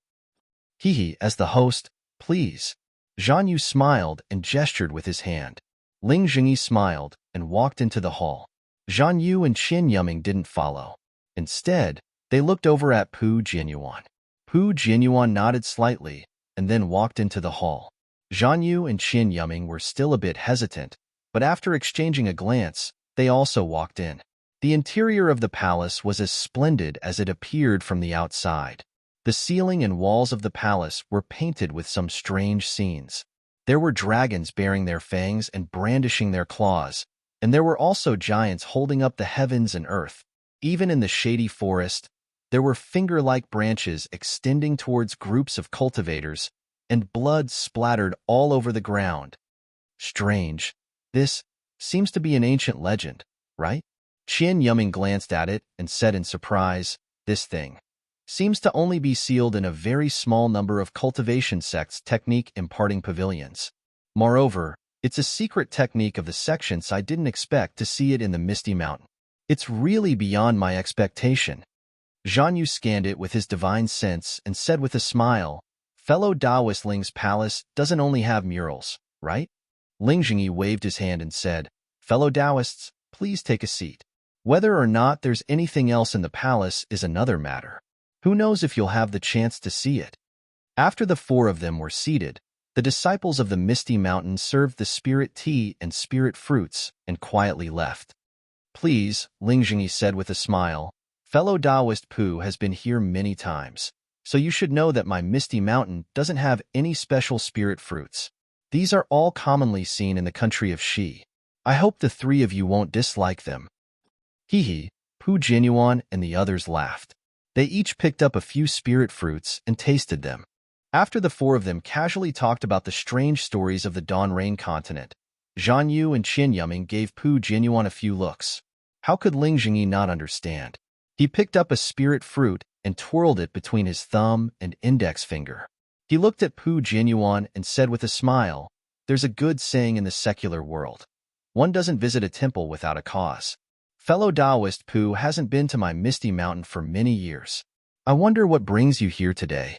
As the host, please. Zhan Yu smiled and gestured with his hand. Ling Jingyi smiled and walked into the hall. Zhan Yu and Qian Yuming didn't follow. Instead, They looked over at Pu Jianyuan. Pu Jianyuan nodded slightly and then walked into the hall. Zhan Yu and Qin Yuming were still a bit hesitant, but after exchanging a glance, they also walked in. The interior of the palace was as splendid as it appeared from the outside. The ceiling and walls of the palace were painted with some strange scenes. There were dragons baring their fangs and brandishing their claws, and there were also giants holding up the heavens and earth. Even in the shady forest, there were finger-like branches extending towards groups of cultivators, and blood splattered all over the ground. Strange. This seems to be an ancient legend, right? Qian Yuming glanced at it and said in surprise, "This thing seems to only be sealed in a very small number of cultivation sects technique imparting pavilions. Moreover, it's a secret technique of the sections. I didn't expect to see it in the Misty Mountain. It's really beyond my expectation." Zhan Yu scanned it with his divine sense and said with a smile, "Fellow Taoist Ling's palace doesn't only have murals, right?" Ling Jingyi waved his hand and said, "Fellow Taoists, please take a seat. Whether or not there's anything else in the palace is another matter. Who knows if you'll have the chance to see it." After the four of them were seated, the disciples of the Misty Mountain served the spirit tea and spirit fruits and quietly left. "Please," Ling Jingyi said with a smile, "Fellow Taoist Pu has been here many times, so you should know that my Misty Mountain doesn't have any special spirit fruits. These are all commonly seen in the country of Shi. I hope the three of you won't dislike them." Hee, Pu Jianyuan and the others laughed. They each picked up a few spirit fruits and tasted them. After the four of them casually talked about the strange stories of the Dawn Rain continent, Zhan Yu and Qin Yuming gave Pu Jianyuan a few looks. How could Ling Jingyi not understand? He picked up a spirit fruit and twirled it between his thumb and index finger. He looked at Pu Jianyuan and said with a smile, "There's a good saying in the secular world. One doesn't visit a temple without a cause. Fellow Taoist Pu hasn't been to my Misty Mountain for many years. I wonder what brings you here today."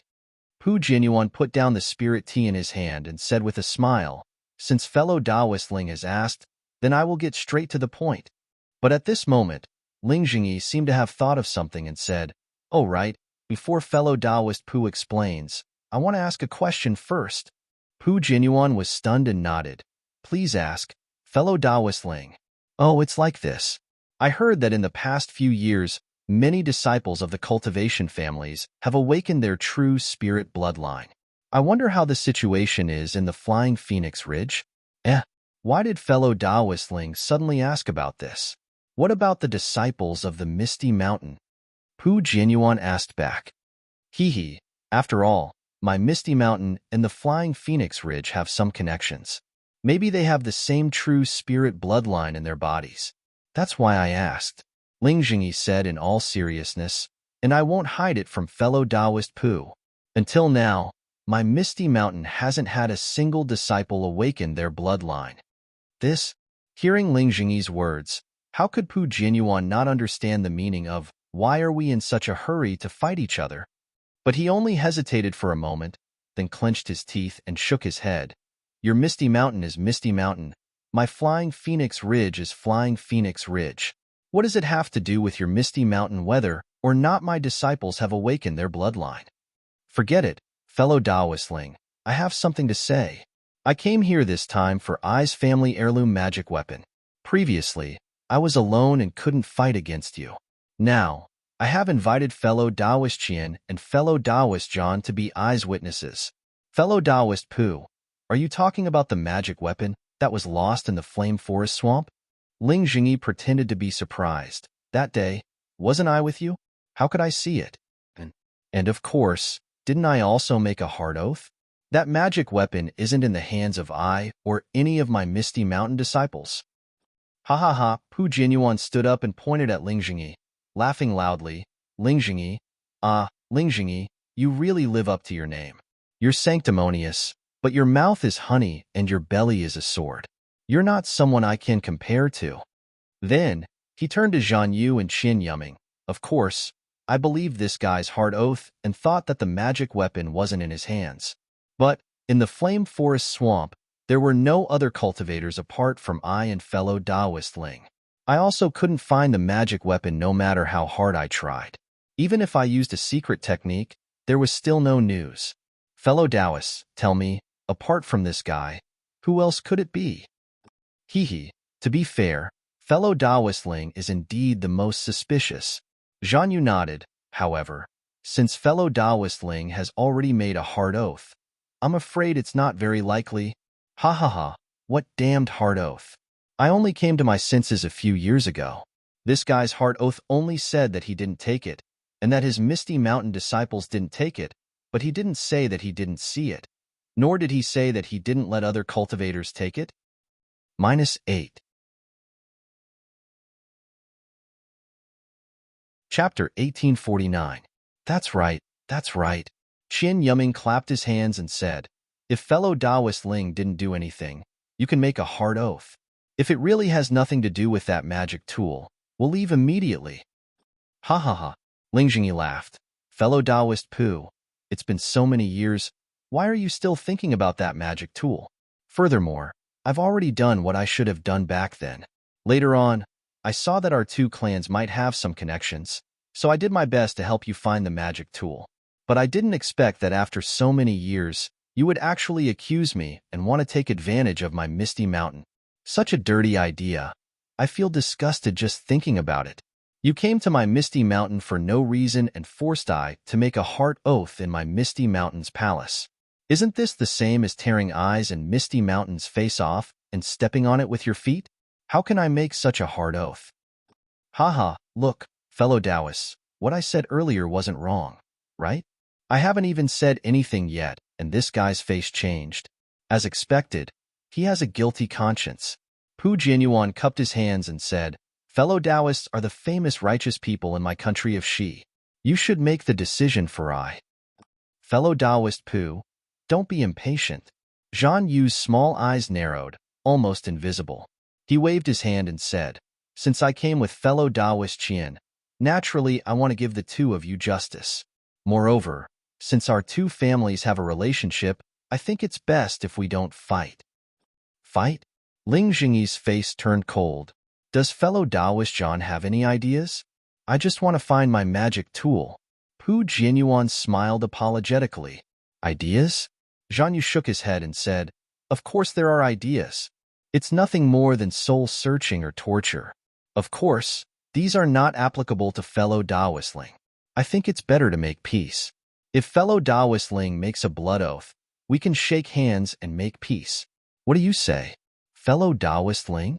Pu Jianyuan put down the spirit tea in his hand and said with a smile, "Since fellow Taoist Ling has asked, then I will get straight to the point." But at this moment, Ling Jingyi seemed to have thought of something and said, "Oh right, before fellow Taoist Pu explains, I want to ask a question first." Pu Jianyuan was stunned and nodded. "Please ask, fellow Taoist Ling." "Oh, it's like this. I heard that in the past few years, many disciples of the cultivation families have awakened their true spirit bloodline. I wonder how the situation is in the Flying Phoenix Ridge?" Why did fellow Taoist Ling suddenly ask about this? What about the disciples of the Misty Mountain? Pu Jianyuan asked back. Hee, after all, my Misty Mountain and the Flying Phoenix Ridge have some connections. Maybe they have the same true spirit bloodline in their bodies. That's why I asked, Ling Jingyi said in all seriousness, and I won't hide it from fellow Taoist Pu. Until now, my Misty Mountain hasn't had a single disciple awaken their bloodline. Hearing Ling Jingyi's words, how could Pu Jianyuan not understand the meaning of, "Why are we in such a hurry to fight each other?" But he only hesitated for a moment, then clenched his teeth and shook his head. "Your Misty Mountain is Misty Mountain. My Flying Phoenix Ridge is Flying Phoenix Ridge. What does it have to do with your Misty Mountain whether or not my disciples have awakened their bloodline?" "Forget it, fellow Taoist Ling. I have something to say. I came here this time for Ai's family heirloom magic weapon. Previously, I was alone and couldn't fight against you. Now, I have invited fellow Taoist Qian and fellow Taoist John to be Ai's witnesses. Fellow Taoist Pu, are you talking about the magic weapon that was lost in the Flame Forest Swamp?" Ling Jingyi pretended to be surprised. "That day, wasn't I with you? How could I see it? And of course, didn't I also make a hard oath? That magic weapon isn't in the hands of I or any of my Misty Mountain disciples." Ha ha ha, Pu Jianyuan stood up and pointed at Ling Jingyi, laughing loudly. Ling Jingyi, you really live up to your name. You're sanctimonious, but your mouth is honey and your belly is a sword. You're not someone I can compare to. Then, he turned to Zhan Yu and Qin Yuming. Of course, I believed this guy's hard oath and thought that the magic weapon wasn't in his hands. But, in the Flame Forest Swamp, there were no other cultivators apart from I and fellow Taoist Ling. I also couldn't find the magic weapon no matter how hard I tried. Even if I used a secret technique, there was still no news. Fellow Taoists, tell me, apart from this guy, who else could it be? Hee. To be fair, fellow Taoistling is indeed the most suspicious. Zhan Yu nodded, however, since fellow Taoistling has already made a hard oath. I'm afraid it's not very likely. Ha ha ha, what damned hard oath. I only came to my senses a few years ago. This guy's hard oath only said that he didn't take it, and that his Misty Mountain disciples didn't take it, but he didn't say that he didn't see it, nor did he say that he didn't let other cultivators take it. -8. Chapter 1849. That's right, that's right. Qin Yuming clapped his hands and said, if fellow Taoist Ling didn't do anything, you can make a hard oath. If it really has nothing to do with that magic tool, we'll leave immediately. Ha ha ha, Ling Jingyi laughed. Fellow Taoist Pooh, it's been so many years, why are you still thinking about that magic tool? Furthermore, I've already done what I should have done back then. Later on, I saw that our two clans might have some connections, so I did my best to help you find the magic tool. But I didn't expect that after so many years, you would actually accuse me and want to take advantage of my Misty Mountain. Such a dirty idea. I feel disgusted just thinking about it. You came to my Misty Mountain for no reason and forced I to make a hard oath in my Misty Mountain's palace. Isn't this the same as tearing eyes and Misty Mountain's face off and stepping on it with your feet? How can I make such a hard oath? Haha, look, fellow Taoists, what I said earlier wasn't wrong, right? I haven't even said anything yet, and this guy's face changed. As expected, he has a guilty conscience. Pu Jianyuan cupped his hands and said, fellow Taoists are the famous righteous people in my country of Xi. You should make the decision for I. Fellow Taoist Pu, don't be impatient. Zhan Yu's small eyes narrowed, almost invisible. He waved his hand and said, since I came with fellow Taoist Qian, naturally I want to give the two of you justice. Moreover, since our two families have a relationship, I think it's best if we don't fight. Fight? Ling Jingyi's face turned cold. Does fellow Taoist Zhan have any ideas? I just want to find my magic tool. Pu Jianyuan smiled apologetically. Ideas? Zhan Yu shook his head and said, of course there are ideas. It's nothing more than soul-searching or torture. Of course, these are not applicable to fellow Taoistling. I think it's better to make peace. If fellow Taoistling makes a blood oath, we can shake hands and make peace. What do you say? Fellow Taoistling?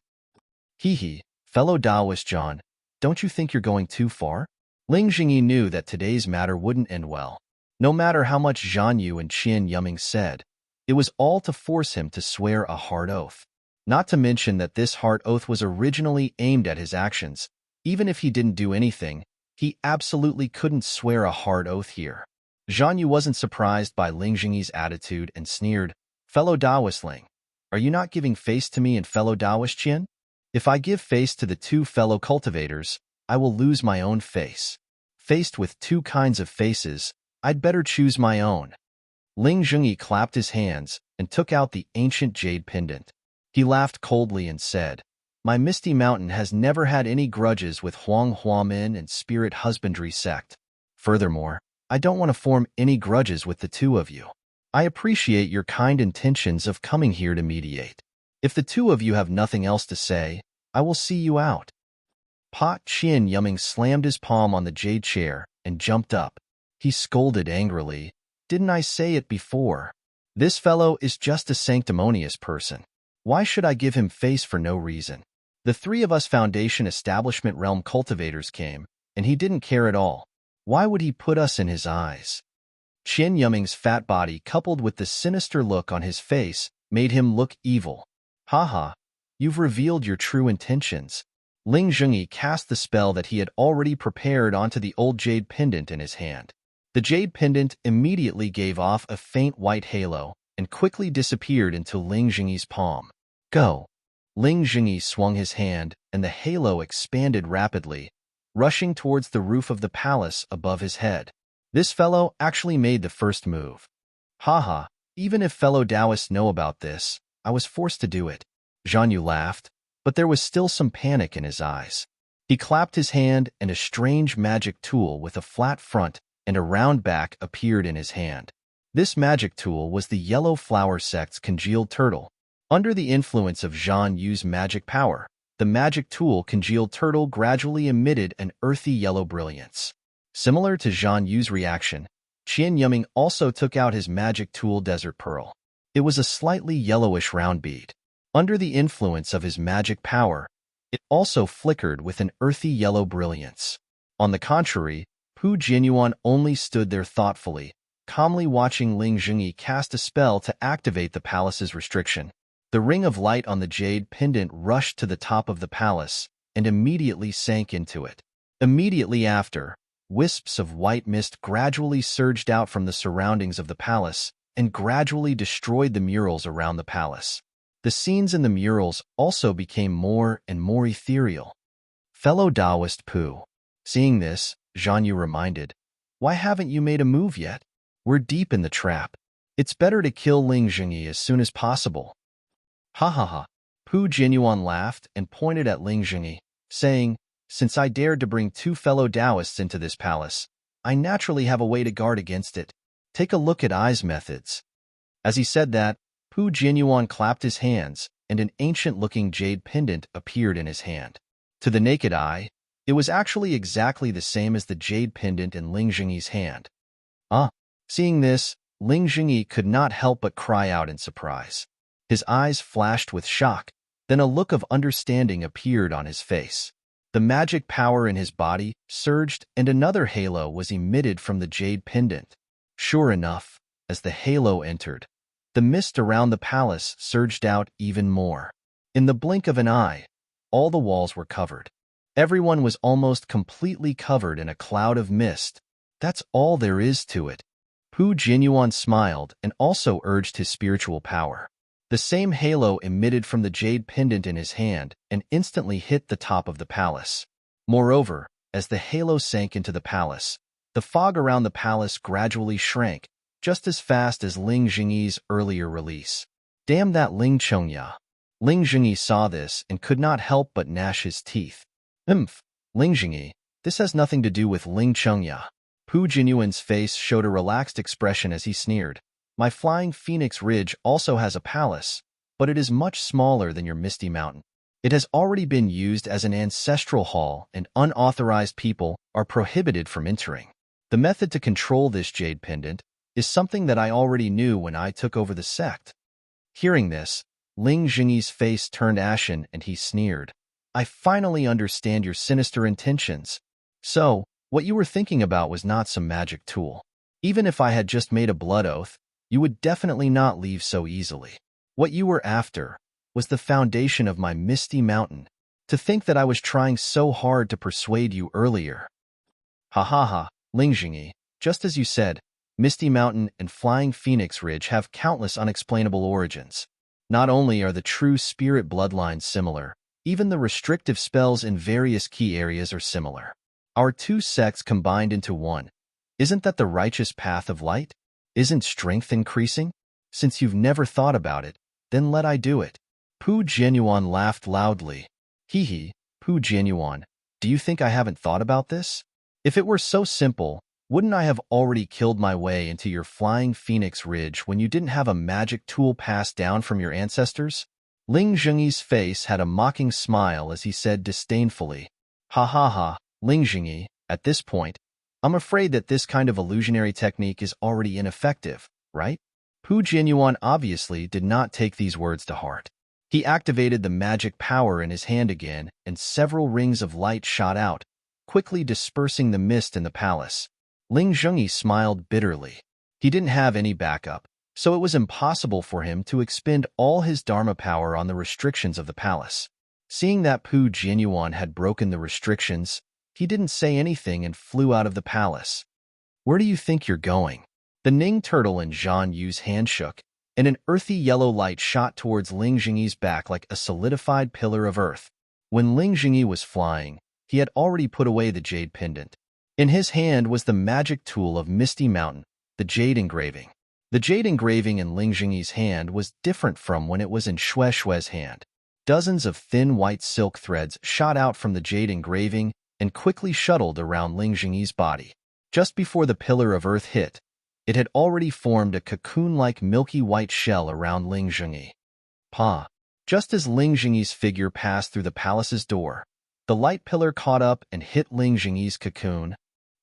Hee, fellow Taoist Zhan, don't you think you're going too far? Ling Jingyi knew that today's matter wouldn't end well. No matter how much Zhan Yu and Qin Yuming said, it was all to force him to swear a hard oath. Not to mention that this hard oath was originally aimed at his actions. Even if he didn't do anything, he absolutely couldn't swear a hard oath here. Zhan Yu wasn't surprised by Ling Jingyi's attitude and sneered, fellow Taoistling, are you not giving face to me and fellow Taoist Qian? If I give face to the two fellow cultivators, I will lose my own face. Faced with two kinds of faces, I'd better choose my own. Ling Jingyi clapped his hands and took out the ancient jade pendant. He laughed coldly and said, my Misty Mountain has never had any grudges with Huang Huamin and Spirit Husbandry sect. Furthermore, I don't want to form any grudges with the two of you. I appreciate your kind intentions of coming here to mediate. If the two of you have nothing else to say, I will see you out. Pot Qin Yuming slammed his palm on the jade chair and jumped up. He scolded angrily, didn't I say it before? This fellow is just a sanctimonious person. Why should I give him face for no reason? The three of us Foundation Establishment Realm cultivators came, and he didn't care at all. Why would he put us in his eyes? Qin Yuming's fat body coupled with the sinister look on his face made him look evil. Haha, you've revealed your true intentions. Ling Jingyi cast the spell that he had already prepared onto the old jade pendant in his hand. The jade pendant immediately gave off a faint white halo and quickly disappeared into Ling Jingyi's palm. Go! Ling Jingyi swung his hand, and the halo expanded rapidly, rushing towards the roof of the palace above his head. This fellow actually made the first move. Haha, even if fellow Taoists know about this, I was forced to do it. Zhan Yu laughed, but there was still some panic in his eyes. He clapped his hand, and a strange magic tool with a flat front and a round back appeared in his hand. This magic tool was the Yellow Flower Sect's congealed turtle. Under the influence of Zhang Yu's magic power, the magic tool congealed turtle gradually emitted an earthy yellow brilliance. Similar to Zhang Yu's reaction, Qian Yuming also took out his magic tool Desert Pearl. It was a slightly yellowish round bead. Under the influence of his magic power, it also flickered with an earthy yellow brilliance. On the contrary, Pu Jianyuan only stood there thoughtfully, calmly watching Ling Zhengyi cast a spell to activate the palace's restriction. The ring of light on the jade pendant rushed to the top of the palace and immediately sank into it. Immediately after, wisps of white mist gradually surged out from the surroundings of the palace and gradually destroyed the murals around the palace. The scenes in the murals also became more and more ethereal. Fellow Taoist Pu. Seeing this, Zhang Yu reminded, "Why haven't you made a move yet? We're deep in the trap. It's better to kill Ling Zhengyi as soon as possible." Ha ha ha. Pu Jianyuan laughed and pointed at Ling Zhengyi, saying, "Since I dared to bring two fellow Taoists into this palace, I naturally have a way to guard against it. Take a look at Ai's methods." As he said that, Pu Jianyuan clapped his hands, and an ancient-looking jade pendant appeared in his hand. To the naked eye, it was actually exactly the same as the jade pendant in Ling Zhengyi's hand. Seeing this, Ling Zhengyi could not help but cry out in surprise. His eyes flashed with shock, then a look of understanding appeared on his face. The magic power in his body surged, and another halo was emitted from the jade pendant. Sure enough, as the halo entered, the mist around the palace surged out even more. In the blink of an eye, all the walls were covered. Everyone was almost completely covered in a cloud of mist. That's all there is to it. Pu Jianyuan smiled and also urged his spiritual power. The same halo emitted from the jade pendant in his hand and instantly hit the top of the palace. Moreover, as the halo sank into the palace, the fog around the palace gradually shrank, just as fast as Ling Zhengyi's earlier release. Damn that Ling Chongya. Ling Zhengyi saw this and could not help but gnash his teeth. Ling Zhengyi, this has nothing to do with Ling Chongya. Pu Jianyuan's face showed a relaxed expression as he sneered. My Flying Phoenix Ridge also has a palace, but it is much smaller than your Misty Mountain. It has already been used as an ancestral hall, and unauthorized people are prohibited from entering. The method to control this jade pendant is something that I already knew when I took over the sect. Hearing this, Ling Zhengyi's face turned ashen and he sneered. I finally understand your sinister intentions. So, what you were thinking about was not some magic tool. Even if I had just made a blood oath, you would definitely not leave so easily. What you were after was the foundation of my Misty Mountain. To think that I was trying so hard to persuade you earlier. Ha ha ha, Ling Zhengyi, just as you said, Misty Mountain and Flying Phoenix Ridge have countless unexplainable origins. Not only are the true spirit bloodlines similar, even the restrictive spells in various key areas are similar. Our two sects combined into one. Isn't that the righteous path of light? Isn't strength increasing? Since you've never thought about it, then let I do it. Pu Jianyuan laughed loudly. Hee, Pu Jianyuan, do you think I haven't thought about this? If it were so simple, wouldn't I have already killed my way into your Flying Phoenix Ridge when you didn't have a magic tool passed down from your ancestors? Ling Zhengyi's face had a mocking smile as he said disdainfully, Ha ha ha, Ling Zhengyi, at this point, I'm afraid that this kind of illusionary technique is already ineffective, right? Pu Jianyuan obviously did not take these words to heart. He activated the magic power in his hand again, and several rings of light shot out, quickly dispersing the mist in the palace. Ling Zhengyi smiled bitterly. He didn't have any backup, so it was impossible for him to expend all his Dharma power on the restrictions of the palace. Seeing that Pu Jianyuan had broken the restrictions, he didn't say anything and flew out of the palace. Where do you think you're going? The Ning turtle in Zhang Yu's hand shook, and an earthy yellow light shot towards Ling Zhengyi's back like a solidified pillar of earth. When Ling Zhengyi was flying, he had already put away the jade pendant. In his hand was the magic tool of Misty Mountain, the jade engraving. The jade engraving in Ling Zhengyi's hand was different from when it was in Xue Xue's hand. Dozens of thin white silk threads shot out from the jade engraving and quickly shuttled around Ling Jingyi's body. Just before the pillar of earth hit, it had already formed a cocoon-like milky white shell around Ling Jingyi. Pa! Just as Ling Jingyi's figure passed through the palace's door, the light pillar caught up and hit Ling Jingyi's cocoon.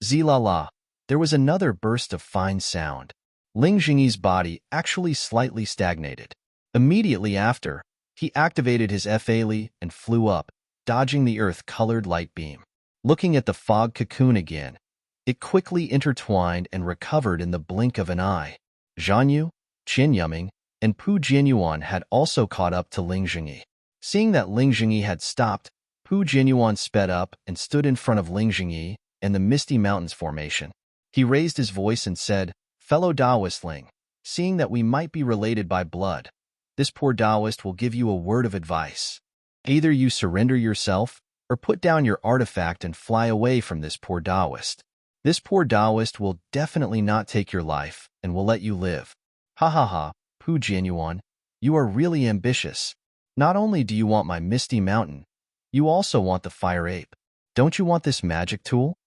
Zilala! There was another burst of fine sound. Ling Jingyi's body actually slightly stagnated. Immediately after, he activated his Fali and flew up, dodging the earth-colored light beam. Looking at the fog cocoon again, it quickly intertwined and recovered in the blink of an eye. Zhanyu, Qin Yuming, and Pu Jianyuan had also caught up to Ling Jingyi. Seeing that Ling Jingyi had stopped, Pu Jianyuan sped up and stood in front of Ling Jingyi and the Misty Mountains formation. He raised his voice and said, "Fellow Taoistling, seeing that we might be related by blood, this poor Taoist will give you a word of advice. Either you surrender yourself, or put down your artifact and fly away from this poor Taoist. This poor Taoist will definitely not take your life and will let you live." Ha ha ha, Pu Jianyuan, you are really ambitious. Not only do you want my Misty Mountain, you also want the fire ape. Don't you want this magic tool?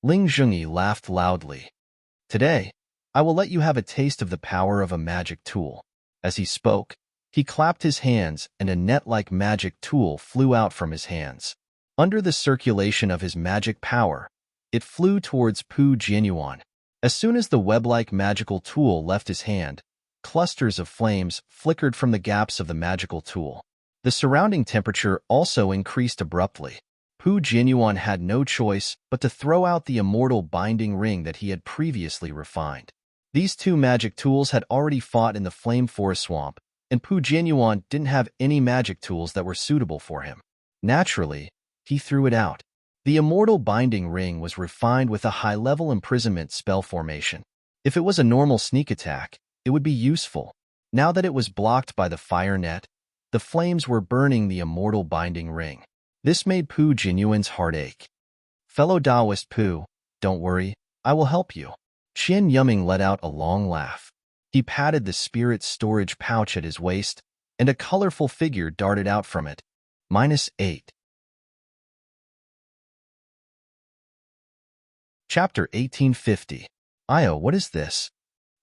Ling Jingyi laughed loudly. Today, I will let you have a taste of the power of a magic tool. As he spoke, he clapped his hands and a net-like magic tool flew out from his hands. Under the circulation of his magic power, it flew towards Pu Jianyuan. As soon as the web-like magical tool left his hand, clusters of flames flickered from the gaps of the magical tool. The surrounding temperature also increased abruptly. Pu Jianyuan had no choice but to throw out the immortal binding ring that he had previously refined. These two magic tools had already fought in the flame forest swamp, and Pu Jianyuan didn't have any magic tools that were suitable for him. Naturally, he threw it out. The immortal binding ring was refined with a high-level imprisonment spell formation. If it was a normal sneak attack, it would be useful. Now that it was blocked by the fire net, the flames were burning the immortal binding ring. This made Pu Jianyuan's heart ache. Fellow Taoist Pu, don't worry, I will help you. Qin Yuming let out a long laugh. He patted the spirit storage pouch at his waist, and a colorful figure darted out from it. -8. Chapter 1850. Io, what is this?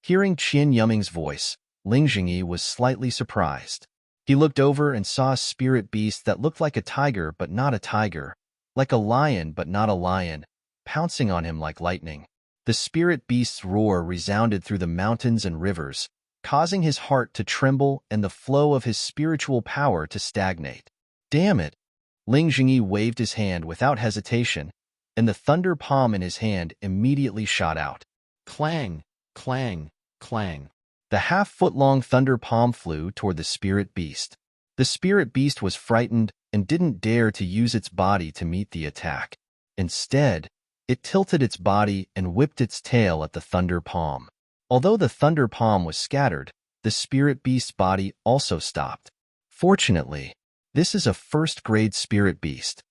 Hearing Qin Yuming's voice, Ling Jingyi was slightly surprised. He looked over and saw a spirit beast that looked like a tiger but not a tiger, like a lion but not a lion, pouncing on him like lightning. The spirit beast's roar resounded through the mountains and rivers, causing his heart to tremble and the flow of his spiritual power to stagnate. Damn it! Ling Jingyi waved his hand without hesitation, and the thunder palm in his hand immediately shot out. Clang! Clang! Clang! The half-foot-long thunder palm flew toward the spirit beast. The spirit beast was frightened and didn't dare to use its body to meet the attack. Instead, it tilted its body and whipped its tail at the thunder palm. Although the thunder palm was scattered, the spirit beast's body also stopped. Fortunately, this is a first-grade spirit beast.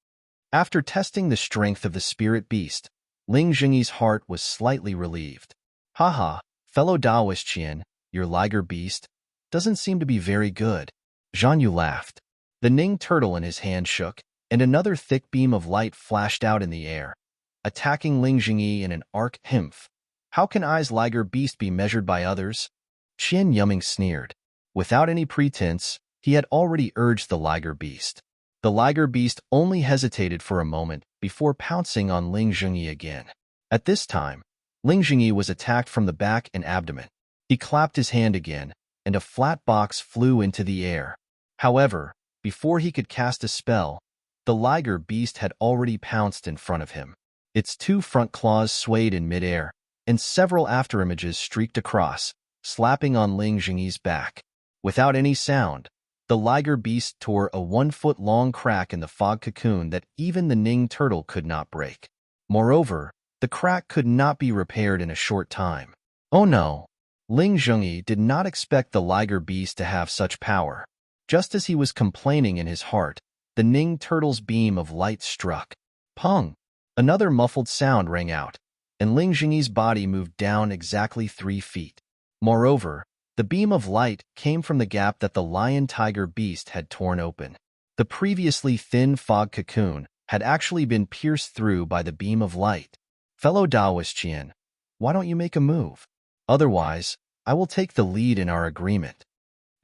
After testing the strength of the spirit beast, Ling Jingyi's heart was slightly relieved. Haha, fellow Taoist Qian, your liger beast doesn't seem to be very good. Zhanyu laughed. The Ning turtle in his hand shook, and another thick beam of light flashed out in the air, attacking Ling Jingyi in an arc. Himph. How can I's liger beast be measured by others? Qin Yuming sneered. Without any pretense, he had already urged the liger beast. The liger beast only hesitated for a moment before pouncing on Ling Jingyi again. At this time, Ling Jingyi was attacked from the back and abdomen. He clapped his hand again, and a flat box flew into the air. However, before he could cast a spell, the liger beast had already pounced in front of him. Its two front claws swayed in midair, and several afterimages streaked across, slapping on Ling Jingyi's back. Without any sound, the liger beast tore a 1-foot-long crack in the fog cocoon that even the Ning turtle could not break. Moreover, the crack could not be repaired in a short time. Oh no! Ling Jingyi did not expect the liger beast to have such power. Just as he was complaining in his heart, the Ning turtle's beam of light struck. Pung! Another muffled sound rang out, and Ling Jingyi's body moved down exactly 3 feet. Moreover, the beam of light came from the gap that the lion-tiger beast had torn open. The previously thin fog cocoon had actually been pierced through by the beam of light. Fellow Taoist Qian, why don't you make a move? Otherwise, I will take the lead in our agreement.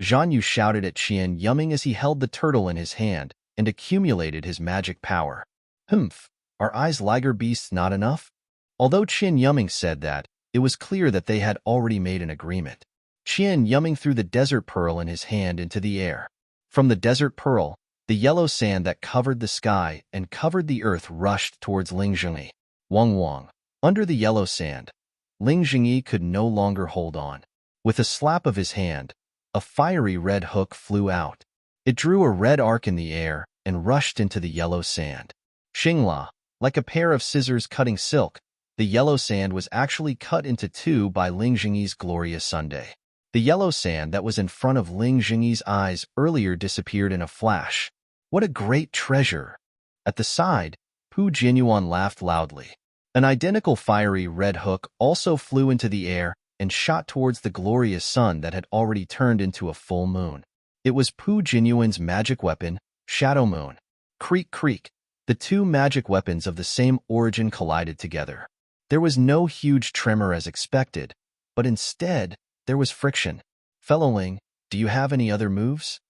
Zhan Yu shouted at Qian Yumming as he held the turtle in his hand and accumulated his magic power. Humph, are eyes liger beasts not enough? Although Qian Yumming said that, it was clear that they had already made an agreement. Qian Yumming threw the desert pearl in his hand into the air. From the desert pearl, the yellow sand that covered the sky and covered the earth rushed towards Ling Zhengyi. Wang Wang. Under the yellow sand, Ling Zhengyi could no longer hold on. With a slap of his hand, a fiery red hook flew out. It drew a red arc in the air and rushed into the yellow sand. Xingla, like a pair of scissors cutting silk, the yellow sand was actually cut into two by Ling Zhengyi's glorious Sunday. The yellow sand that was in front of Ling Zhengyi's eyes earlier disappeared in a flash. What a great treasure! At the side, Pu Jinyuan laughed loudly. An identical fiery red hook also flew into the air and shot towards the glorious sun that had already turned into a full moon. It was Pu Jinyuan's magic weapon, Shadow Moon. Creak, creak. The two magic weapons of the same origin collided together. There was no huge tremor as expected, but instead, there was friction. Fellow Ling, do you have any other moves?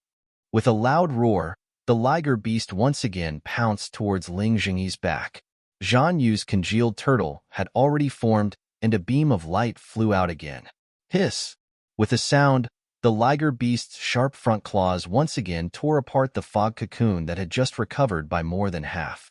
With a loud roar, the liger beast once again pounced towards Ling Zhengyi's back. Zhan Yu's congealed turtle had already formed, and a beam of light flew out again. Hiss! With a sound, the liger beast's sharp front claws once again tore apart the fog cocoon that had just recovered by more than half.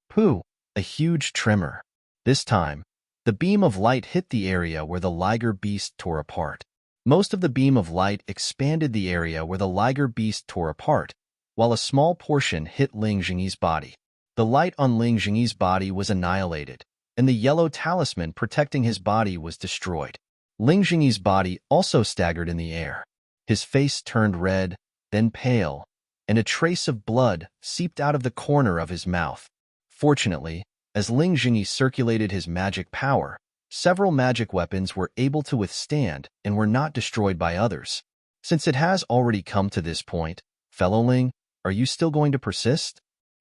Pooh! A huge tremor. This time, the beam of light hit the area where the liger beast tore apart. Most of the beam of light expanded the area where the liger beast tore apart, while a small portion hit Ling Zhengyi's body. The light on Ling Zhengyi's body was annihilated, and the yellow talisman protecting his body was destroyed. Ling Zhengyi's body also staggered in the air. His face turned red, then pale, and a trace of blood seeped out of the corner of his mouth. Fortunately, as Ling Zhengyi circulated his magic power, several magic weapons were able to withstand and were not destroyed by others. Since it has already come to this point, fellow Ling, are you still going to persist?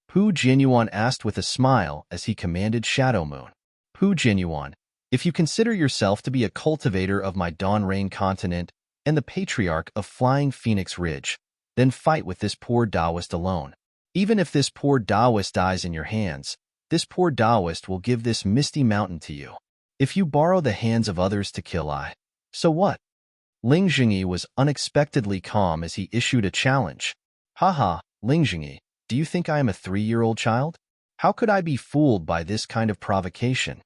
Pu Jinyuan asked with a smile as he commanded Shadow Moon. Pu Jinyuan, if you consider yourself to be a cultivator of my Dawn Rain continent and the patriarch of Flying Phoenix Ridge, then fight with this poor Taoist alone. Even if this poor Taoist dies in your hands, this poor Taoist will give this misty mountain to you. If you borrow the hands of others to kill I, so what? Ling Zhengyi was unexpectedly calm as he issued a challenge. Haha, Ling Zhengyi, do you think I am a 3-year-old child? How could I be fooled by this kind of provocation?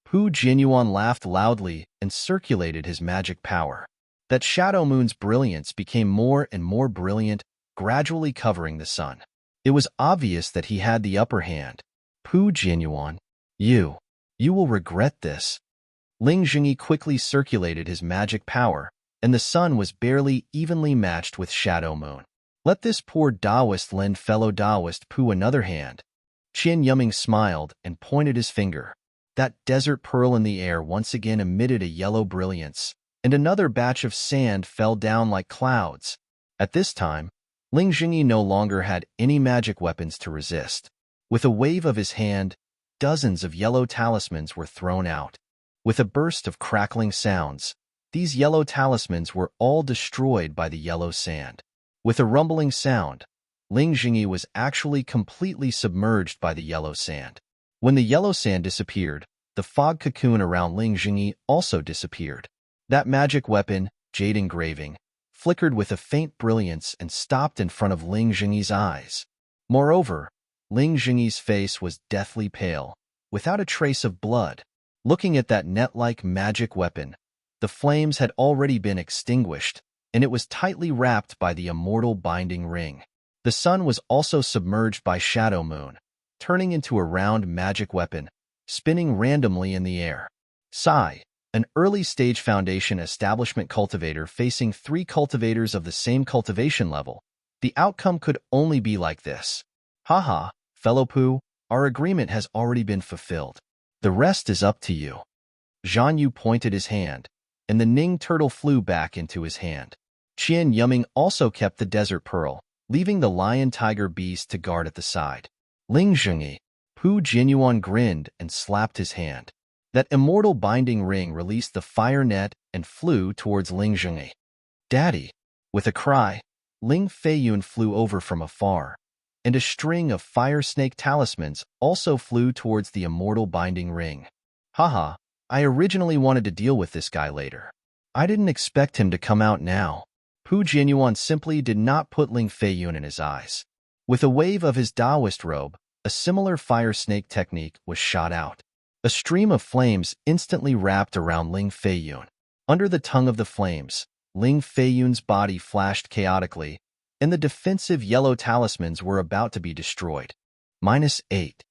Pu Jinyuan laughed loudly and circulated his magic power. That Shadow Moon's brilliance became more and more brilliant, gradually covering the sun. It was obvious that he had the upper hand. Pu Jinyuan, you will regret this. Ling Zhengyi quickly circulated his magic power, and the sun was barely evenly matched with Shadow Moon. Let this poor Taoist lend fellow Taoist Pu another hand. Qian Yumming smiled and pointed his finger. That desert pearl in the air once again emitted a yellow brilliance, and another batch of sand fell down like clouds. At this time, Ling Zhengyi no longer had any magic weapons to resist. With a wave of his hand, dozens of yellow talismans were thrown out. With a burst of crackling sounds, these yellow talismans were all destroyed by the yellow sand. With a rumbling sound, Ling Zhengyi was actually completely submerged by the yellow sand. When the yellow sand disappeared, the fog cocoon around Ling Zhengyi also disappeared. That magic weapon, Jade Engraving, flickered with a faint brilliance and stopped in front of Ling Zhengyi's eyes. Moreover, Ling Zhengyi's face was deathly pale, without a trace of blood. Looking at that net-like magic weapon, the flames had already been extinguished, and it was tightly wrapped by the immortal binding ring. The sun was also submerged by Shadow Moon, turning into a round magic weapon, spinning randomly in the air. Sai, an early-stage Foundation establishment cultivator facing 3 cultivators of the same cultivation level, the outcome could only be like this. Haha, fellow Pu, our agreement has already been fulfilled. The rest is up to you. Zhan Yu pointed his hand, and the Ning turtle flew back into his hand. Qian Yumming also kept the desert pearl, leaving the lion-tiger beast to guard at the side. Ling Zhengyi. Pu Jianyuan grinned and slapped his hand. That immortal binding ring released the fire net and flew towards Ling Zhengyi. Daddy! With a cry, Ling Feiyun flew over from afar, and a string of fire snake talismans also flew towards the immortal binding ring. Haha, I originally wanted to deal with this guy later. I didn't expect him to come out now. Pu Jianyuan simply did not put Ling Feiyun in his eyes. With a wave of his Taoist robe, a similar fire snake technique was shot out. A stream of flames instantly wrapped around Ling Feiyun. Under the tongue of the flames, Ling Feiyun's body flashed chaotically, and the defensive yellow talismans were about to be destroyed. -8.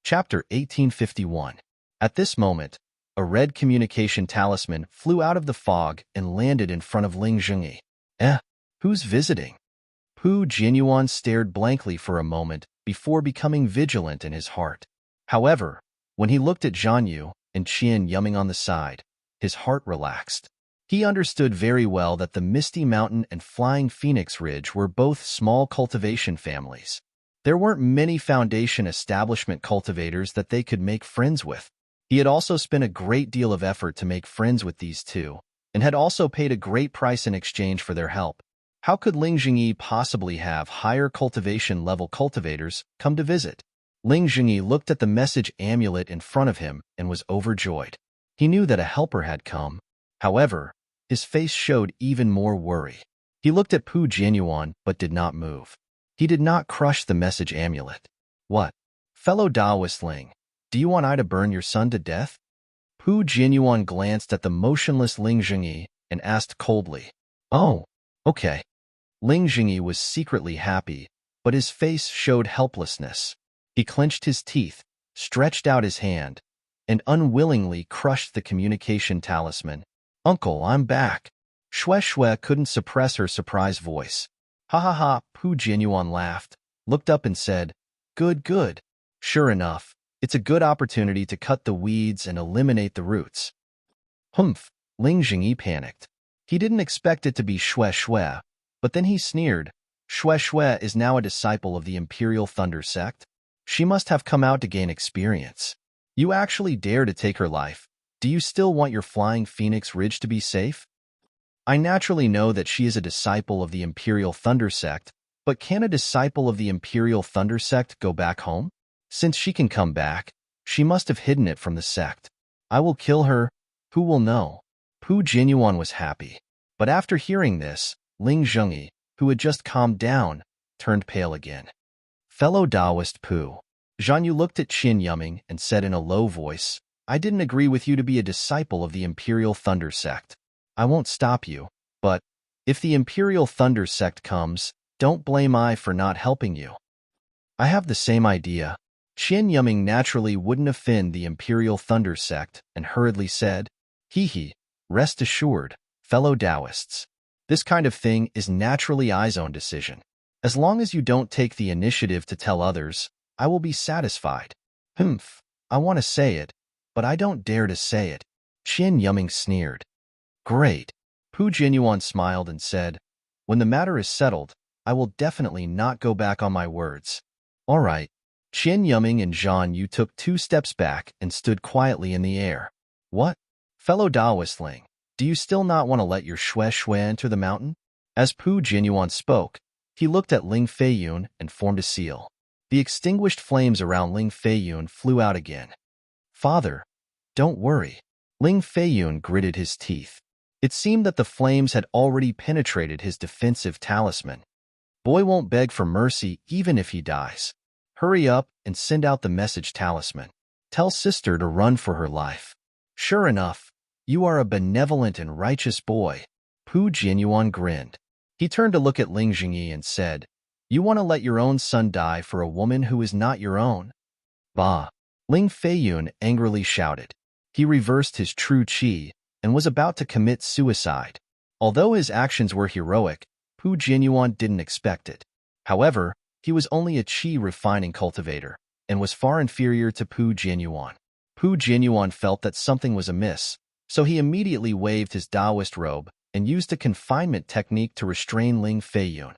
Chapter 1851. At this moment, a red communication talisman flew out of the fog and landed in front of Ling Zhengyi. Who's visiting? Pu Jianyuan stared blankly for a moment before becoming vigilant in his heart. However, when he looked at Zhan Yu and Qian Yumming on the side, his heart relaxed. He understood very well that the Misty Mountain and Flying Phoenix Ridge were both small cultivation families. There weren't many foundation establishment cultivators that they could make friends with. He had also spent a great deal of effort to make friends with these two, and had also paid a great price in exchange for their help. How could Ling Zhengyi possibly have higher cultivation level cultivators come to visit? Ling Zhengyi looked at the message amulet in front of him and was overjoyed. He knew that a helper had come. However, his face showed even more worry. He looked at Pu Jianyuan but did not move. He did not crush the message amulet. What? Fellow Taoist Ling, do you want I to burn your son to death? Pu Jianyuan glanced at the motionless Ling Zhengyi and asked coldly. Oh, okay. Ling Zhengyi was secretly happy, but his face showed helplessness. He clenched his teeth, stretched out his hand, and unwillingly crushed the communication talisman. Uncle, I'm back. Shue couldn't suppress her surprised voice. Ha ha ha, Pu Jianyuan laughed, looked up and said, Good, good. Sure enough, it's a good opportunity to cut the weeds and eliminate the roots. Humph, Ling Zhengyi panicked. He didn't expect it to be Shue, but then he sneered. Shue is now a disciple of the Imperial Thunder sect. She must have come out to gain experience. You actually dare to take her life. Do you still want your Flying Phoenix Ridge to be safe? I naturally know that she is a disciple of the Imperial Thunder sect, but can a disciple of the Imperial Thunder sect go back home? Since she can come back, she must have hidden it from the sect. I will kill her. Who will know? Pu Jianyuan was happy. But after hearing this, Ling Zhengyi, who had just calmed down, turned pale again. Fellow Taoist Pu. Zhan Yu looked at Qian Yumming and said in a low voice, I didn't agree with you to be a disciple of the Imperial Thunder sect. I won't stop you, but if the Imperial Thunder sect comes, don't blame I for not helping you. I have the same idea. Qian Yumming naturally wouldn't offend the Imperial Thunder sect and hurriedly said, Hee, rest assured, fellow Taoists. This kind of thing is naturally I's own decision. As long as you don't take the initiative to tell others, I will be satisfied. I want to say it, but I don't dare to say it. Qian Yumming sneered. Great. Pu Jianyuan smiled and said, When the matter is settled, I will definitely not go back on my words. All right. Qian Yumming and Zhan Yu took 2 steps back and stood quietly in the air. What? Fellow Taoist Ling, do you still not want to let your Shue enter the mountain? As Pu Jianyuan spoke, he looked at Ling Feiyun and formed a seal. The extinguished flames around Ling Feiyun flew out again. Father, don't worry. Ling Feiyun gritted his teeth. It seemed that the flames had already penetrated his defensive talisman. Boy won't beg for mercy even if he dies. Hurry up and send out the message talisman. Tell sister to run for her life. Sure enough, you are a benevolent and righteous boy. Pu Jianyuan grinned. He turned to look at Ling Zhengyi and said, You want to let your own son die for a woman who is not your own? Bah! Ling Feiyun angrily shouted. He reversed his true qi and was about to commit suicide. Although his actions were heroic, Pu Jianyuan didn't expect it. However, he was only a qi refining cultivator and was far inferior to Pu Jianyuan. Pu Jianyuan felt that something was amiss, so he immediately waved his Taoist robe and used a confinement technique to restrain Ling Feiyun.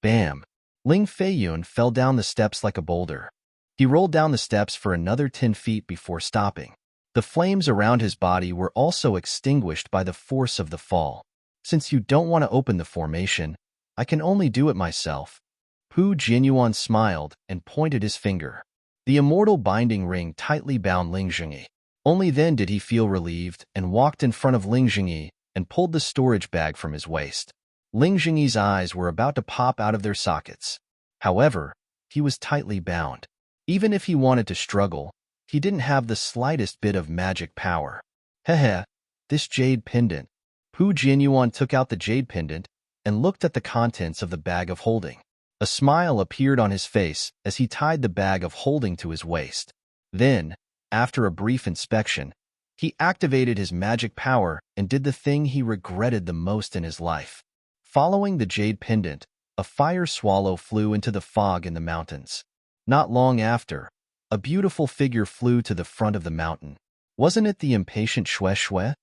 Bam! Ling Feiyun fell down the steps like a boulder. He rolled down the steps for another 10 feet before stopping. The flames around his body were also extinguished by the force of the fall. Since you don't want to open the formation, I can only do it myself. Pu Jianyuan smiled and pointed his finger. The immortal binding ring tightly bound Ling Zhengyi. Only then did he feel relieved and walked in front of Ling Zhengyi and pulled the storage bag from his waist. Ling Zhengyi's eyes were about to pop out of their sockets. However, he was tightly bound. Even if he wanted to struggle, he didn't have the slightest bit of magic power. Hehe, this jade pendant. Pu Jianyuan took out the jade pendant and looked at the contents of the bag of holding. A smile appeared on his face as he tied the bag of holding to his waist. Then, after a brief inspection, he activated his magic power and did the thing he regretted the most in his life. Following the jade pendant, a fire swallow flew into the fog in the mountains. Not long after, a beautiful figure flew to the front of the mountain. Wasn't it the impatient Xue Xue?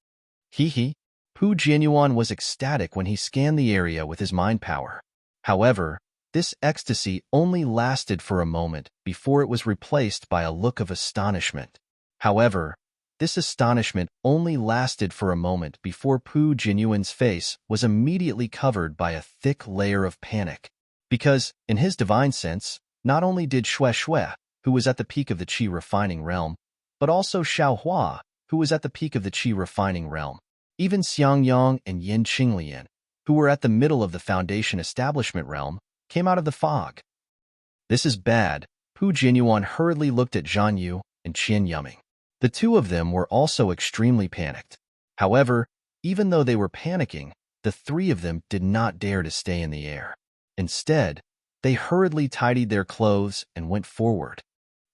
Hee. Pu Jianyuan was ecstatic when he scanned the area with his mind power. However, this ecstasy only lasted for a moment before it was replaced by a look of astonishment. However, this astonishment only lasted for a moment before Pu Jianyuan's face was immediately covered by a thick layer of panic. Because, in his divine sense, not only did Xue Xue, who was at the peak of the Qi refining realm, but also Xiao Hua, who was at the peak of the Qi refining realm. Even Xiang Yang and Yin Qinglian, who were at the middle of the foundation establishment realm, came out of the fog. This is bad. Pu Jianyuan hurriedly looked at Zhan Yu and Qian Yuming. The two of them were also extremely panicked. However, even though they were panicking, the three of them did not dare to stay in the air. Instead, they hurriedly tidied their clothes and went forward.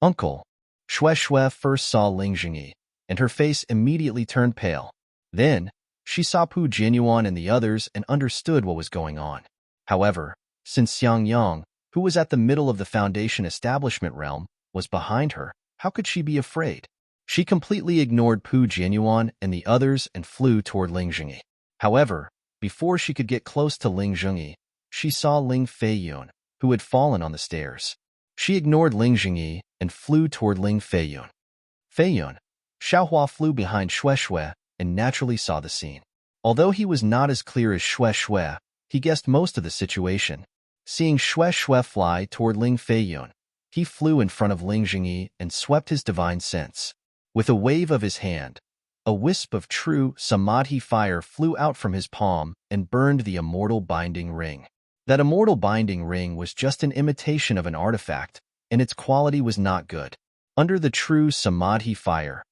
Uncle, Xue Xue first saw Ling Zhengyi, and her face immediately turned pale. Then, she saw Pu Jianyuan and the others and understood what was going on. However, since Xiang Yang, who was at the middle of the foundation establishment realm, was behind her, how could she be afraid? She completely ignored Pu Jianyuan and the others and flew toward Ling Zhengyi. However, before she could get close to Ling Zhengyi, she saw Ling Feiyun, who had fallen on the stairs. She ignored Ling Zhengyi and flew toward Ling Feiyun. Feiyun, Xiaohua flew behind Xue Xue and naturally saw the scene. Although he was not as clear as Xue Xue, he guessed most of the situation. Seeing Xue Xue fly toward Ling Feiyun, he flew in front of Ling Zhengyi and swept his divine sense. With a wave of his hand, a wisp of true samadhi fire flew out from his palm and burned the immortal binding ring. That immortal binding ring was just an imitation of an artifact, and its quality was not good. Under the true samadhi fire,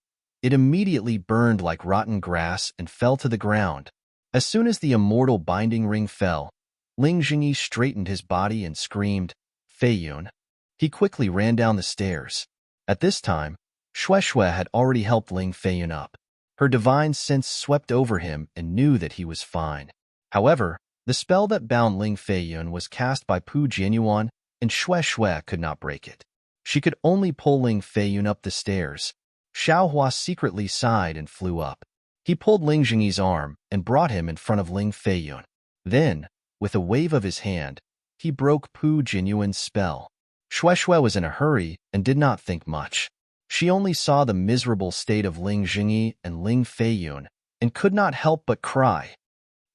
it immediately burned like rotten grass and fell to the ground. As soon as the immortal binding ring fell, Ling Zhengyi straightened his body and screamed, "Feiyun." He quickly ran down the stairs. At this time, Xue Xue had already helped Ling Feiyun up. Her divine sense swept over him and knew that he was fine. However, the spell that bound Ling Feiyun was cast by Pu Jianyuan, and Xue Xue could not break it. She could only pull Ling Feiyun up the stairs. Xiao Hua secretly sighed and flew up. He pulled Ling Zhengyi's arm and brought him in front of Ling Feiyun. Then, with a wave of his hand, he broke Pu Jianyuan's spell. Xue Xue was in a hurry and did not think much. She only saw the miserable state of Ling Zhengyi and Ling Feiyun and could not help but cry.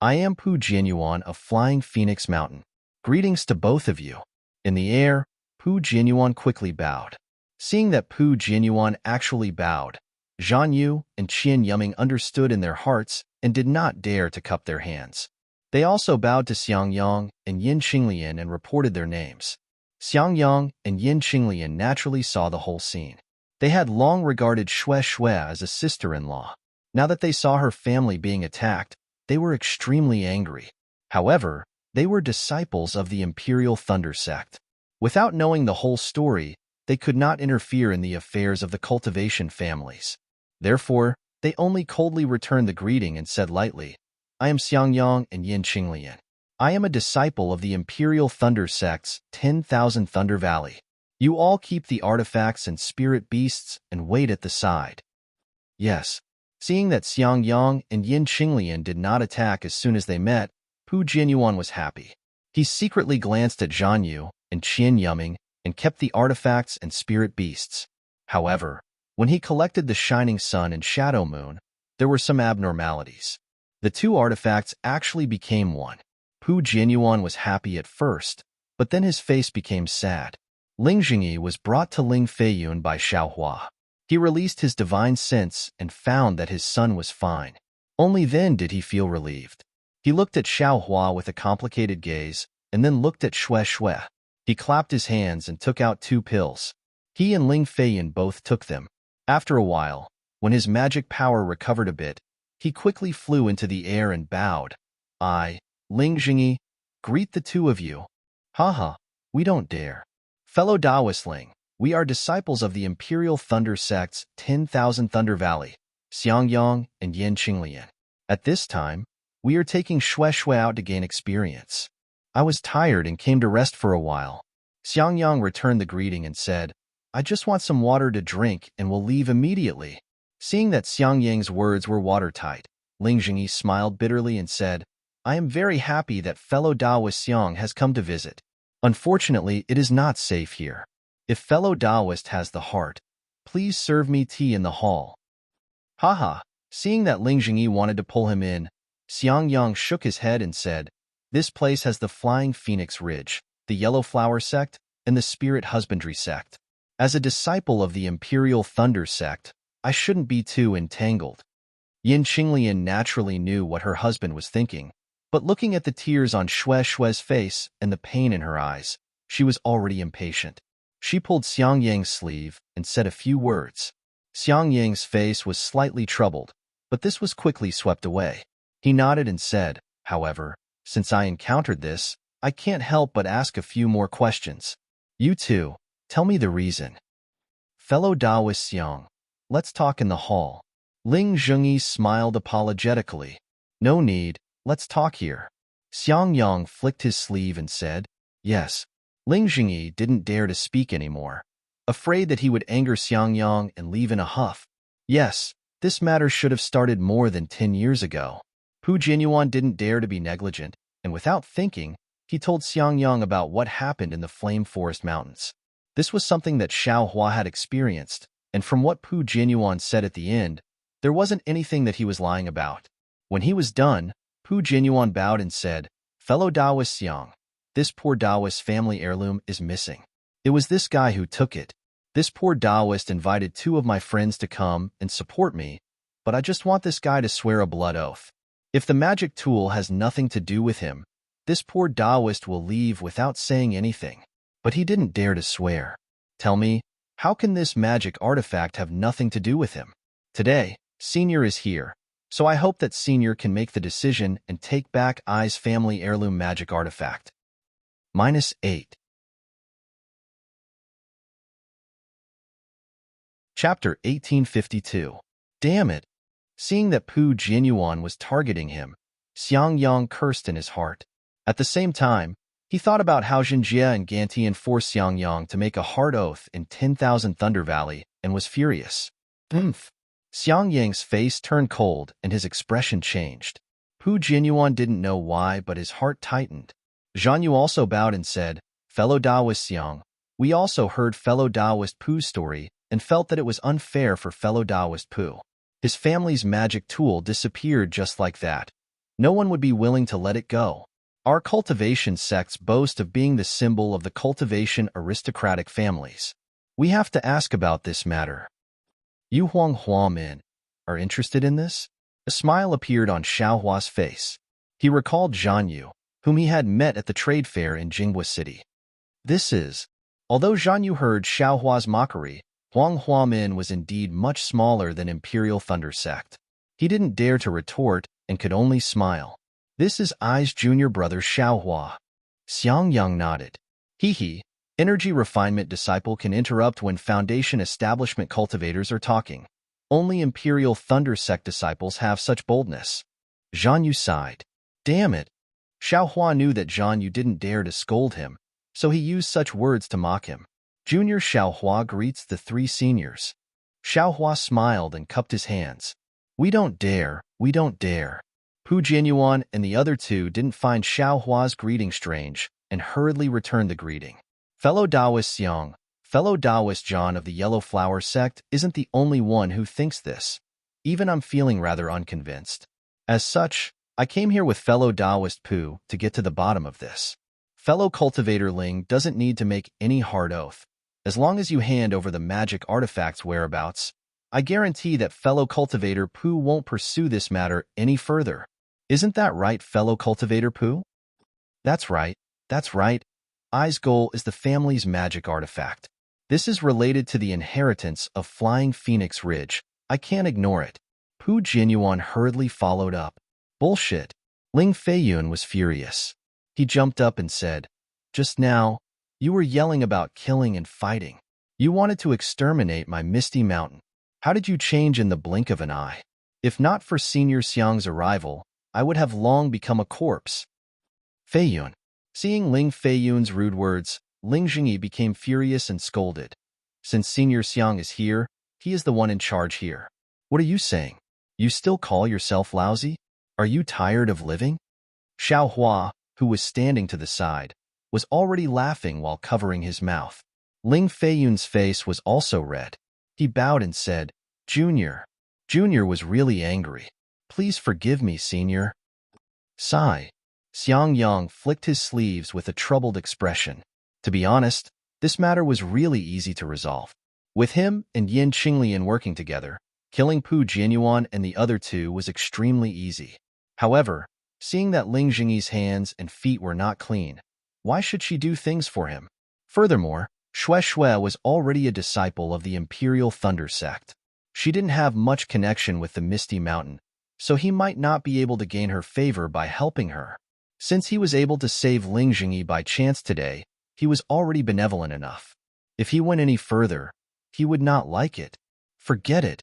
"I am Pu Jianyuan of Flying Phoenix Mountain. Greetings to both of you." In the air, Pu Jianyuan quickly bowed. Seeing that Pu Jianyuan actually bowed, Zhan Yu and Qian Yuming understood in their hearts and did not dare to cup their hands. They also bowed to Xiang Yang and Yin Qinglian and reported their names. Xiang Yang and Yin Qinglian naturally saw the whole scene. They had long regarded Xue Xue as a sister-in-law. Now that they saw her family being attacked, they were extremely angry. However, they were disciples of the Imperial Thunder sect. Without knowing the whole story, they could not interfere in the affairs of the cultivation families. Therefore, they only coldly returned the greeting and said lightly, "I am Xiang Yang and Yin Qinglian. I am a disciple of the Imperial Thunder sect's 10,000 Thunder Valley. You all keep the artifacts and spirit beasts and wait at the side." Yes, Seeing that Xiang Yang and Yin Qinglian did not attack as soon as they met, Pu Jianyuan was happy. He secretly glanced at Zhan Yu and Qian Yuming and kept the artifacts and spirit beasts. However, when he collected the Shining Sun and Shadow Moon, there were some abnormalities. The two artifacts actually became one. Pu Jianyuan was happy at first, but then his face became sad. Ling Jingyi was brought to Ling Feiyun by Xiaohua. He released his divine sense and found that his son was fine. Only then did he feel relieved. He looked at Xiaohua with a complicated gaze and then looked at Xue Xue. He clapped his hands and took out 2 pills. He and Ling Feiyun both took them. After a while, when his magic power recovered a bit, he quickly flew into the air and bowed. I, Ling Jingyi, greet the two of you. Haha, we don't dare. Fellow Daoistling, we are disciples of the Imperial Thunder Sect's 10,000 Thunder Valley, Xiangyang and Yin Qinglian. At this time, we are taking Xue Xue out to gain experience. I was tired and came to rest for a while. Xiangyang returned the greeting and said, I just want some water to drink and will leave immediately. Seeing that Xiangyang's words were watertight, Ling Jingyi smiled bitterly and said, I am very happy that fellow Daoist Xiang has come to visit. Unfortunately, it is not safe here. If fellow Daoist has the heart, please serve me tea in the hall. Haha, seeing that Ling Jingyi wanted to pull him in, Xiangyang shook his head and said, This place has the Flying Phoenix Ridge, the Yellow Flower Sect, and the Spirit Husbandry Sect. As a disciple of the Imperial Thunder Sect, I shouldn't be too entangled. Yin Qinglian naturally knew what her husband was thinking, but looking at the tears on Xue Xue's face and the pain in her eyes, she was already impatient. She pulled Xiangyang's sleeve and said a few words. Xiangyang's face was slightly troubled, but this was quickly swept away. He nodded and said, however, since I encountered this, I can't help but ask a few more questions. You two, tell me the reason. Fellow Daoist Xiang, let's talk in the hall. Ling Zhengyi smiled apologetically. No need, let's talk here. Xiangyang flicked his sleeve and said, yes. Ling Zhengyi didn't dare to speak anymore, afraid that he would anger Xiangyang and leave in a huff. Yes, this matter should have started more than 10 years ago. Pu Jianyuan didn't dare to be negligent, and without thinking, he told Xiangyang about what happened in the Flame Forest Mountains. This was something that Xiaohua had experienced, and from what Pu Jianyuan said at the end, there wasn't anything that he was lying about. When he was done, Pu Jianyuan bowed and said, Fellow Daoist Xiang, this poor Daoist family heirloom is missing. It was this guy who took it. This poor Daoist invited 2 of my friends to come and support me, but I just want this guy to swear a blood oath. If the magic tool has nothing to do with him, this poor Daoist will leave without saying anything. But he didn't dare to swear. Tell me, how can this magic artifact have nothing to do with him? Today, Senior is here, so I hope that Senior can make the decision and take back I's family heirloom magic artifact. -8. Chapter 1852. Damn it! Seeing that Pu Jianyuan was targeting him, Xiangyang cursed in his heart. At the same time, he thought about how Jinjie and Gantian forced Xiangyang to make a hard oath in 10,000 Thunder Valley and was furious. Xiangyang's face turned cold and his expression changed. Pu Jianyuan didn't know why, but his heart tightened. Zhan Yu also bowed and said, Fellow Daoist Xiang, we also heard fellow Daoist Pu's story and felt that it was unfair for fellow Daoist Pu. His family's magic tool disappeared just like that. No one would be willing to let it go. Our cultivation sects boast of being the symbol of the cultivation aristocratic families. We have to ask about this matter. You Huang Huamin are interested in this? A smile appeared on Xiaohua's face. He recalled Zhan Yu, whom he had met at the trade fair in Jinghua City. Although Zhan Yu heard Xiaohua's mockery, Huang Huamin was indeed much smaller than Imperial Thunder Sect. He didn't dare to retort and could only smile. This is I's junior brother Xiaohua. Xiangyang nodded. Hee. Energy refinement disciple can interrupt when Foundation establishment cultivators are talking. Only Imperial Thunder Sect disciples have such boldness. Zhan Yu sighed. Damn it. Xiaohua knew that Zhan Yu didn't dare to scold him, so he used such words to mock him. Junior Xiaohua greets the 3 seniors. Xiaohua smiled and cupped his hands. We don't dare, we don't dare. Pu Jianyuan and the other two didn't find Xiao Hua's greeting strange and hurriedly returned the greeting. Fellow Taoist Xiang, fellow Taoist John of the Yellow Flower sect isn't the only one who thinks this. Even I'm feeling rather unconvinced. As such, I came here with fellow Taoist Pu to get to the bottom of this. Fellow cultivator Ling doesn't need to make any hard oath. As long as you hand over the magic artifact's whereabouts, I guarantee that fellow cultivator Pu won't pursue this matter any further. Isn't that right, fellow cultivator Pu? That's right, that's right. I's goal is the family's magic artifact. This is related to the inheritance of Flying Phoenix Ridge. I can't ignore it. Pu Jianyuan hurriedly followed up. Bullshit. Ling Feiyun was furious. He jumped up and said, just now, you were yelling about killing and fighting. You wanted to exterminate my Misty Mountain. How did you change in the blink of an eye? If not for Senior Xiang's arrival, I would have long become a corpse. Feiyun. Seeing Ling Feiyun's rude words, Ling Jingyi became furious and scolded. Since Senior Xiang is here, he is the one in charge here. What are you saying? You still call yourself lousy? Are you tired of living? Xiao Hua, who was standing to the side, was already laughing while covering his mouth. Ling Feiyun's face was also red. He bowed and said, Junior. Junior was really angry. Please forgive me, Senior. Sigh. Xiang Yang flicked his sleeves with a troubled expression. To be honest, this matter was really easy to resolve. With him and Yin Qinglian working together, killing Pu Jianyuan and the other two was extremely easy. However, seeing that Ling Jingyi's hands and feet were not clean, why should she do things for him? Furthermore, Xue Xue was already a disciple of the Imperial Thunder sect. She didn't have much connection with the Misty Mountain, so he might not be able to gain her favor by helping her. Since he was able to save Ling Jingyi by chance today, he was already benevolent enough. If he went any further, he would not like it. Forget it.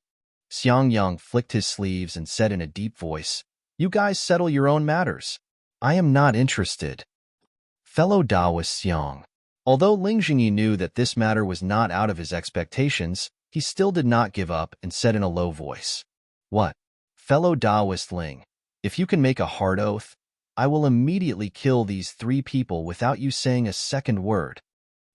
Xiang Yang flicked his sleeves and said in a deep voice, You guys settle your own matters. I am not interested. Fellow Taoist Xiang. Although Ling Jingyi knew that this matter was not out of his expectations, he still did not give up and said in a low voice, What? Fellow Taoist Ling, if you can make a hard oath, I will immediately kill these 3 people without you saying a second word.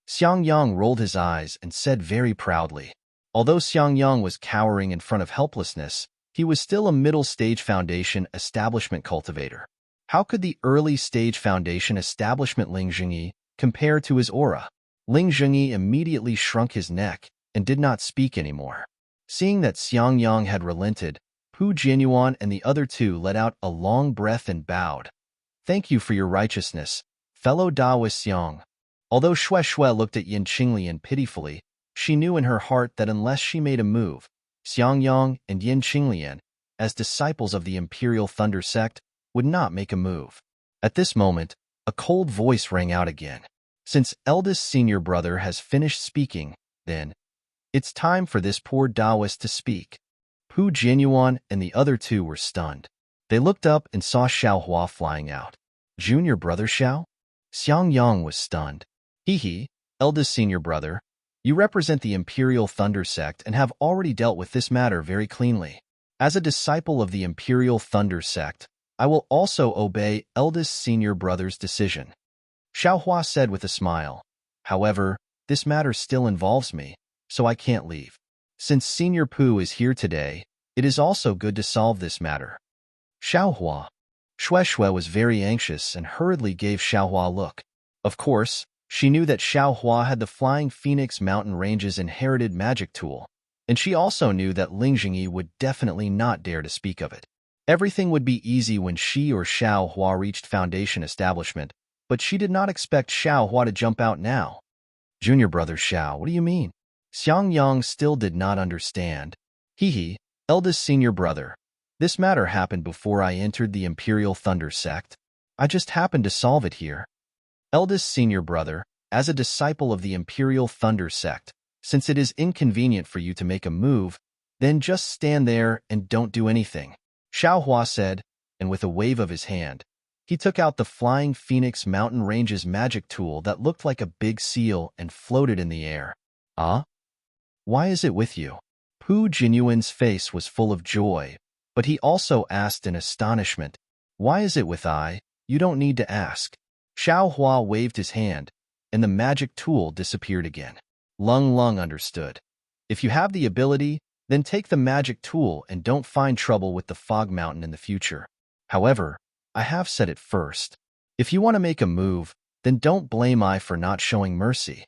Xiang Yang rolled his eyes and said very proudly. Although Xiang Yang was cowering in front of helplessness, he was still a middle-stage foundation establishment cultivator. How could the early-stage foundation establishment Ling Jingyi compare to his aura? Ling Jingyi immediately shrunk his neck and did not speak anymore. Seeing that Xiang Yang had relented, Pu Jianyuan and the other two let out a long breath and bowed. Thank you for your righteousness, fellow Taoist Xiang. Although Xue Xue looked at Yin Qinglian pitifully, she knew in her heart that unless she made a move, Xiang Yang and Yin Qinglian, as disciples of the Imperial Thunder sect, would not make a move. At this moment, a cold voice rang out again. Since eldest senior brother has finished speaking, then, it's time for this poor Taoist to speak. Pu Jianyuan and the other two were stunned. They looked up and saw Xiao Hua flying out. Junior brother Xiao? Xiang Yang was stunned. Hee, eldest senior brother, you represent the Imperial Thunder sect and have already dealt with this matter very cleanly. As a disciple of the Imperial Thunder sect, I will also obey eldest senior brother's decision. Xiao Hua said with a smile. However, this matter still involves me, so I can't leave. Since Senior Pu is here today, it is also good to solve this matter. Xiao Hua. Xue Xue was very anxious and hurriedly gave Xiao Hua a look. Of course, she knew that Xiao Hua had the Flying Phoenix Mountain Range's inherited magic tool, and she also knew that Ling Jingyi would definitely not dare to speak of it. Everything would be easy when she or Xiao Hua reached Foundation establishment, but she did not expect Xiao Hua to jump out now. Junior brother Xiao, what do you mean? Xiang Yang still did not understand. Hee, eldest senior brother. This matter happened before I entered the Imperial Thunder sect. I just happened to solve it here. Eldest senior brother, as a disciple of the Imperial Thunder sect, since it is inconvenient for you to make a move, then just stand there and don't do anything. Xiao Hua said, and with a wave of his hand, he took out the Flying Phoenix Mountain Range's magic tool that looked like a big seal and floated in the air. Ah? Why is it with you? Pu Jianyuan's face was full of joy, But he also asked in astonishment, "Why is it with I? You don't need to ask." Xiao Hua waved his hand, and the magic tool disappeared again. Lung Lung understood. If you have the ability, then take the magic tool and don't find trouble with the fog mountain in the future. However, I have said it first. If you want to make a move, then don't blame I for not showing mercy.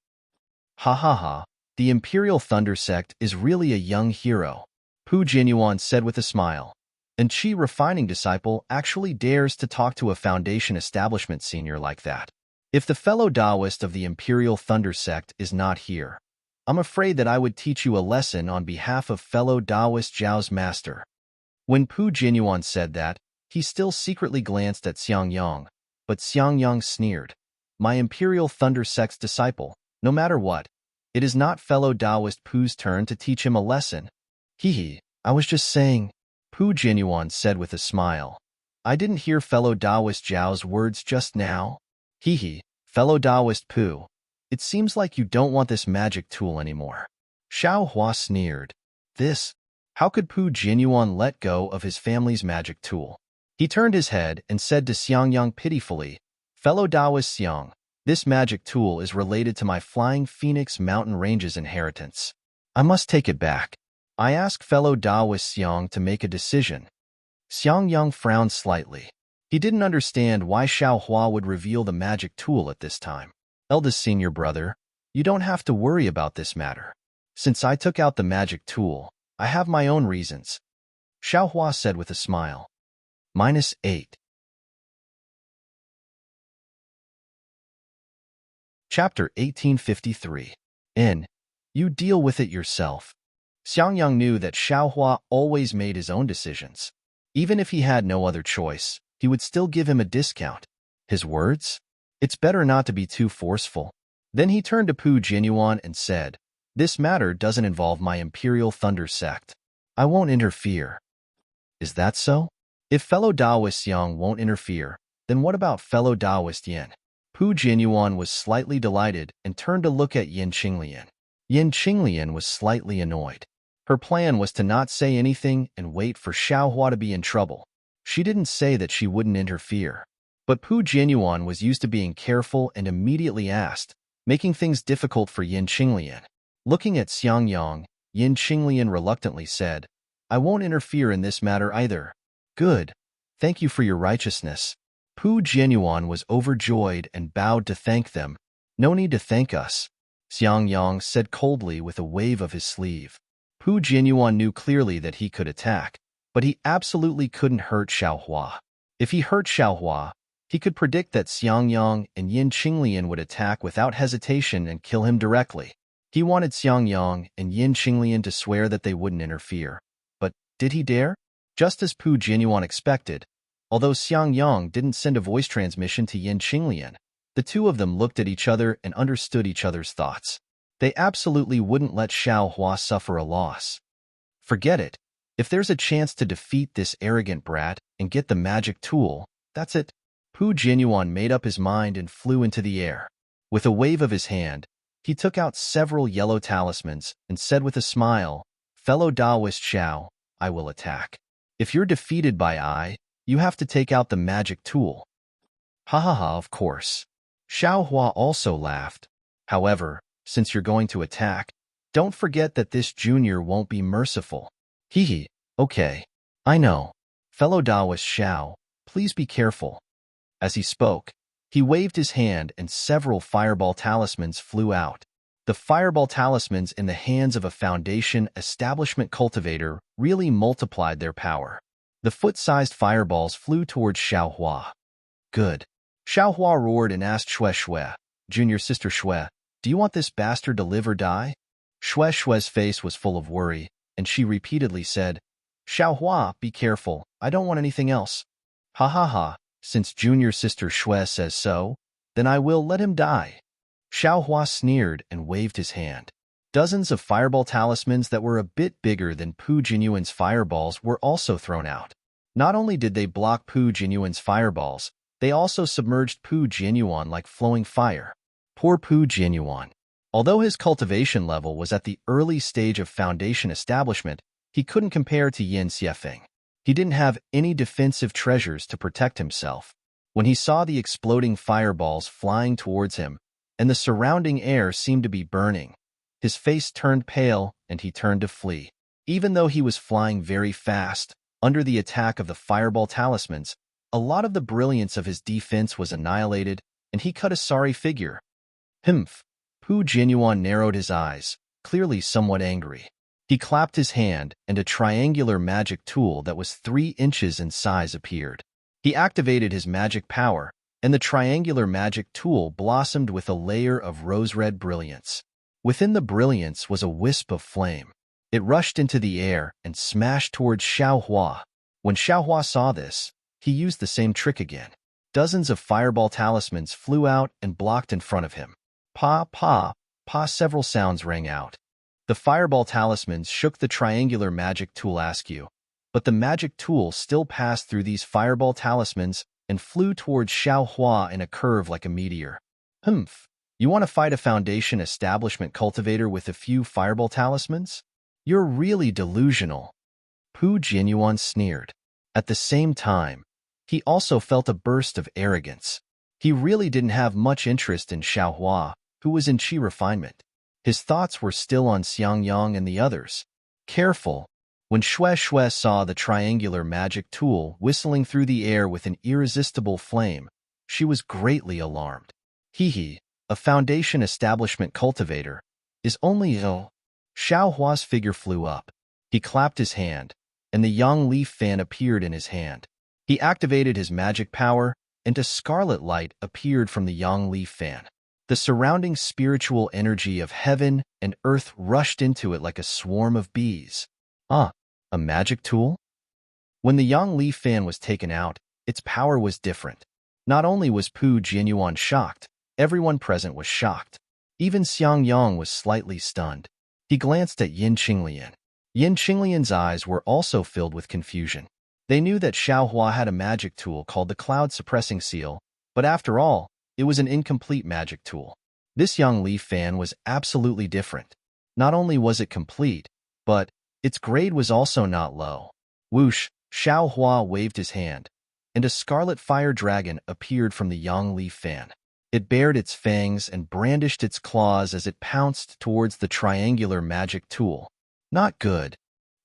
Ha ha ha, the Imperial Thunder Sect is really a young hero, Pu Jinyuan said with a smile. And Qi refining disciple actually dares to talk to a Foundation establishment senior like that. If the fellow Taoist of the Imperial Thunder Sect is not here, I'm afraid that I would teach you a lesson on behalf of fellow Taoist Zhao's master. When Pu Jinyuan said that, he still secretly glanced at Xiang Yang, but Xiang Yang sneered. My Imperial Thunder Sect's disciple, no matter what, it is not fellow Taoist Pu's turn to teach him a lesson. Hee, I was just saying, Pu Jinyuan said with a smile. I didn't hear fellow Taoist Zhao's words just now. Hee, fellow Taoist Pu, it seems like you don't want this magic tool anymore. Xiao Hua sneered. This? How could Pu Jinyuan let go of his family's magic tool? He turned his head and said to Xiang Yang pitifully, Fellow Taoist Xiang, this magic tool is related to my Flying Phoenix Mountain Ranges inheritance. I must take it back. I ask fellow Taoist Xiang to make a decision. Xiang Yang frowned slightly. He didn't understand why Xiao Hua would reveal the magic tool at this time. Eldest senior brother, you don't have to worry about this matter. Since I took out the magic tool, I have my own reasons. Xiao Hua said with a smile. -8. Chapter 1853. You deal with it yourself. Xiang Yang knew that Xiao Hua always made his own decisions. Even if he had no other choice, he would still give him a discount. His words? It's better not to be too forceful. Then he turned to Pu Jinyuan and said, This matter doesn't involve my Imperial Thunder Sect. I won't interfere. Is that so? If fellow Taoist Xiang won't interfere, then what about fellow Taoist Yin? Pu Jinyuan was slightly delighted and turned to look at Yin Qinglian. Yin Qinglian was slightly annoyed. Her plan was to not say anything and wait for Xiao Hua to be in trouble. She didn't say that she wouldn't interfere. But Pu Jinyuan was used to being careful and immediately asked, making things difficult for Yin Qinglian. Looking at Xiang Yang, Yin Qinglian reluctantly said, I won't interfere in this matter either. Good. Thank you for your righteousness. Pu Jinyuan was overjoyed and bowed to thank them. No need to thank us, Xiang Yang said coldly with a wave of his sleeve. Pu Jinyuan knew clearly that he could attack, but he absolutely couldn't hurt Xiao Hua. If he hurt Xiao Hua, he could predict that Xiang Yang and Yin Qinglian would attack without hesitation and kill him directly. He wanted Xiang Yang and Yin Qinglian to swear that they wouldn't interfere. But did he dare? Just as Pu Jinyuan expected, although Xiang Yang didn't send a voice transmission to Yin Qinglian, the two of them looked at each other and understood each other's thoughts. They absolutely wouldn't let Xiao Hua suffer a loss. Forget it. If there's a chance to defeat this arrogant brat and get the magic tool, that's it. Pu Jinyuan made up his mind and flew into the air. With a wave of his hand, he took out several yellow talismans and said with a smile, Fellow Taoist Xiao, I will attack. If you're defeated by I, you have to take out the magic tool. Ha ha ha, of course. Xiao Hua also laughed. However, since you're going to attack, don't forget that this junior won't be merciful. Hee, okay. I know. Fellow Taoist Xiao, please be careful. As he spoke, he waved his hand and several fireball talismans flew out. The fireball talismans in the hands of a Foundation establishment cultivator really multiplied their power. The foot-sized fireballs flew towards Xiao Hua. Good. Xiao Hua roared and asked Xue Xue, Junior Sister Xue, do you want this bastard to live or die? Xue Xue's face was full of worry, and she repeatedly said, Xiao Hua, be careful, I don't want anything else. Ha ha ha, since Junior Sister Xue says so, then I will let him die. Xiao Hua sneered and waved his hand. Dozens of fireball talismans that were a bit bigger than Pu Jinyuan's fireballs were also thrown out. Not only did they block Pu Jinyuan's fireballs, they also submerged Pu Jinyuan like flowing fire. Poor Pu Jinyuan. Although his cultivation level was at the early stage of Foundation establishment, he couldn't compare to Yin Xiefeng. He didn't have any defensive treasures to protect himself. When he saw the exploding fireballs flying towards him, and the surrounding air seemed to be burning, his face turned pale and he turned to flee. Even though he was flying very fast, under the attack of the fireball talismans, a lot of the brilliance of his defense was annihilated, and he cut a sorry figure. Humph! Pu Jianyuan narrowed his eyes, clearly somewhat angry. He clapped his hand, and a triangular magic tool that was 3 inches in size appeared. He activated his magic power, and the triangular magic tool blossomed with a layer of rose-red brilliance. Within the brilliance was a wisp of flame. It rushed into the air and smashed towards Xiaohua. When Xiaohua saw this, he used the same trick again. Dozens of fireball talismans flew out and blocked in front of him. Pa, pa, pa, several sounds rang out. The fireball talismans shook the triangular magic tool askew, but the magic tool still passed through these fireball talismans and flew towards Xiaohua in a curve like a meteor. Humph! You want to fight a foundation establishment cultivator with a few fireball talismans? You're really delusional. Pu Jianyuan sneered. At the same time, he also felt a burst of arrogance. He really didn't have much interest in Xiaohua, who was in qi refinement. His thoughts were still on Xiangyang and the others. Careful! When Xue saw the triangular magic tool whistling through the air with an irresistible flame, she was greatly alarmed. Hee, a foundation establishment cultivator, is only ill. Xiaohua's figure flew up. He clapped his hand, and the yang leaf fan appeared in his hand. He activated his magic power, and a scarlet light appeared from the yang leaf fan. The surrounding spiritual energy of heaven and earth rushed into it like a swarm of bees. Ah, a magic tool? When the yang leaf fan was taken out, its power was different. Not only was Pu Jianyuan shocked, everyone present was shocked. Even Xiangyang was slightly stunned. He glanced at Yin Qinglian. Yin Qinglian's eyes were also filled with confusion. They knew that Xiaohua had a magic tool called the Cloud Suppressing Seal, but after all, it was an incomplete magic tool. This yang leaf fan was absolutely different. Not only was it complete, but its grade was also not low. Whoosh! Xiaohua waved his hand, and a scarlet fire dragon appeared from the yang leaf fan. It bared its fangs and brandished its claws as it pounced towards the triangular magic tool. Not good.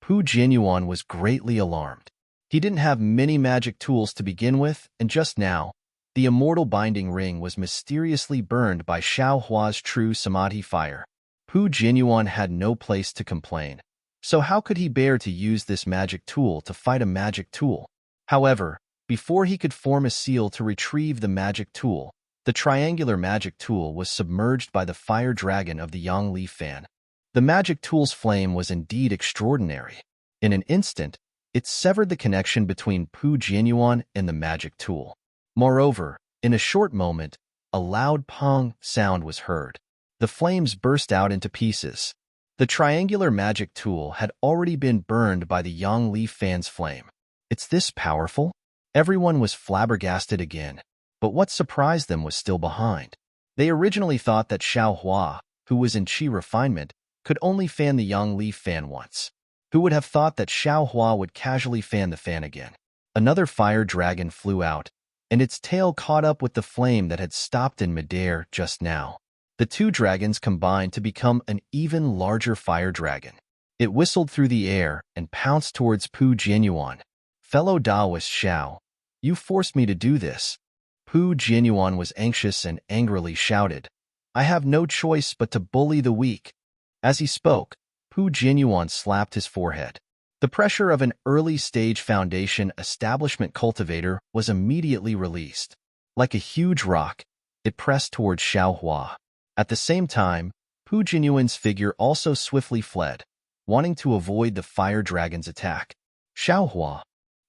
Pu Jianyuan was greatly alarmed. He didn't have many magic tools to begin with, and just now, the immortal binding ring was mysteriously burned by Xiaohua's true samadhi fire. Pu Jianyuan had no place to complain. So how could he bear to use this magic tool to fight a magic tool? However, before he could form a seal to retrieve the magic tool, the triangular magic tool was submerged by the fire dragon of the yang leaf fan. The magic tool's flame was indeed extraordinary. In an instant, it severed the connection between Pu Jianyuan and the magic tool. Moreover, in a short moment, a loud pong sound was heard. The flames burst out into pieces. The triangular magic tool had already been burned by the yang leaf fan's flame. It's this powerful? Everyone was flabbergasted again, but what surprised them was still behind. They originally thought that Xiaohua, who was in qi refinement, could only fan the yang leaf fan once. Who would have thought that Xiaohua would casually fan the fan again? Another fire dragon flew out, and its tail caught up with the flame that had stopped in midair just now. The two dragons combined to become an even larger fire dragon. It whistled through the air and pounced towards Pu Jianyuan. Fellow Taoist Xiao, you forced me to do this. Pu Jianyuan was anxious and angrily shouted, I have no choice but to bully the weak. As he spoke, Pu Jianyuan slapped his forehead. The pressure of an early-stage foundation establishment cultivator was immediately released. Like a huge rock, it pressed towards Xiaohua. At the same time, Pu Jianyuan's figure also swiftly fled, wanting to avoid the fire dragon's attack. Xiaohua.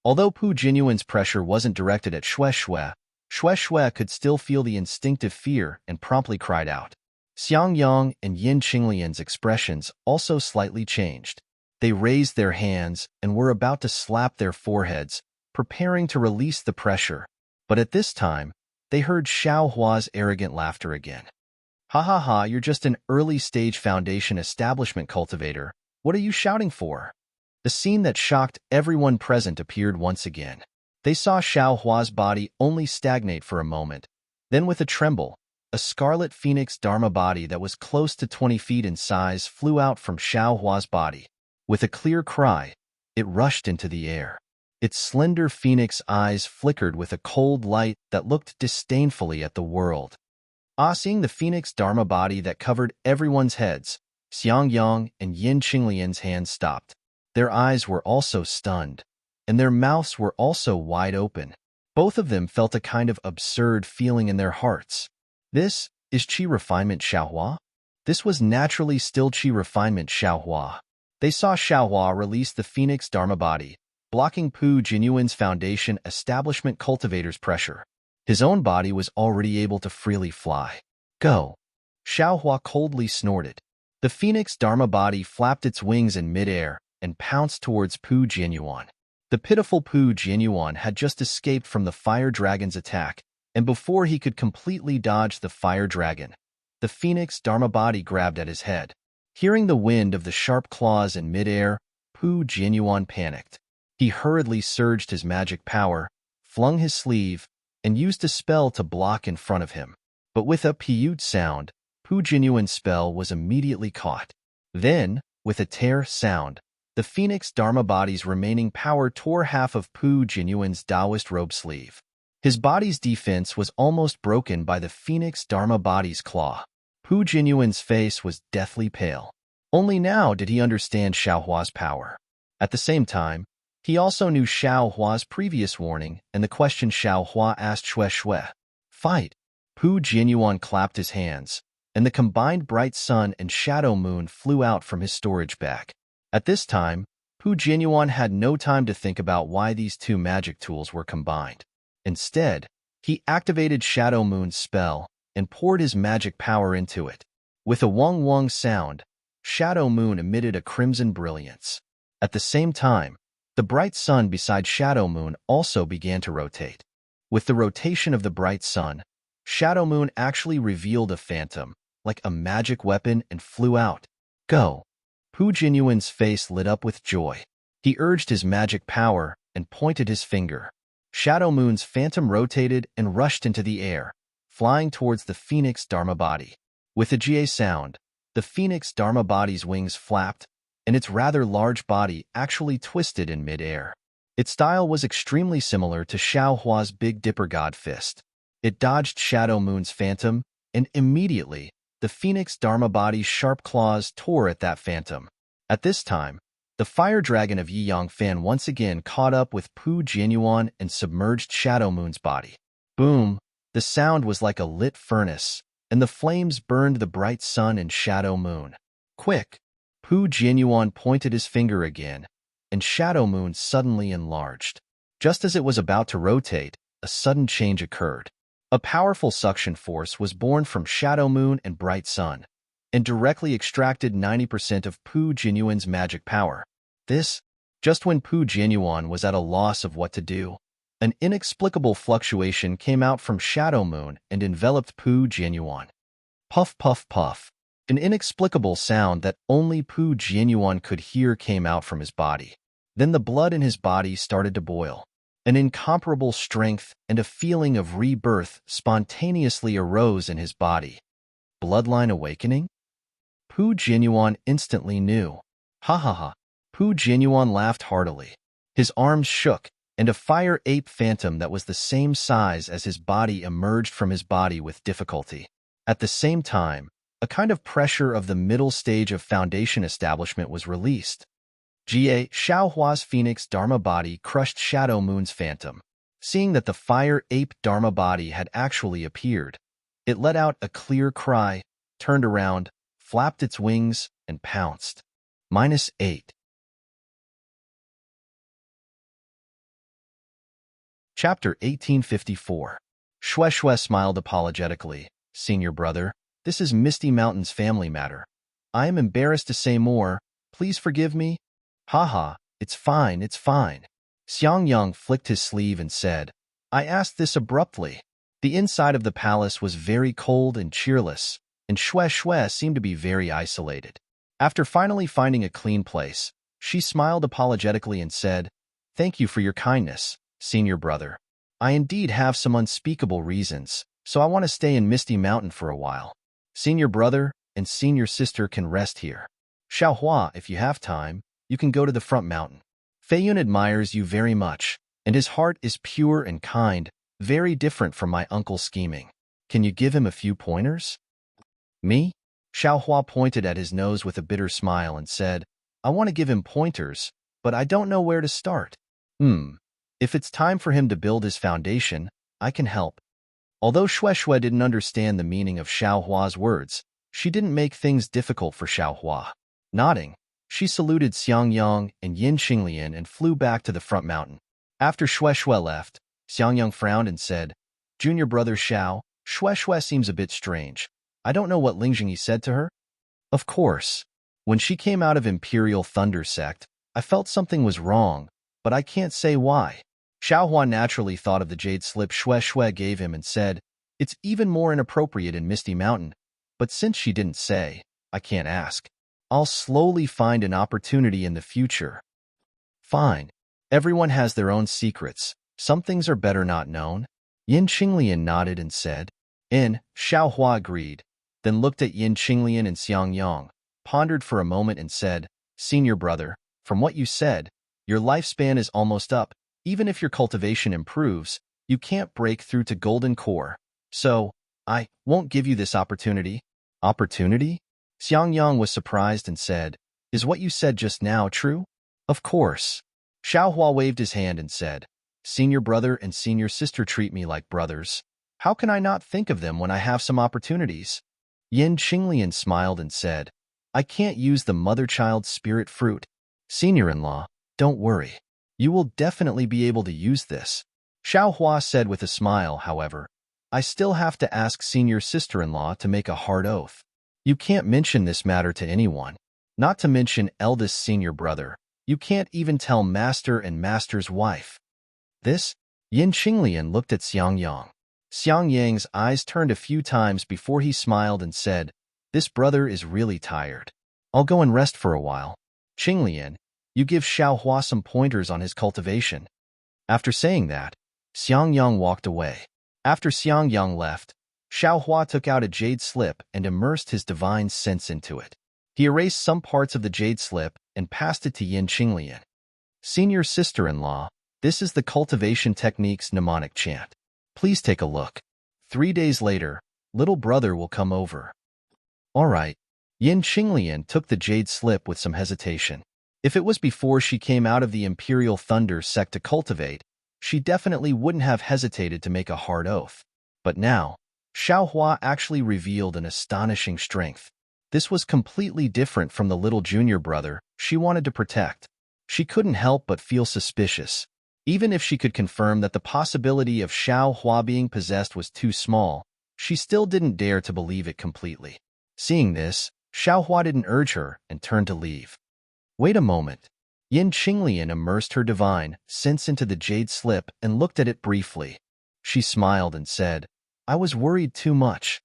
Although Pu Jianyuan's pressure wasn't directed at Xue could still feel the instinctive fear and promptly cried out. Xiangyang and Yin Qinglian's expressions also slightly changed. They raised their hands and were about to slap their foreheads, preparing to release the pressure. But at this time, they heard Xiaohua's arrogant laughter again. Ha ha ha, you're just an early-stage foundation establishment cultivator. What are you shouting for? The scene that shocked everyone present appeared once again. They saw Xiao Hua's body only stagnate for a moment. Then with a tremble, a scarlet phoenix dharma body that was close to 20 feet in size flew out from Xiao Hua's body. With a clear cry, it rushed into the air. Its slender phoenix eyes flickered with a cold light that looked disdainfully at the world. Seeing the phoenix dharma body that covered everyone's heads, Xiang Yang and Yin Qinglian's hands stopped. Their eyes were also stunned, and their mouths were also wide open. Both of them felt a kind of absurd feeling in their hearts. This is Qi refinement Xiaohua? This was naturally still Qi refinement Xiaohua. They saw Xiaohua release the phoenix dharma body, blocking Pu Jinyuan's foundation establishment cultivator's pressure. His own body was already able to freely fly. Go! Xiaohua coldly snorted. The phoenix dharma body flapped its wings in midair and pounced towards Pu Jinyuan. The pitiful Pu Jinyuan had just escaped from the fire dragon's attack, and before he could completely dodge the fire dragon, the phoenix dharma body grabbed at his head. Hearing the wind of the sharp claws in midair, Pu Jinyuan panicked. He hurriedly surged his magic power, flung his sleeve, and used a spell to block in front of him. But with a piyut sound, Pu Jinyuan's spell was immediately caught. Then, with a tear sound, the phoenix dharma body's remaining power tore half of Pu Jinyuan's Taoist robe sleeve. His body's defense was almost broken by the phoenix dharma body's claw. Pu Jinyuan's face was deathly pale. Only now did he understand Xiaohua's power. At the same time, he also knew Xiaohua's previous warning and the question Xiaohua asked Shui. Fight! Pu Jinyuan clapped his hands, and the combined bright sun and shadow moon flew out from his storage bag. At this time, Pu Jinyuan had no time to think about why these two magic tools were combined. Instead, he activated Shadow Moon's spell and poured his magic power into it. With a wong-wong sound, Shadow Moon emitted a crimson brilliance. At the same time, the bright sun beside Shadow Moon also began to rotate. With the rotation of the bright sun, Shadow Moon actually revealed a phantom, like a magic weapon, and flew out. Go! Pu Jinyuan's face lit up with joy. He urged his magic power and pointed his finger. Shadow Moon's phantom rotated and rushed into the air, flying towards the phoenix dharma body. With a jie sound, the phoenix dharma body's wings flapped, and its rather large body actually twisted in mid-air. Its style was extremely similar to Xiaohua's Big Dipper God Fist. It dodged Shadow Moon's phantom, and immediately, the phoenix dharma body's sharp claws tore at that phantom. At this time, the fire dragon of Yiyang Fan once again caught up with Pu Jinyuan and submerged Shadow Moon's body. Boom! The sound was like a lit furnace, and the flames burned the bright sun and Shadow Moon. Quick! Pu Jinyuan pointed his finger again, and Shadow Moon suddenly enlarged. Just as it was about to rotate, a sudden change occurred. A powerful suction force was born from Shadow Moon and Bright Sun, and directly extracted 90% of Pu Jinyuan's magic power. This, just when Pu Jinyuan was at a loss of what to do. An inexplicable fluctuation came out from Shadow Moon and enveloped Pu Jinyuan. Puff, puff, puff. An inexplicable sound that only Pu Jinyuan could hear came out from his body. Then the blood in his body started to boil. An incomparable strength and a feeling of rebirth spontaneously arose in his body. Bloodline awakening? Pu Jinyuan instantly knew. Ha ha ha. Pu Jinyuan laughed heartily. His arms shook, and a fire ape phantom that was the same size as his body emerged from his body with difficulty. At the same time, a kind of pressure of the middle stage of foundation establishment was released. Xiaohua's phoenix dharma body crushed Shadow Moon's phantom. Seeing that the fire ape dharma body had actually appeared, it let out a clear cry, turned around, flapped its wings, and pounced. -8. Chapter 1854. Shui smiled apologetically. Senior brother, this is Misty Mountain's family matter. I am embarrassed to say more. Please forgive me. Haha, it's fine, it's fine. Xiang Yang flicked his sleeve and said, I asked this abruptly. The inside of the palace was very cold and cheerless, and Shui seemed to be very isolated. After finally finding a clean place, She smiled apologetically and said, "Thank you for your kindness, senior brother. I indeed have some unspeakable reasons, so I want to stay in Misty Mountain for a while. Senior brother and senior sister can rest here. Xiaohua, if you have time, you can go to the front mountain. Feiyun admires you very much, and his heart is pure and kind, very different from my uncle's scheming. Can you give him a few pointers?" "Me?" Xiaohua pointed at his nose with a bitter smile and said, "I want to give him pointers, but I don't know where to start. If it's time for him to build his foundation, I can help." Although Shueshue didn't understand the meaning of Xiaohua's words, she didn't make things difficult for Xiaohua. Nodding, she saluted Xiangyang and Yin Xinglian and flew back to the front mountain. After Shueshue left, Xiangyang frowned and said, "Junior brother Xiao, Shueshue seems a bit strange. I don't know what Lingjingyi said to her." "Of course. When she came out of Imperial Thunder Sect, I felt something was wrong, but I can't say why." Xiaohua naturally thought of the jade slip Shueshue gave him and said, "It's even more inappropriate in Misty Mountain, but since she didn't say, I can't ask. I'll slowly find an opportunity in the future." "Fine. Everyone has their own secrets. Some things are better not known." Yin Qinglian nodded and said, Xiaohua agreed, then looked at Yin Qinglian and Xiangyang, pondered for a moment and said, "Senior brother, from what you said, your lifespan is almost up. Even if your cultivation improves, you can't break through to golden core. So, I won't give you this opportunity." "Opportunity?" Xiangyang was surprised and said, "Is what you said just now true?" "Of course." Xiaohua waved his hand and said, "Senior brother and senior sister treat me like brothers. How can I not think of them when I have some opportunities?" Yin Qinglian smiled and said, "I can't use the mother-child spirit fruit. Senior-in-law, don't worry. You will definitely be able to use this." Xiaohua said with a smile, however, "I still have to ask senior sister-in-law to make a hard oath. You can't mention this matter to anyone. Not to mention eldest senior brother. You can't even tell master and master's wife." "This?" Yin Qinglian looked at Xiangyang. Xiangyang's eyes turned a few times before he smiled and said, "This brother is really tired. I'll go and rest for a while. Qinglian, you give Xiaohua some pointers on his cultivation." After saying that, Xiangyang walked away. After Xiangyang left, Xiaohua took out a jade slip and immersed his divine sense into it. He erased some parts of the jade slip and passed it to Yin Qinglian. "Senior sister-in-law, this is the cultivation technique's mnemonic chant. Please take a look. 3 days later, little brother will come over." "All right." Yin Qinglian took the jade slip with some hesitation. If it was before she came out of the Imperial Thunder Sect to cultivate, she definitely wouldn't have hesitated to make a hard oath. But now, Xiaohua actually revealed an astonishing strength. This was completely different from the little junior brother she wanted to protect. She couldn't help but feel suspicious. Even if she could confirm that the possibility of Xiaohua being possessed was too small, she still didn't dare to believe it completely. Seeing this, Xiaohua didn't urge her and turned to leave. "Wait a moment." Yin Qinglian immersed her divine sense into the jade slip and looked at it briefly. She smiled and said, "I was worried too much."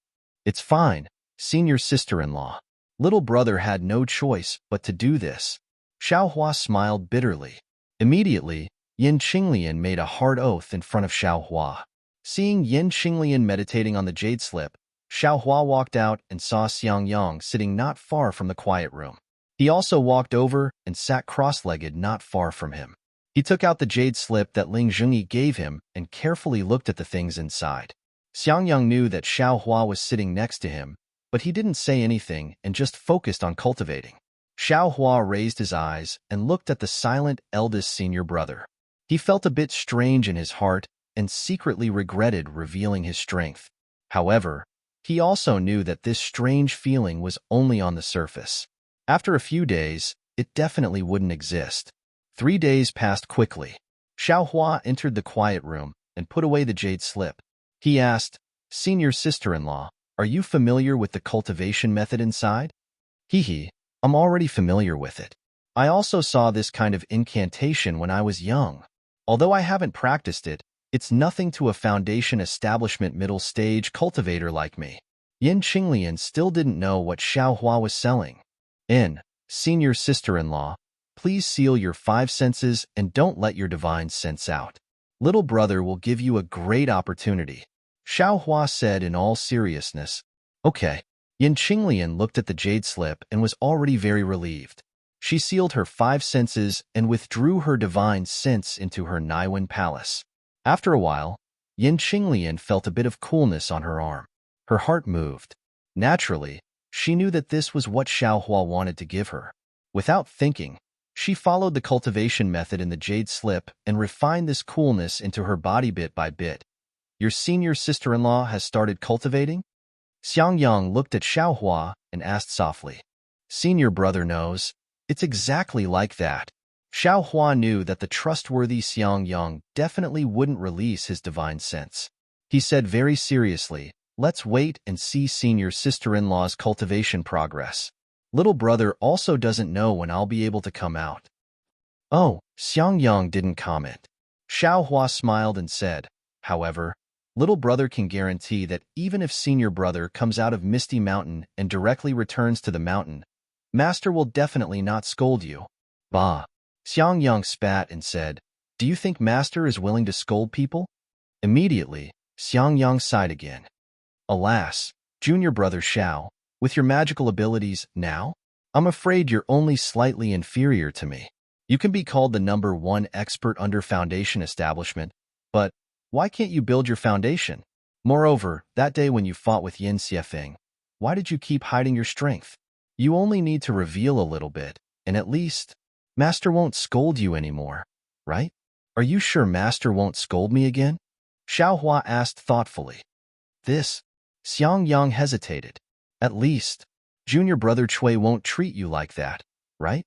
"It's fine, senior sister-in-law. Little brother had no choice but to do this." Xiaohua smiled bitterly. Immediately, Yin Qinglian made a hard oath in front of Xiaohua. Seeing Yin Qinglian meditating on the jade slip, Xiaohua walked out and saw Xiangyang sitting not far from the quiet room. He also walked over and sat cross-legged not far from him. He took out the jade slip that Ling Zhengyi gave him and carefully looked at the things inside. Xiangyang knew that Xiaohua was sitting next to him, but he didn't say anything and just focused on cultivating. Xiaohua raised his eyes and looked at the silent eldest senior brother. He felt a bit strange in his heart and secretly regretted revealing his strength. However, he also knew that this strange feeling was only on the surface. After a few days, it definitely wouldn't exist. 3 days passed quickly. Xiaohua entered the quiet room and put away the jade slip. He asked, "Senior sister-in-law, are you familiar with the cultivation method inside?" "Hee, I'm already familiar with it. I also saw this kind of incantation when I was young. Although I haven't practiced it, it's nothing to a foundation establishment middle stage cultivator like me." Yin Qinglian still didn't know what Xiaohua was selling. "Senior sister-in-law, Please seal your 5 senses and don't let your divine sense out. Little brother will give you a great opportunity. Xiao Hua said in all seriousness. Okay. Yin Qinglian looked at the jade slip and was already very relieved. She sealed her 5 senses and withdrew her divine sense into her Naiwen palace. After a while, Yin Qinglian felt a bit of coolness on her arm. Her heart moved. Naturally, she knew that this was what Xiao Hua wanted to give her. Without thinking, she followed the cultivation method in the jade slip and refined this coolness into her body bit by bit. Your senior sister-in-law has started cultivating? Xiang Yang looked at Xiao Hua and asked softly. Senior brother knows. It's exactly like that. Xiao Hua knew that the trustworthy Xiang Yang definitely wouldn't release his divine sense. He said very seriously, let's wait and see senior sister-in-law's cultivation progress. Little brother also doesn't know when I'll be able to come out. Oh, Xiang Yang didn't comment. Xiao Hua smiled and said, however, little brother can guarantee that even if senior brother comes out of Misty Mountain and directly returns to the mountain, Master will definitely not scold you. Bah. Xiang Yang spat and said, do you think Master is willing to scold people? Immediately, Xiang Yang sighed again. Alas, junior brother Xiao, with your magical abilities now, I'm afraid you're only slightly inferior to me. You can be called the #1 expert under foundation establishment, but why can't you build your foundation? Moreover, that day when you fought with Yin Xiefeng, why did you keep hiding your strength? You only need to reveal a little bit, and at least, Master won't scold you anymore, right? Are you sure Master won't scold me again? Xiao Hua asked thoughtfully. This, Xiang Yang hesitated. At least, junior brother Chui won't treat you like that, right?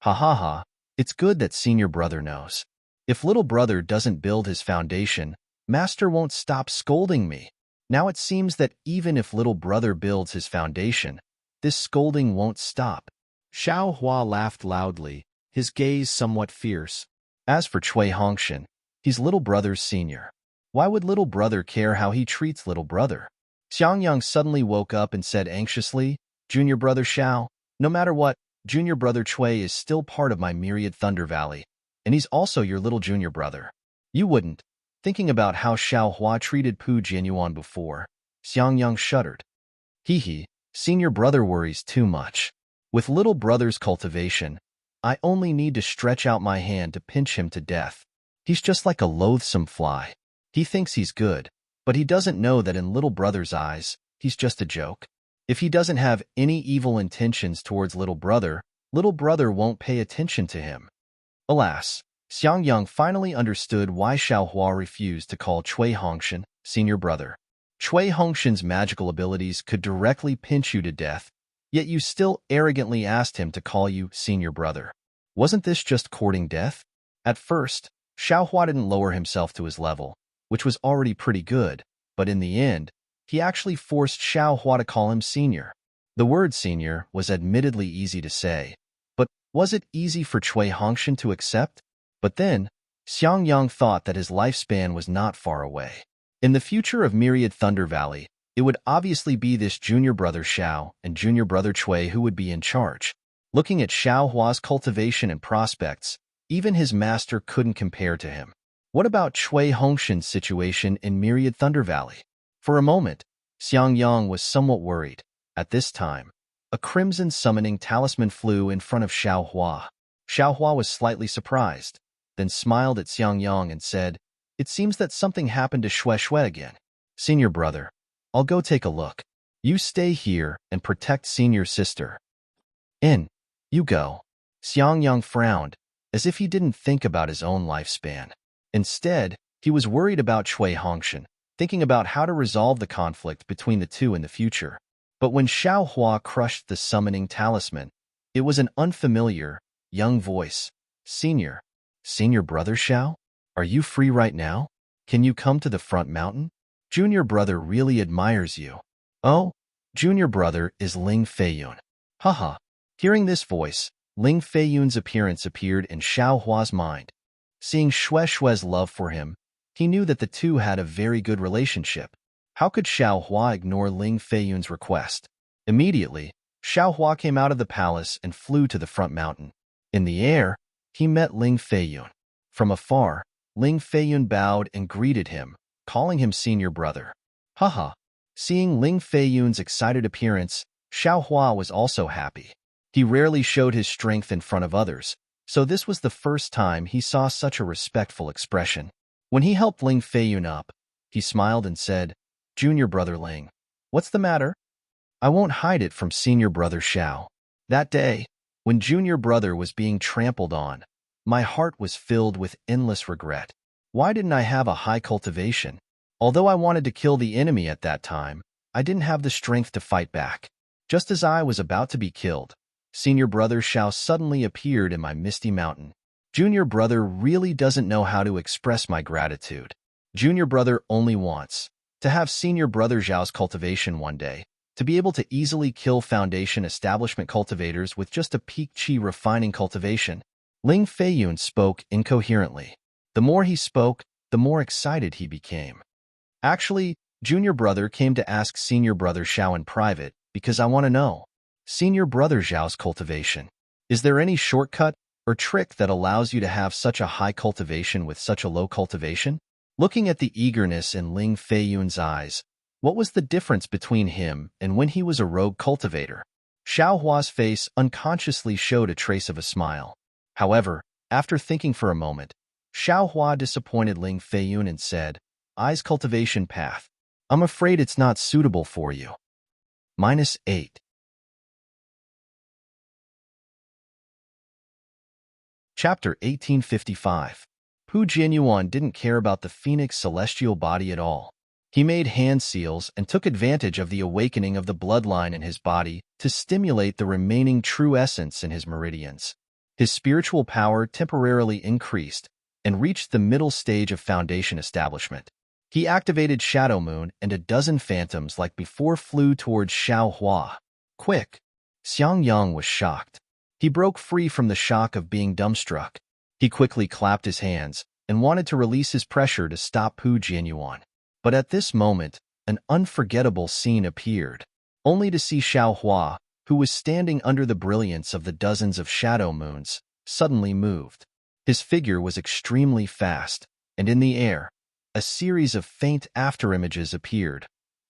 Ha ha ha, it's good that senior brother knows. If little brother doesn't build his foundation, Master won't stop scolding me. Now it seems that even if little brother builds his foundation, this scolding won't stop. Xiao Hua laughed loudly, his gaze somewhat fierce. As for Cui Hongshan, he's little brother's senior. Why would little brother care how he treats little brother? Xiang Yang suddenly woke up and said anxiously, Junior brother Xiao, no matter what, junior brother Cui is still part of my myriad Thunder Valley, and he's also your little junior brother. You wouldn't. Thinking about how Xiao Hua treated Pu Jianyuan before, Xiang Yang shuddered. Hee, senior brother worries too much. With little brother's cultivation, I only need to stretch out my hand to pinch him to death. He's just like a loathsome fly. He thinks he's good, but he doesn't know that in little brother's eyes, he's just a joke. If he doesn't have any evil intentions towards little brother won't pay attention to him. Alas, Xiang Yang finally understood why Xiao Hua refused to call Cui Hongshan senior brother. Cui Hongshan's magical abilities could directly pinch you to death, yet you still arrogantly asked him to call you senior brother. Wasn't this just courting death? At first, Xiao Hua didn't lower himself to his level, which was already pretty good, but in the end, he actually forced Xiao Hua to call him senior. The word senior was admittedly easy to say, but was it easy for Cui Hongshan to accept? But then, Xiang Yang thought that his lifespan was not far away. In the future of Myriad Thunder Valley, it would obviously be this junior brother Xiao and junior brother Cui who would be in charge. Looking at Xiao Hua's cultivation and prospects, even his master couldn't compare to him. What about Cui Hongshan's situation in Myriad Thunder Valley? For a moment, Xiang Yang was somewhat worried. At this time, a crimson summoning talisman flew in front of Xiao Hua. Xiao Hua was slightly surprised, then smiled at Xiang Yang and said, it seems that something happened to Xue Xue again. Senior brother, I'll go take a look. You stay here and protect senior sister. In. You go. Xiang Yang frowned, as if he didn't think about his own lifespan. Instead, he was worried about Cui Hongshan, thinking about how to resolve the conflict between the two in the future. But when Xiao Hua crushed the summoning talisman, it was an unfamiliar, young voice. Senior brother Xiao? Are you free right now? Can you come to the front mountain? Junior brother really admires you. Oh, junior brother is Ling Feiyun. Haha. Hearing this voice, Ling Feiyun's appearance appeared in Xiao Hua's mind. Seeing Xue Xue's love for him, he knew that the two had a very good relationship. How could Xiao Hua ignore Ling Feiyun's request? Immediately, Xiao Hua came out of the palace and flew to the front mountain. In the air, he met Ling Feiyun. From afar, Ling Feiyun bowed and greeted him, calling him senior brother. Haha. Seeing Ling Feiyun's excited appearance, Xiao Hua was also happy. He rarely showed his strength in front of others, so this was the first time he saw such a respectful expression. When he helped Ling Feiyun up, he smiled and said, "Junior brother Ling, what's the matter?" "I won't hide it from senior brother Xiao. That day, when junior brother was being trampled on, my heart was filled with endless regret. Why didn't I have a high cultivation? Although I wanted to kill the enemy at that time, I didn't have the strength to fight back. Just as I was about to be killed, senior brother Xiao suddenly appeared in my misty mountain. Junior brother really doesn't know how to express my gratitude. Junior brother only wants to have senior brother Xiao's cultivation one day, to be able to easily kill foundation establishment cultivators with just a peak qi refining cultivation." Ling Feiyun spoke incoherently. The more he spoke, the more excited he became. "Actually, junior brother came to ask senior brother Xiao in private because I want to know. Senior brother Xiao's cultivation. Is there any shortcut or trick that allows you to have such a high cultivation with such a low cultivation?" Looking at the eagerness in Ling Feiyun's eyes, what was the difference between him and when he was a rogue cultivator? Xiao Hua's face unconsciously showed a trace of a smile. However, after thinking for a moment, Xiao Hua disappointed Ling Feiyun and said, "I's cultivation path. I'm afraid it's not suitable for you." -8. Chapter 1855. Pu Jianyuan didn't care about the phoenix celestial body at all. He made hand seals and took advantage of the awakening of the bloodline in his body to stimulate the remaining true essence in his meridians. His spiritual power temporarily increased and reached the middle stage of foundation establishment. He activated Shadow Moon, and a dozen phantoms like before flew towards Xiao Hua. "Quick!" Xiang Yang was shocked. He broke free from the shock of being dumbstruck. He quickly clapped his hands and wanted to release his pressure to stop Pu Jianyuan. But at this moment, an unforgettable scene appeared, only to see Xiao Hua, who was standing under the brilliance of the dozens of shadow moons, suddenly moved. His figure was extremely fast, and in the air, a series of faint afterimages appeared,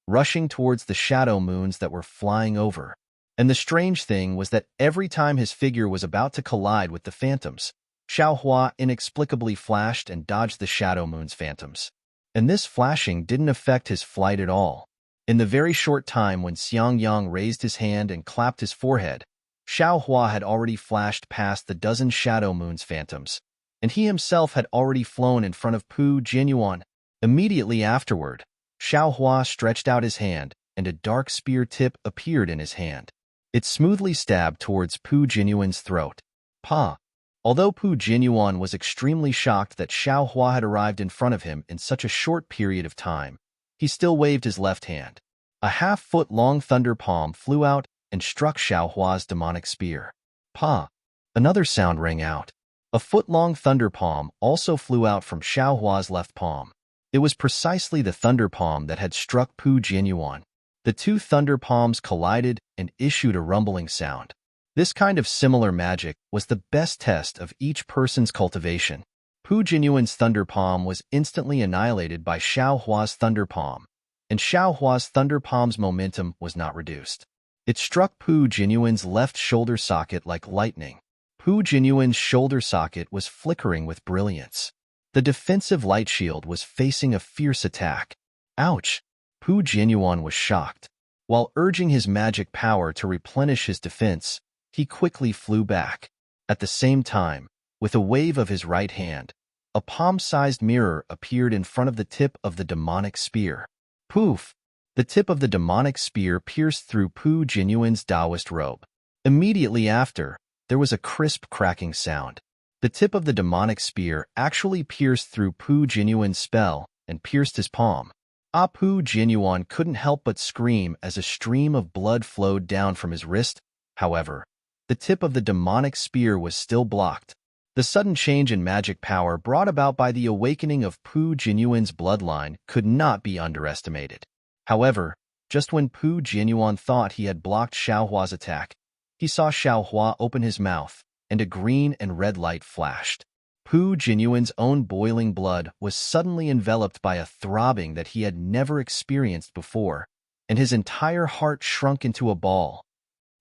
rushing towards the shadow moons that were flying over. And the strange thing was that every time his figure was about to collide with the phantoms, Xiao Hua inexplicably flashed and dodged the shadow moon's phantoms. And this flashing didn't affect his flight at all. In the very short time when Xiang Yang raised his hand and clapped his forehead, Xiao Hua had already flashed past the dozen shadow moon's phantoms, and he himself had already flown in front of Pu Jianyuan. Immediately afterward, Xiao Hua stretched out his hand, and a dark spear tip appeared in his hand. It smoothly stabbed towards Pu Jianyuan's throat. Pa! Although Pu Jianyuan was extremely shocked that Xiao Hua had arrived in front of him in such a short period of time, he still waved his left hand. A half-foot-long thunder palm flew out and struck Xiao Hua's demonic spear. Pa! Another sound rang out. A foot-long thunder palm also flew out from Xiao Hua's left palm. It was precisely the thunder palm that had struck Pu Jianyuan. The two thunder palms collided and issued a rumbling sound. This kind of similar magic was the best test of each person's cultivation. Pu Jianyuan's thunder palm was instantly annihilated by Xiao Hua's thunder palm, and Xiao Hua's thunder palm's momentum was not reduced. It struck Pu Jianyuan's left shoulder socket like lightning. Pu Jianyuan's shoulder socket was flickering with brilliance. The defensive light shield was facing a fierce attack. Ouch! Pu Jianyuan was shocked. While urging his magic power to replenish his defense, he quickly flew back. At the same time, with a wave of his right hand, a palm-sized mirror appeared in front of the tip of the demonic spear. Poof! The tip of the demonic spear pierced through Pu Jianyuan's Taoist robe. Immediately after, there was a crisp cracking sound. The tip of the demonic spear actually pierced through Pu Jianyuan's spell and pierced his palm. Pu Jianyuan couldn't help but scream as a stream of blood flowed down from his wrist. However, the tip of the demonic spear was still blocked. The sudden change in magic power brought about by the awakening of Pu Jianyuan's bloodline could not be underestimated. However, just when Pu Jianyuan thought he had blocked Xiao Hua's attack, he saw Xiao Hua open his mouth and a green and red light flashed. Pu Jinyuan's own boiling blood was suddenly enveloped by a throbbing that he had never experienced before, and his entire heart shrunk into a ball.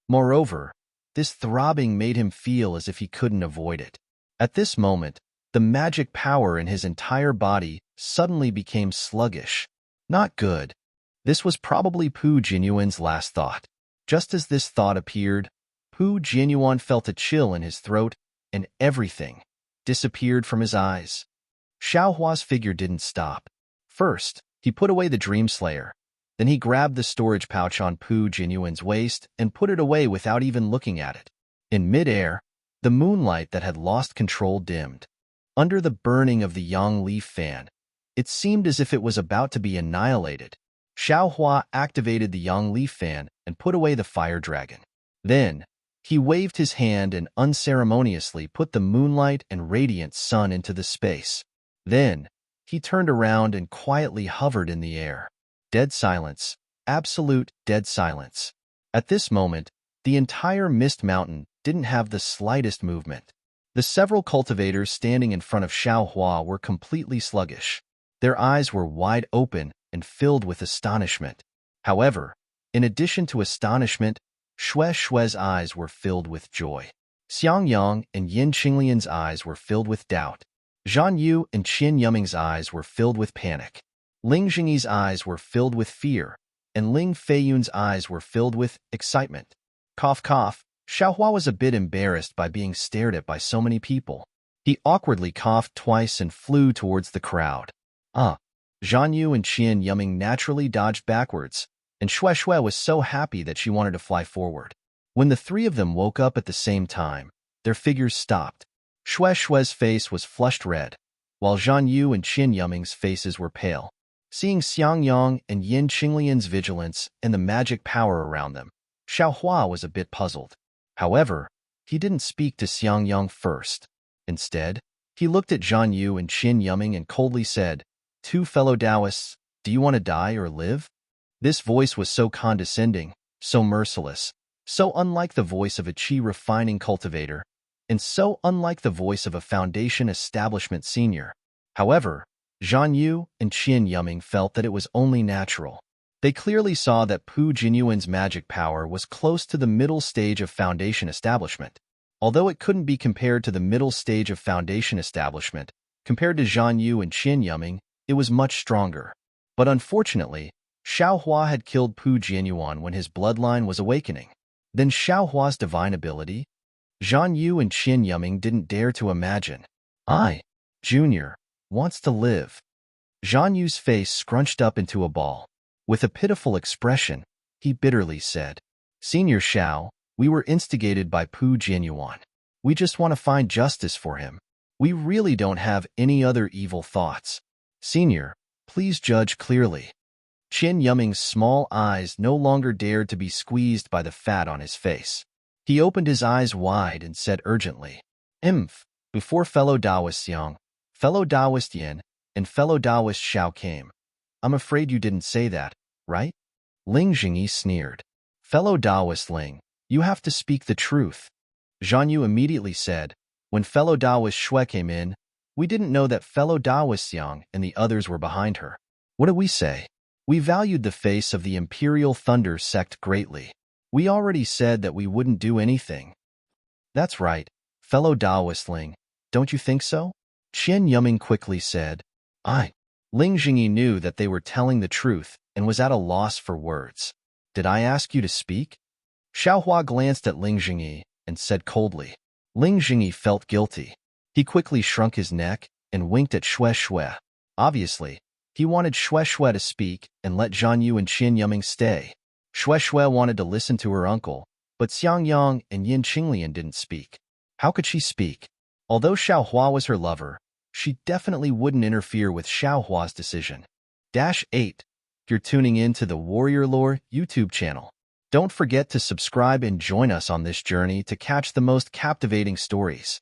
Moreover, this throbbing made him feel as if he couldn't avoid it. At this moment, the magic power in his entire body suddenly became sluggish. Not good. This was probably Pu Jinyuan's last thought. Just as this thought appeared, Pu Jinyuan felt a chill in his throat, and everything disappeared from his eyes. Xiaohua's figure didn't stop. First, he put away the Dream Slayer. Then he grabbed the storage pouch on Pu Jinyuan's waist and put it away without even looking at it. In midair, the moonlight that had lost control dimmed. Under the burning of the yang leaf fan, it seemed as if it was about to be annihilated. Xiaohua activated the yang leaf fan and put away the fire dragon. Then, he waved his hand and unceremoniously put the moonlight and radiant sun into the space. Then, he turned around and quietly hovered in the air. Dead silence, absolute dead silence. At this moment, the entire Mist Mountain didn't have the slightest movement. The several cultivators standing in front of Xiaohua were completely sluggish. Their eyes were wide open and filled with astonishment. However, in addition to astonishment, Shue's eyes were filled with joy. Xiang Yang and Yin Qinglian's eyes were filled with doubt. Zhan Yu and Qin Yuming's eyes were filled with panic. Ling Jingyi's eyes were filled with fear, and Ling Feiyun's eyes were filled with excitement. Cough, cough. Xiaohua was a bit embarrassed by being stared at by so many people. He awkwardly coughed twice and flew towards the crowd. Zhan Yu and Qin Yuming naturally dodged backwards, and Shui was so happy that she wanted to fly forward. When the three of them woke up at the same time, their figures stopped. Shui's face was flushed red, while Zhan Yu and Qin Yuming's faces were pale. Seeing Xiang Yang and Yin Qinglian's vigilance and the magic power around them, Xiaohua was a bit puzzled. However, he didn't speak to Xiang Yang first. Instead, he looked at Zhan Yu and Qin Yuming and coldly said, "Two fellow Taoists, do you want to die or live?" This voice was so condescending, so merciless, so unlike the voice of a qi refining cultivator, and so unlike the voice of a foundation establishment senior. However, Zhan Yu and Qin Yuming felt that it was only natural. They clearly saw that Pu Jinyuan's magic power was close to the middle stage of foundation establishment. Although it couldn't be compared to the middle stage of foundation establishment, compared to Zhan Yu and Qin Yuming, it was much stronger. But unfortunately, Xiaohua had killed Pu Jinyuan when his bloodline was awakening. Then Xiaohua's divine ability? Zhan Yu and Qin Yuming didn't dare to imagine. Junior, wants to live. Zhan Yu's face scrunched up into a ball. With a pitiful expression, he bitterly said, "Senior Xiao, we were instigated by Pu Jinyuan. We just want to find justice for him. We really don't have any other evil thoughts. Senior, please judge clearly." Qin Yuming's small eyes no longer dared to be squeezed by the fat on his face. He opened his eyes wide and said urgently, Before fellow Taoist Yang, fellow Taoist Yin, and fellow Taoist Xiao came. I'm afraid you didn't say that, right?" Ling Jingyi sneered. "Fellow Taoist Ling, you have to speak the truth." Zhan Yu immediately said, "When fellow Taoist Shui came in, we didn't know that fellow Taoist Yang and the others were behind her. What did we say? We valued the face of the Imperial Thunder sect greatly. We already said that we wouldn't do anything." "That's right, fellow Taoist Ling, don't you think so?" Qin Yuming quickly said. Ling Jingyi knew that they were telling the truth and was at a loss for words. "Did I ask you to speak?" Xiaohua glanced at Ling Jingyi and said coldly. Ling Jingyi felt guilty. He quickly shrunk his neck and winked at Shui. Obviously, he wanted Shui to speak and let Zhan Yu and Qin Yuming stay. Shui wanted to listen to her uncle, but Xiang Yang and Yin Qinglian didn't speak. How could she speak? Although Xiaohua was her lover, she definitely wouldn't interfere with Xiaohua's decision. -8. You're tuning in to the Warrior Lore YouTube channel. Don't forget to subscribe and join us on this journey to catch the most captivating stories.